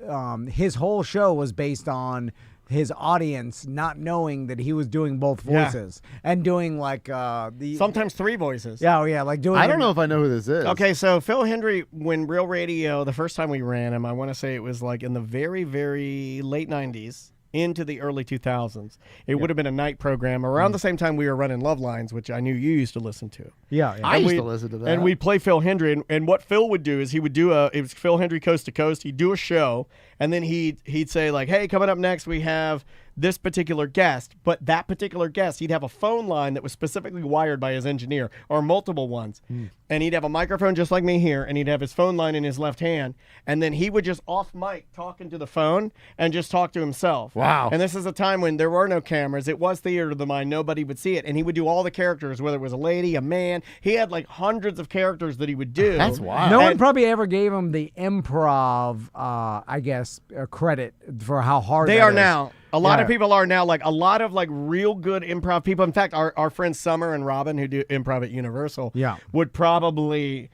A: his whole show was based on his audience not knowing that he was doing both voices and doing like the
D: sometimes three voices.
A: Yeah, like doing.
F: I don't know if I know who this is.
D: Okay, so Phil Hendry, when Real Radio, the first time we ran him, I want to say it was like in the very, very late 90s into the early 2000s. It would have been a night program around the same time we were running Love Lines, which I knew you used to listen to.
A: Yeah.
F: I used to listen to that.
D: And we'd play Phil Hendry, and what Phil would do is he would do it was Phil Hendry Coast to Coast. He'd do a show, and then he'd say like, hey, coming up next we have this particular guest, but that particular guest, he'd have a phone line that was specifically wired by his engineer, or multiple ones. And he'd have a microphone just like me here, and he'd have his phone line in his left hand, and then he would just off mic talk into the phone and just talk to himself.
F: Wow.
D: And this is a time when there were no cameras. It was theater of the mind. Nobody would see it. And he would do all the characters, whether it was a lady, a man. He had like hundreds of characters that he would do.
F: That's wild.
A: No one probably ever gave him the improv, I guess, credit for how hard
D: They
A: that
D: are
A: is.
D: now. A lot of people are now, like a lot of like real good improv people. In fact, our friends Summer and Robin, who do improv at Universal, would probably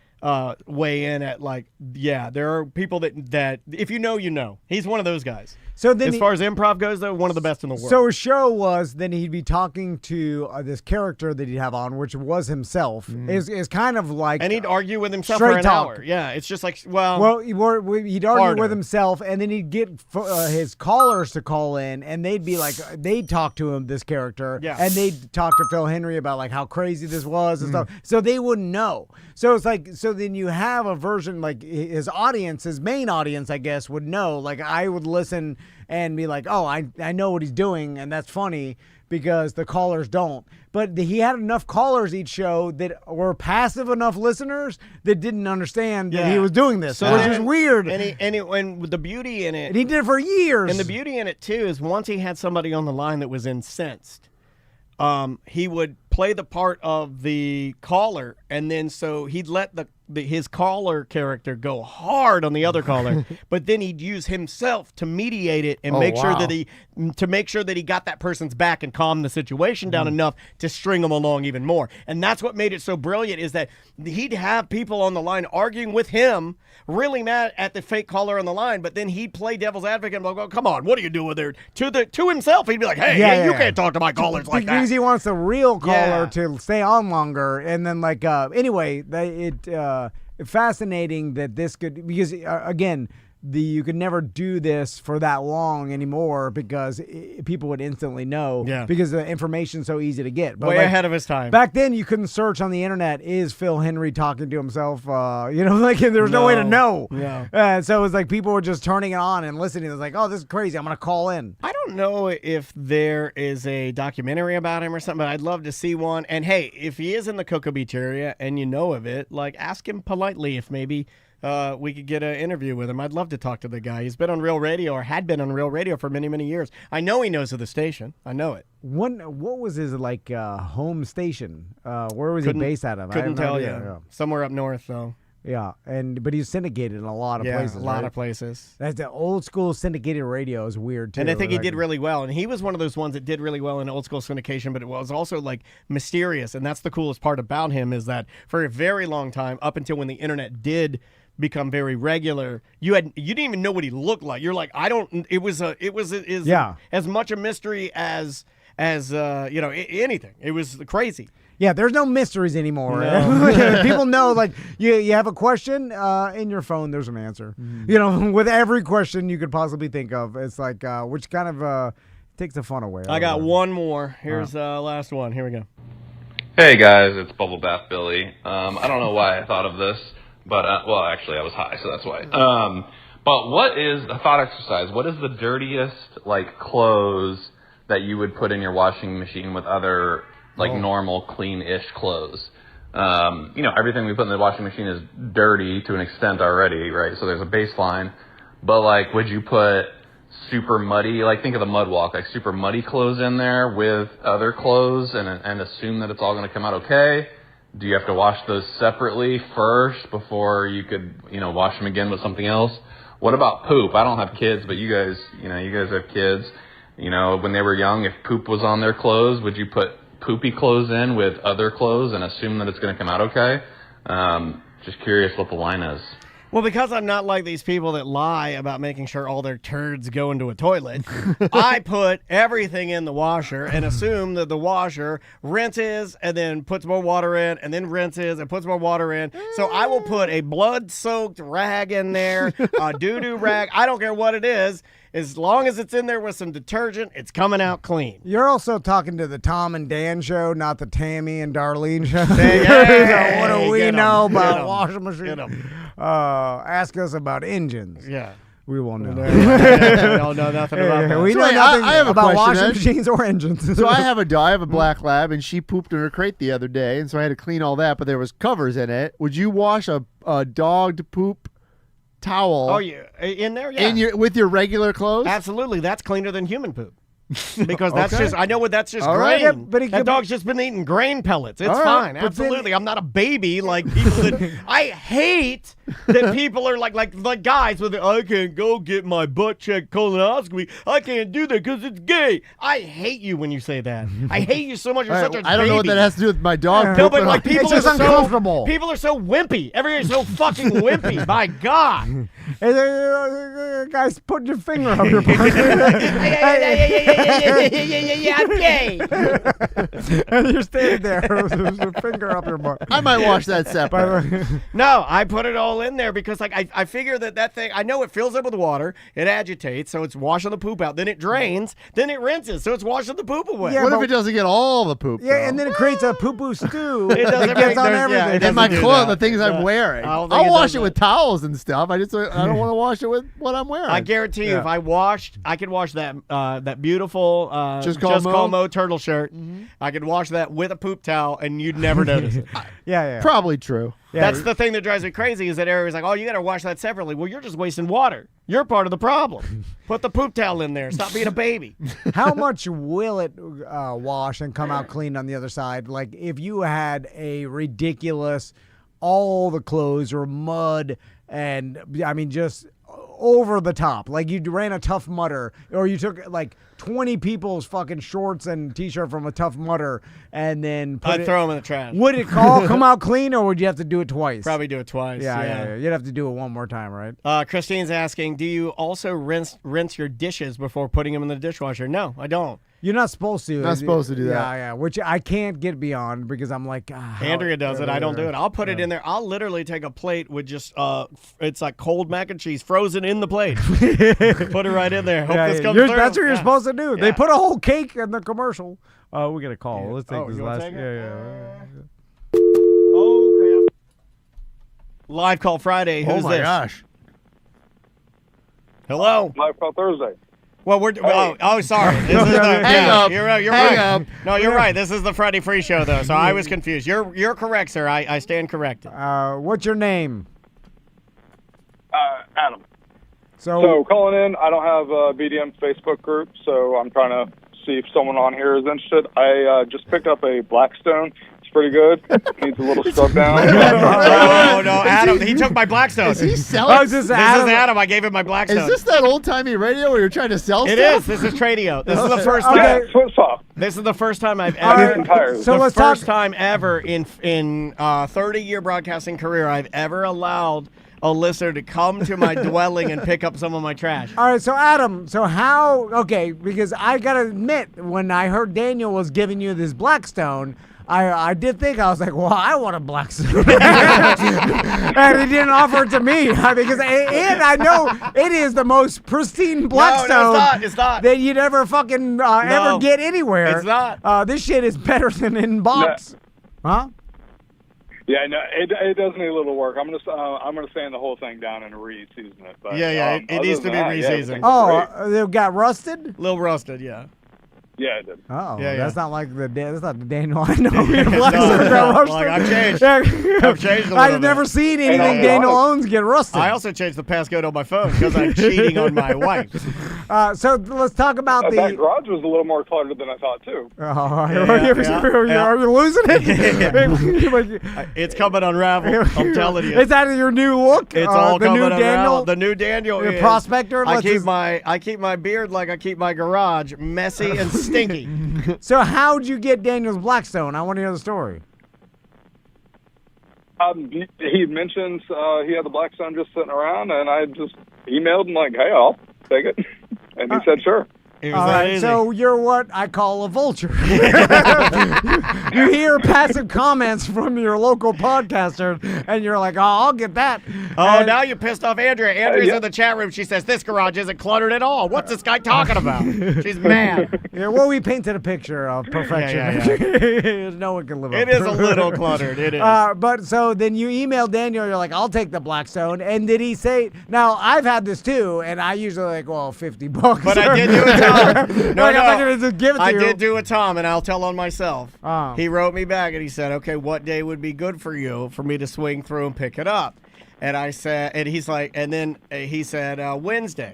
D: weigh in at like, there are people that if you know, you know. He's one of those guys.
A: So then
D: as far as improv goes, though, one of the best in the world.
A: So his show was then he'd be talking to this character that he'd have on, which was himself. Is kind of like,
D: and he'd argue with himself
A: straight
D: for an
A: talk.
D: hour. Yeah, it's just like
A: he'd argue
D: harder.
A: with himself, and then he'd get his callers to call in, and they'd be like, they'd talk to him, this character, and they'd talk to Phil Henry about like how crazy this was and stuff. So they wouldn't know. So it's like, so then you have a version like his audience, his main audience, I guess, would know. Like I would listen and be like, oh, I know what he's doing, and that's funny because the callers don't. But he had enough callers each show that were passive enough listeners that didn't understand that he was doing this, which is weird.
D: And the beauty in it,
A: and he did it for years.
D: And the beauty in it too is once he had somebody on the line that was incensed, he would play the part of the caller, and then so he'd let his caller character go hard on the other caller, but then he'd use himself to mediate it and make sure that he got that person's back and calm the situation down enough to string them along even more. And that's what made it so brilliant, is that he'd have people on the line arguing with him, really mad at the fake caller on the line, but then he'd play devil's advocate and go, come on, what are you doing there? To himself, he'd be like, hey, you can't talk to my callers like that.
A: Because he wants the real caller to stay on longer. And then like, anyway, fascinating that this could, because again, you could never do this for that long anymore because people would instantly know because the information's so easy to get. But
D: way ahead of his time.
A: Back then, you couldn't search on the internet, is Phil Henry talking to himself? There was no way to know.
D: Yeah.
A: So it was like people were just turning it on and listening. It was like, oh, this is crazy. I'm going to call in.
D: I don't know if there is a documentary about him or something, but I'd love to see one. And hey, if he is in the Cocoa Beach area and you know of it, like ask him politely if maybe we could get an interview with him. I'd love to talk to the guy. He's been on Real Radio, or had been on Real Radio for many, many years. I know he knows of the station. I know it.
A: What was his home station? Where was he based out of?
D: Couldn't tell you.
A: Yeah.
D: Somewhere up north, though.
A: Yeah, but he's syndicated in a lot of places.
D: A lot of places.
A: That's the old school syndicated radio is weird too.
D: And I think he did really well. And he was one of those ones that did really well in old school syndication, but it was also like mysterious. And that's the coolest part about him, is that for a very long time, up until when the internet did become very regular, you didn't even know what he looked like. You're like, it was as much a mystery as anything. It was crazy.
A: Yeah, there's no mysteries anymore.
D: No.
A: People know, like, you have a question in your phone, there's an answer. With every question you could possibly think of. It's like, which kind of takes the fun away.
D: I got one more. Here's last one. Here we go.
K: Hey, guys, it's Bubble Bath Billy. I don't know why I thought of this, but, actually, I was high, so that's why. But what is a thought exercise? What is the dirtiest, clothes that you would put in your washing machine with other normal, clean-ish clothes? Everything we put in the washing machine is dirty to an extent already, right? So there's a baseline. But, would you put super muddy, think of the mud walk, super muddy clothes in there with other clothes and assume that it's all going to come out okay? Do you have to wash those separately first before you could, wash them again with something else? What about poop? I don't have kids, but you guys have kids. When they were young, if poop was on their clothes, would you put poopy clothes in with other clothes and assume that it's going to come out okay? Just curious what the line is.
D: Well, because I'm not like these people that lie about making sure all their turds go into a toilet, I put everything in the washer and assume that the washer rinses and then puts more water in and then rinses and puts more water in. So I will put a blood-soaked rag in there, a doo-doo rag. I don't care what it is. As long as it's in there with some detergent, it's coming out clean.
A: You're also talking to the Tom and Dan show, not the Tammy and Darlene show.
D: Hey,
A: what do we know about washing machines? Ask us about engines.
D: Yeah.
A: We won't know.
D: I don't know nothing about that.
A: We
F: So
A: know
F: wait,
A: nothing
F: I have a
A: about
F: question,
A: washing
F: Ed.
A: machines or engines.
F: So I have a black lab, and she pooped in her crate the other day, and so I had to clean all that. But there was covers in it. Would you wash a dog poop towel?
D: Oh, yeah, in there, yeah.
F: with your regular clothes?
D: Absolutely, that's cleaner than human poop. Because that's
F: Okay.
D: just, I know what that's just
F: All
D: grain.
F: right.
A: Yeah, but it
D: that
A: could
D: dog's just been eating grain pellets. It's
A: All right,
D: fine,
A: but then-
D: absolutely. I'm not a baby like people that, I hate that people are like guys with, I can't go get my butt checked colonoscopy. I can't do that because it's gay. I hate you when you say that. I hate you so much. You're such a
F: I don't know what
D: baby.
F: that has to do with my dog.
D: No, but
F: pooping.
D: like people
A: It's
D: are
A: just
D: so
A: uncomfortable.
D: people are so wimpy. Everybody's so fucking wimpy. My God.
A: Hey, guys, put your finger up your butt.
D: I'm gay.
A: And you're standing there with your finger up your butt.
F: I might wash that separate.
D: No, I put it all in there because like I figure that thing, I know it fills up with water, it agitates, so it's washing the poop out, then it drains, then it rinses, so it's washing the poop away.
A: Yeah,
F: What
A: but-
F: if it doesn't get all the poop?
A: Yeah,
F: though?
A: and then it creates a poo-poo stew.
D: It doesn't
A: that gets
D: make-
A: on
D: there's- yeah,
A: everything.
D: it
F: and my
D: doesn't do
F: clothes,
D: that.
F: the things I'm
D: Yeah.
F: wearing.
D: I don't think
F: I'll
D: it
F: wash
D: does
F: it with
D: that.
F: towels and stuff. I don't want to wash it with what I'm wearing.
D: I guarantee you, if I washed, I could wash that beautiful
F: Just Call Mo
D: turtle shirt. I could wash that with a poop towel, and you'd never notice it.
A: Yeah.
F: Probably true.
A: Yeah.
D: That's the thing that drives me crazy is that everybody's like, oh, you got to wash that separately. Well, you're just wasting water. You're part of the problem. Put the poop towel in there. Stop being a baby.
A: How much will it wash and come out clean on the other side? Like if you had a ridiculous, all the clothes or mud and I mean just over the top. Like you ran a Tough Mudder or you took like 20 people's fucking shorts and t-shirt from a Tough Mudder and then
D: I'd throw them in the trash.
A: Would it all come out clean or would you have to do it twice?
D: Probably do it twice.
A: Yeah. You'd have to do it one more time, right?
D: Christine's asking, do you also rinse your dishes before putting them in the dishwasher? No, I don't.
A: You're not supposed to.
F: Not supposed to do that.
A: Yeah, which I can't get beyond because I'm like,
D: Andrea does it. I don't do it. I'll put it in there. I'll literally take a plate with just, it's like cold mac and cheese frozen in the plate. Put it right in there. Hope this comes through.
A: That's what you're
D: Yeah.
A: supposed to do.
D: Yeah.
A: They put a whole cake in the commercial. We get a call.
D: Yeah.
A: Let's take this
D: you wanna
A: last.
D: take it?
A: Yeah.
D: Oh, crap. Live call Friday. Who's
F: oh my
D: this?
F: gosh.
D: Hello.
L: Live call Thursday.
D: Well, we're sorry. This is
F: Hang up.
D: You're right. You're
F: Hang
D: right.
F: up.
D: No, you're right. This is the Friday Free Show, though. So I was confused. You're correct, sir. I stand corrected.
A: What's your name?
L: Adam.
A: So
L: So calling in, I don't have a BDM Facebook group, so I'm trying to see if someone on here is interested. I just picked up a Blackstone. It's pretty good. Needs a little scrub down.
D: No, Adam. He took my Blackstone.
F: Is he selling?
A: this is
D: This
A: Adam.
D: is Adam. I gave him my Blackstone.
F: Is this that old timey radio where you're trying to sell
D: It
F: stuff?
D: is. This is Tradio. This is the first
A: Okay.
D: time.
L: Yeah, switch off.
D: This is the first time I've
A: All
D: ever.
A: right,
L: tires.
A: So
D: the
A: let's
D: first
A: talk.
D: time ever in 30-year broadcasting career I've ever allowed a listener to come to my dwelling and pick up some of my trash.
A: All right, so Adam, so how? Okay, because I gotta admit, when I heard Daniel was giving you this Blackstone, I did think, I was like, well, I want a Blackstone, and he didn't offer it to me because, and I know it is the most pristine Blackstone
D: It's not.
A: that you'd ever fucking ever get anywhere.
D: It's not.
A: This shit is better than in box. Huh?
L: Yeah, no, it does need a little work. I'm gonna sand the whole thing down and re-season it. But,
D: Yeah, it
L: other
D: needs to
L: than
D: be
L: that,
D: re-seasoned.
A: Oh,
L: great.
A: they got rusted.
D: Little rusted, yeah.
L: Yeah, it did.
A: Oh,
D: Yeah,
A: that's
D: yeah.
A: not like that's not the Daniel I know.
D: No, like, I've changed. I've changed a little
A: I've
D: bit.
A: never seen anything
L: And
A: Daniel owns get rusted.
D: I also changed the passcode on my phone because I'm cheating on my wife.
A: So let's talk about
L: That
A: the.
L: garage was a little more cluttered than I thought too.
A: Are you losing it?
D: It's coming unraveled. I'm telling you.
A: Is that your new look?
D: It's all
A: the
D: coming
A: new
D: unraveled.
A: Daniel.
D: The new Daniel
A: Your
D: is,
A: prospector?
D: I
A: Let's
D: keep
A: just-
D: my beard like I keep my garage, messy and stinky.
A: So how'd you get Daniel's Blackstone? I want to hear the story.
L: He mentions he had the Blackstone just sitting around, and I just emailed him like, "Hey, I'll take it," and he said, "Sure."
D: It
A: All
D: was that
A: right,
D: easy.
A: so you're what I call a vulture. you hear passive comments from your local podcaster, and you're like, "Oh, I'll get that."
D: Oh,
A: And-
D: now you pissed off Andrea. Andrea's in the chat room. She says, this garage isn't cluttered at all. What's this guy talking about? She's mad.
A: Yeah, well, we painted a picture of perfection. No one can live up
D: It
A: to
D: is a little cluttered. It is.
A: But so then you email Daniel. You're like, I'll take the Blackstone. And did he say? Now I've had this too, and I usually like, well, $50.
D: But I did do it, Tom. No,
A: Like, I'm not
D: no.
A: gonna just give it to
D: I
A: you.
D: did do it, Tom, and I'll tell on myself.
A: Oh.
D: He wrote me back, and he said, okay, what day would be good for you for me to swing through and pick it up? And I said, and he's like, and then he said, Wednesday.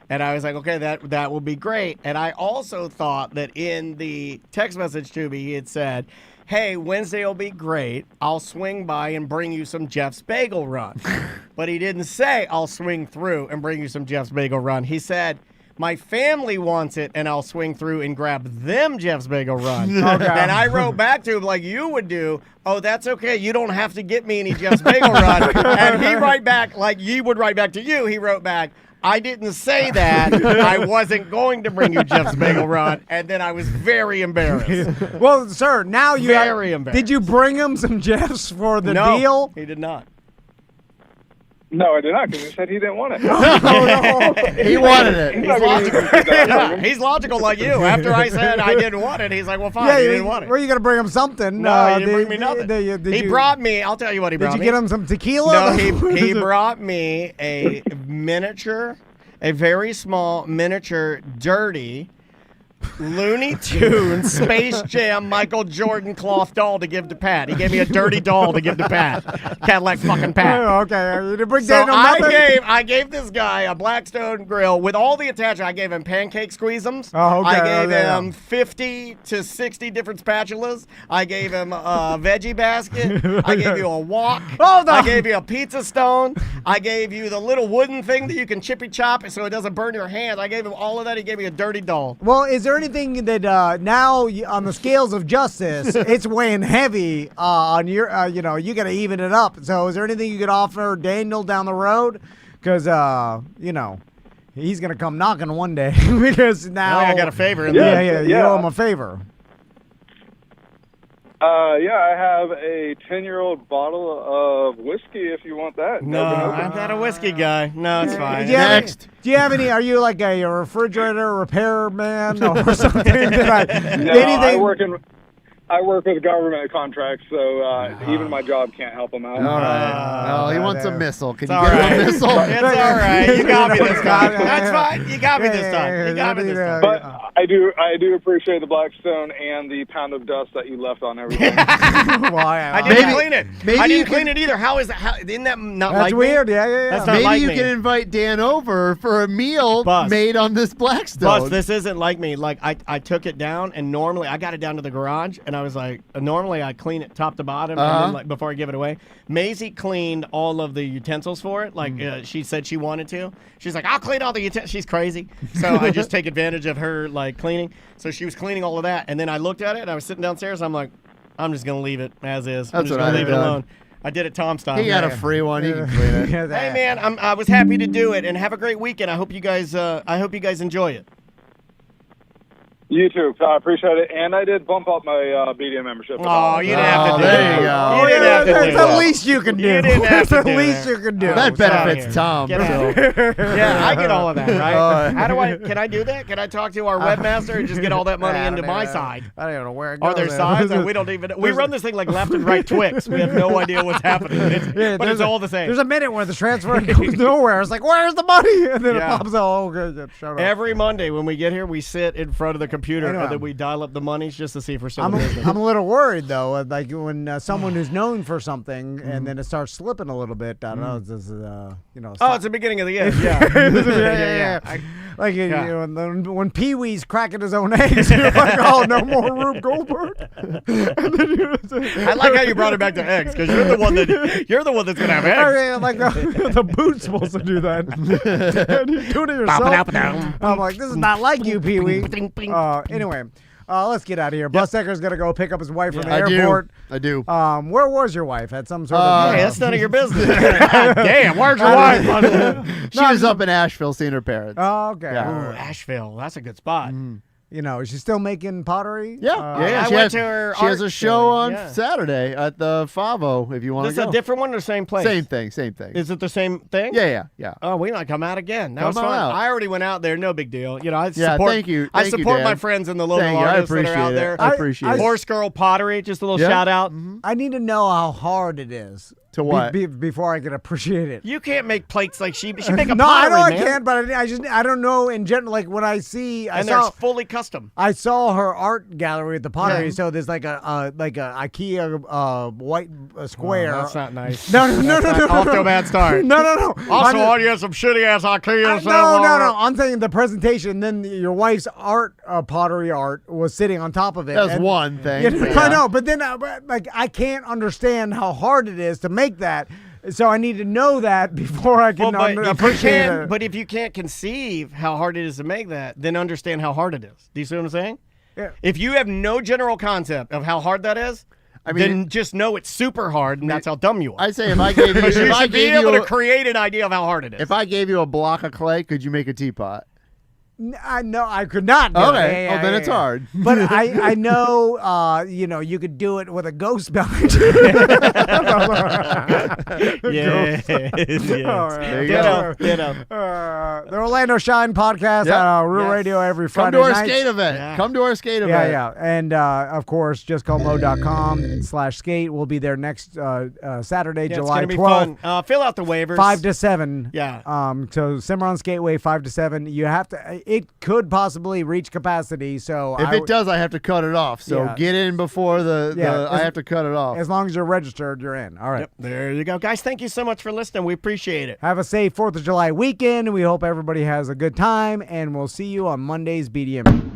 D: And I was like, okay, that will be great. And I also thought that in the text message to me, he had said, hey, Wednesday will be great. I'll swing by and bring you some Jeff's Bagel Run. But he didn't say, I'll swing through and bring you some Jeff's Bagel Run. He said, my family wants it, and I'll swing through and grab them Jeff's Bagel Run.
A: Okay.
D: And I wrote back to him like you would do, oh, that's okay. You don't have to get me any Jeff's Bagel Run. And he write back like you would write back to you. He wrote back, I didn't say that. I wasn't going to bring you Jeff's Bagel Run. And then I was very embarrassed.
A: Well, sir, now you
D: Very embarrassed.
A: Did you bring him some Jeffs for the
D: No,
A: deal?
D: he did not.
L: No, I did not, because he said he didn't want it.
F: He wanted it.
L: He's not gonna even do that.
D: Yeah, he's logical like you. After I said I didn't want it, he's like, well, fine,
A: Yeah,
D: he didn't want it.
A: Well, you got to bring him something.
D: No, he didn't bring me nothing.
A: Did
D: He
A: you-
D: brought me, I'll tell you what he brought
A: Did you
D: me.
A: get him some tequila?
D: No, he brought me a miniature, a very small miniature, dirty Looney Tunes Space Jam Michael Jordan cloth doll to give to Pat. He gave me a dirty doll to give to Pat. Cadillac fucking Pat.
A: Oh, okay. You didn't bring
D: So
A: Daniel nothing?
D: I gave this guy a Blackstone grill with all the attachments. I gave him pancake squeezums.
A: Oh, okay.
D: I gave
A: Yeah.
D: him 50 to 60 different spatulas. I gave him a veggie basket. I gave you a wok.
A: Oh, no.
D: I gave you a pizza stone. I gave you the little wooden thing that you can chippy chop so it doesn't burn your hands. I gave him all of that. He gave me a dirty doll.
A: Well, is there anything that now on the scales of justice, it's weighing heavy on your, you got to even it up. So is there anything you could offer Daniel down the road? Because, he's going to come knocking one day because now.
D: I got a favor in
A: Yeah,
D: there.
A: you owe him a favor.
L: I have a 10-year-old bottle of whiskey if you want that.
D: No, I'm not a whiskey guy. No, it's fine.
A: Do you have any? Are you like a refrigerator repairman or something?
L: I work with government contracts, so even my job can't help him out.
F: All right. He wants a missile. Can you
D: all
F: get him
D: right.
F: a missile?
D: It's all right. You got me this time. That's fine. You got me this time. You got me this time.
L: But I do appreciate the Blackstone and the pound of dust that you left on everything.
D: I didn't clean it. I didn't clean it either. How is that? Isn't that not
A: That's
D: like
A: weird.
D: me?
A: Yeah.
D: That's not
F: Maybe
D: like
F: you
D: me.
F: can invite Dan over for a meal made on this Blackstone.
D: Plus, this isn't like me. Like I took it down, and normally I got it down to the garage, and I was like, normally I clean it top to bottom and then, like, before I give it away. Maisie cleaned all of the utensils for it. Like she said she wanted to. She's like, I'll clean all the utensils. She's crazy. So I just take advantage of her like cleaning. So she was cleaning all of that, and then I looked at it, and I was sitting downstairs. And I'm like, I'm just gonna leave it as is. I'm
F: That's
D: just
F: what
D: gonna
F: I
D: leave it
F: done.
D: alone. I did it Tom style.
F: He got a free one. He can clean it.
D: Hey man, I was happy to do it, and have a great weekend. I hope you guys enjoy it.
L: You too. I appreciate it. And I did bump up my BDM membership.
D: Oh, you didn't have to do
F: there
D: that.
F: you go.
D: You didn't have to
A: That's
D: do
A: the
D: that.
A: least you can do.
D: You didn't have to
A: That's
D: do
A: the least
D: that.
A: you can do.
F: That benefits Tom.
D: Get out. Yeah, I get all of that, right? Can I do that? Can I talk to our webmaster and just get all that money into my side?
A: I don't know where it goes.
D: Are there sides? We don't even. We run this thing like left and right Twix. We have no idea what's happening, but it's all the same.
A: There's a minute where the transfer goes nowhere. It's like, where's the money? And then
D: Yeah.
A: it pops out. Oh, okay, shut up.
D: Every Monday when we get here, we sit in front of the computer
A: Anyway.
D: and then we dial up the monies just to see if we're still
A: I'm
D: in business.
A: a little worried though, like when someone who's known for something and then it starts slipping a little bit. I don't know. It's just,
D: Oh, it's the beginning of the end. Yeah.
A: yeah. Like when Pee Wee's cracking his own eggs, you're like, oh, no more Rube Goldberg.
D: I like how you brought it back to eggs because you're the one that's gonna have eggs.
A: Okay, like the boot's supposed to do that. And you're doing it yourself. I'm like, this is not like you, Pee Wee. Anyway. Let's get out of here. Busdecker's gonna go pick up his wife from the
F: I
A: airport.
F: I do.
A: Where was your wife? At some sort of.
D: Hey, that's none of your business. Damn, where's your wife?
F: She was up in Asheville seeing her parents.
A: Oh, okay.
F: Yeah.
D: Ooh, Asheville. That's a good spot.
A: You know, is she still making pottery?
F: Yeah,
D: I
F: She
D: went
F: has,
D: to her
F: she has
D: art
F: a show
D: showing,
F: on
D: yeah.
F: Saturday at the Favo. If you want to
D: This is
F: go.
D: a different one or the same place?
F: Same thing.
D: Is it the same thing?
F: Yeah.
D: Oh, we might come out again. That
F: Come
D: was
F: on
D: fun.
F: out.
D: I already went out there. No big deal. You know, I
F: Yeah,
D: support.
F: thank you.
D: I
F: Thank you,
D: support
F: Dan.
D: my friends and the local
F: Thank you. I
D: artists that are
F: appreciate
D: out
F: it.
D: there.
F: I appreciate it.
D: Horse Girl Pottery. Just a little shout out.
A: I need to know how hard it is.
F: To what?
A: Before I can appreciate it.
D: You can't make plates like she make a
A: No,
D: pottery,
A: I know
D: man.
A: I can't, but I don't know in general. Like when I see,
D: And they're fully custom.
A: I saw her art gallery at the pottery.
D: Yeah.
A: So there's like a IKEA white square.
D: Oh, that's not nice.
A: No.
D: Off to a bad start.
A: No.
D: Also, all you have some shitty ass IKEA.
A: No. I'm saying the presentation. Then your wife's pottery art was sitting on top of it.
F: That's
A: and-
F: one thing.
A: You know,
F: Yeah.
A: I know, but then I can't understand how hard it is to make that. So I need to know that before I can appreciate it.
D: But if you can't conceive how hard it is to make that, then understand how hard it is. Do you see what I'm saying?
A: Yeah.
D: If you have no general concept of how hard that is, then just know it's super hard, and that's how dumb you are.
F: I say if I gave you,
D: Because you
F: if I
D: should be
F: gave
D: able
F: you,
D: to create an idea of how hard it is.
F: if I gave you a block of clay, could you make a teapot?
A: I could not do
F: Okay.
A: it.
F: Oh, then it's hard.
A: But I know, you could do it with a ghost behind
D: Yes.
F: There you go.
D: Ditto.
A: The Orlando Shine podcast
F: Yep.
A: on Real
D: Yes.
A: Radio every
F: Come
A: Friday
F: to our
A: night.
F: skate event.
D: Yeah.
F: Come to our skate event.
A: Yeah. And, of course, justcallmo.com/skate. We'll be there next Saturday,
D: Yeah, it's
A: July
D: gonna be
A: 12th.
D: fun. Fill out the waivers.
A: 5 to 7.
D: Yeah.
A: So Cimarron Skateway 5 to 7. You have to. It could possibly reach capacity. So
F: If it does, I have to cut it off. So
A: Yeah.
F: get in before
A: Yeah,
F: I have to cut it off.
A: as long as you're registered, you're in. All right.
D: Yep, there you go. Guys, thank you so much for listening. We appreciate it.
A: Have a safe 4th of July weekend. We hope everybody has a good time, and we'll see you on Monday's BDM.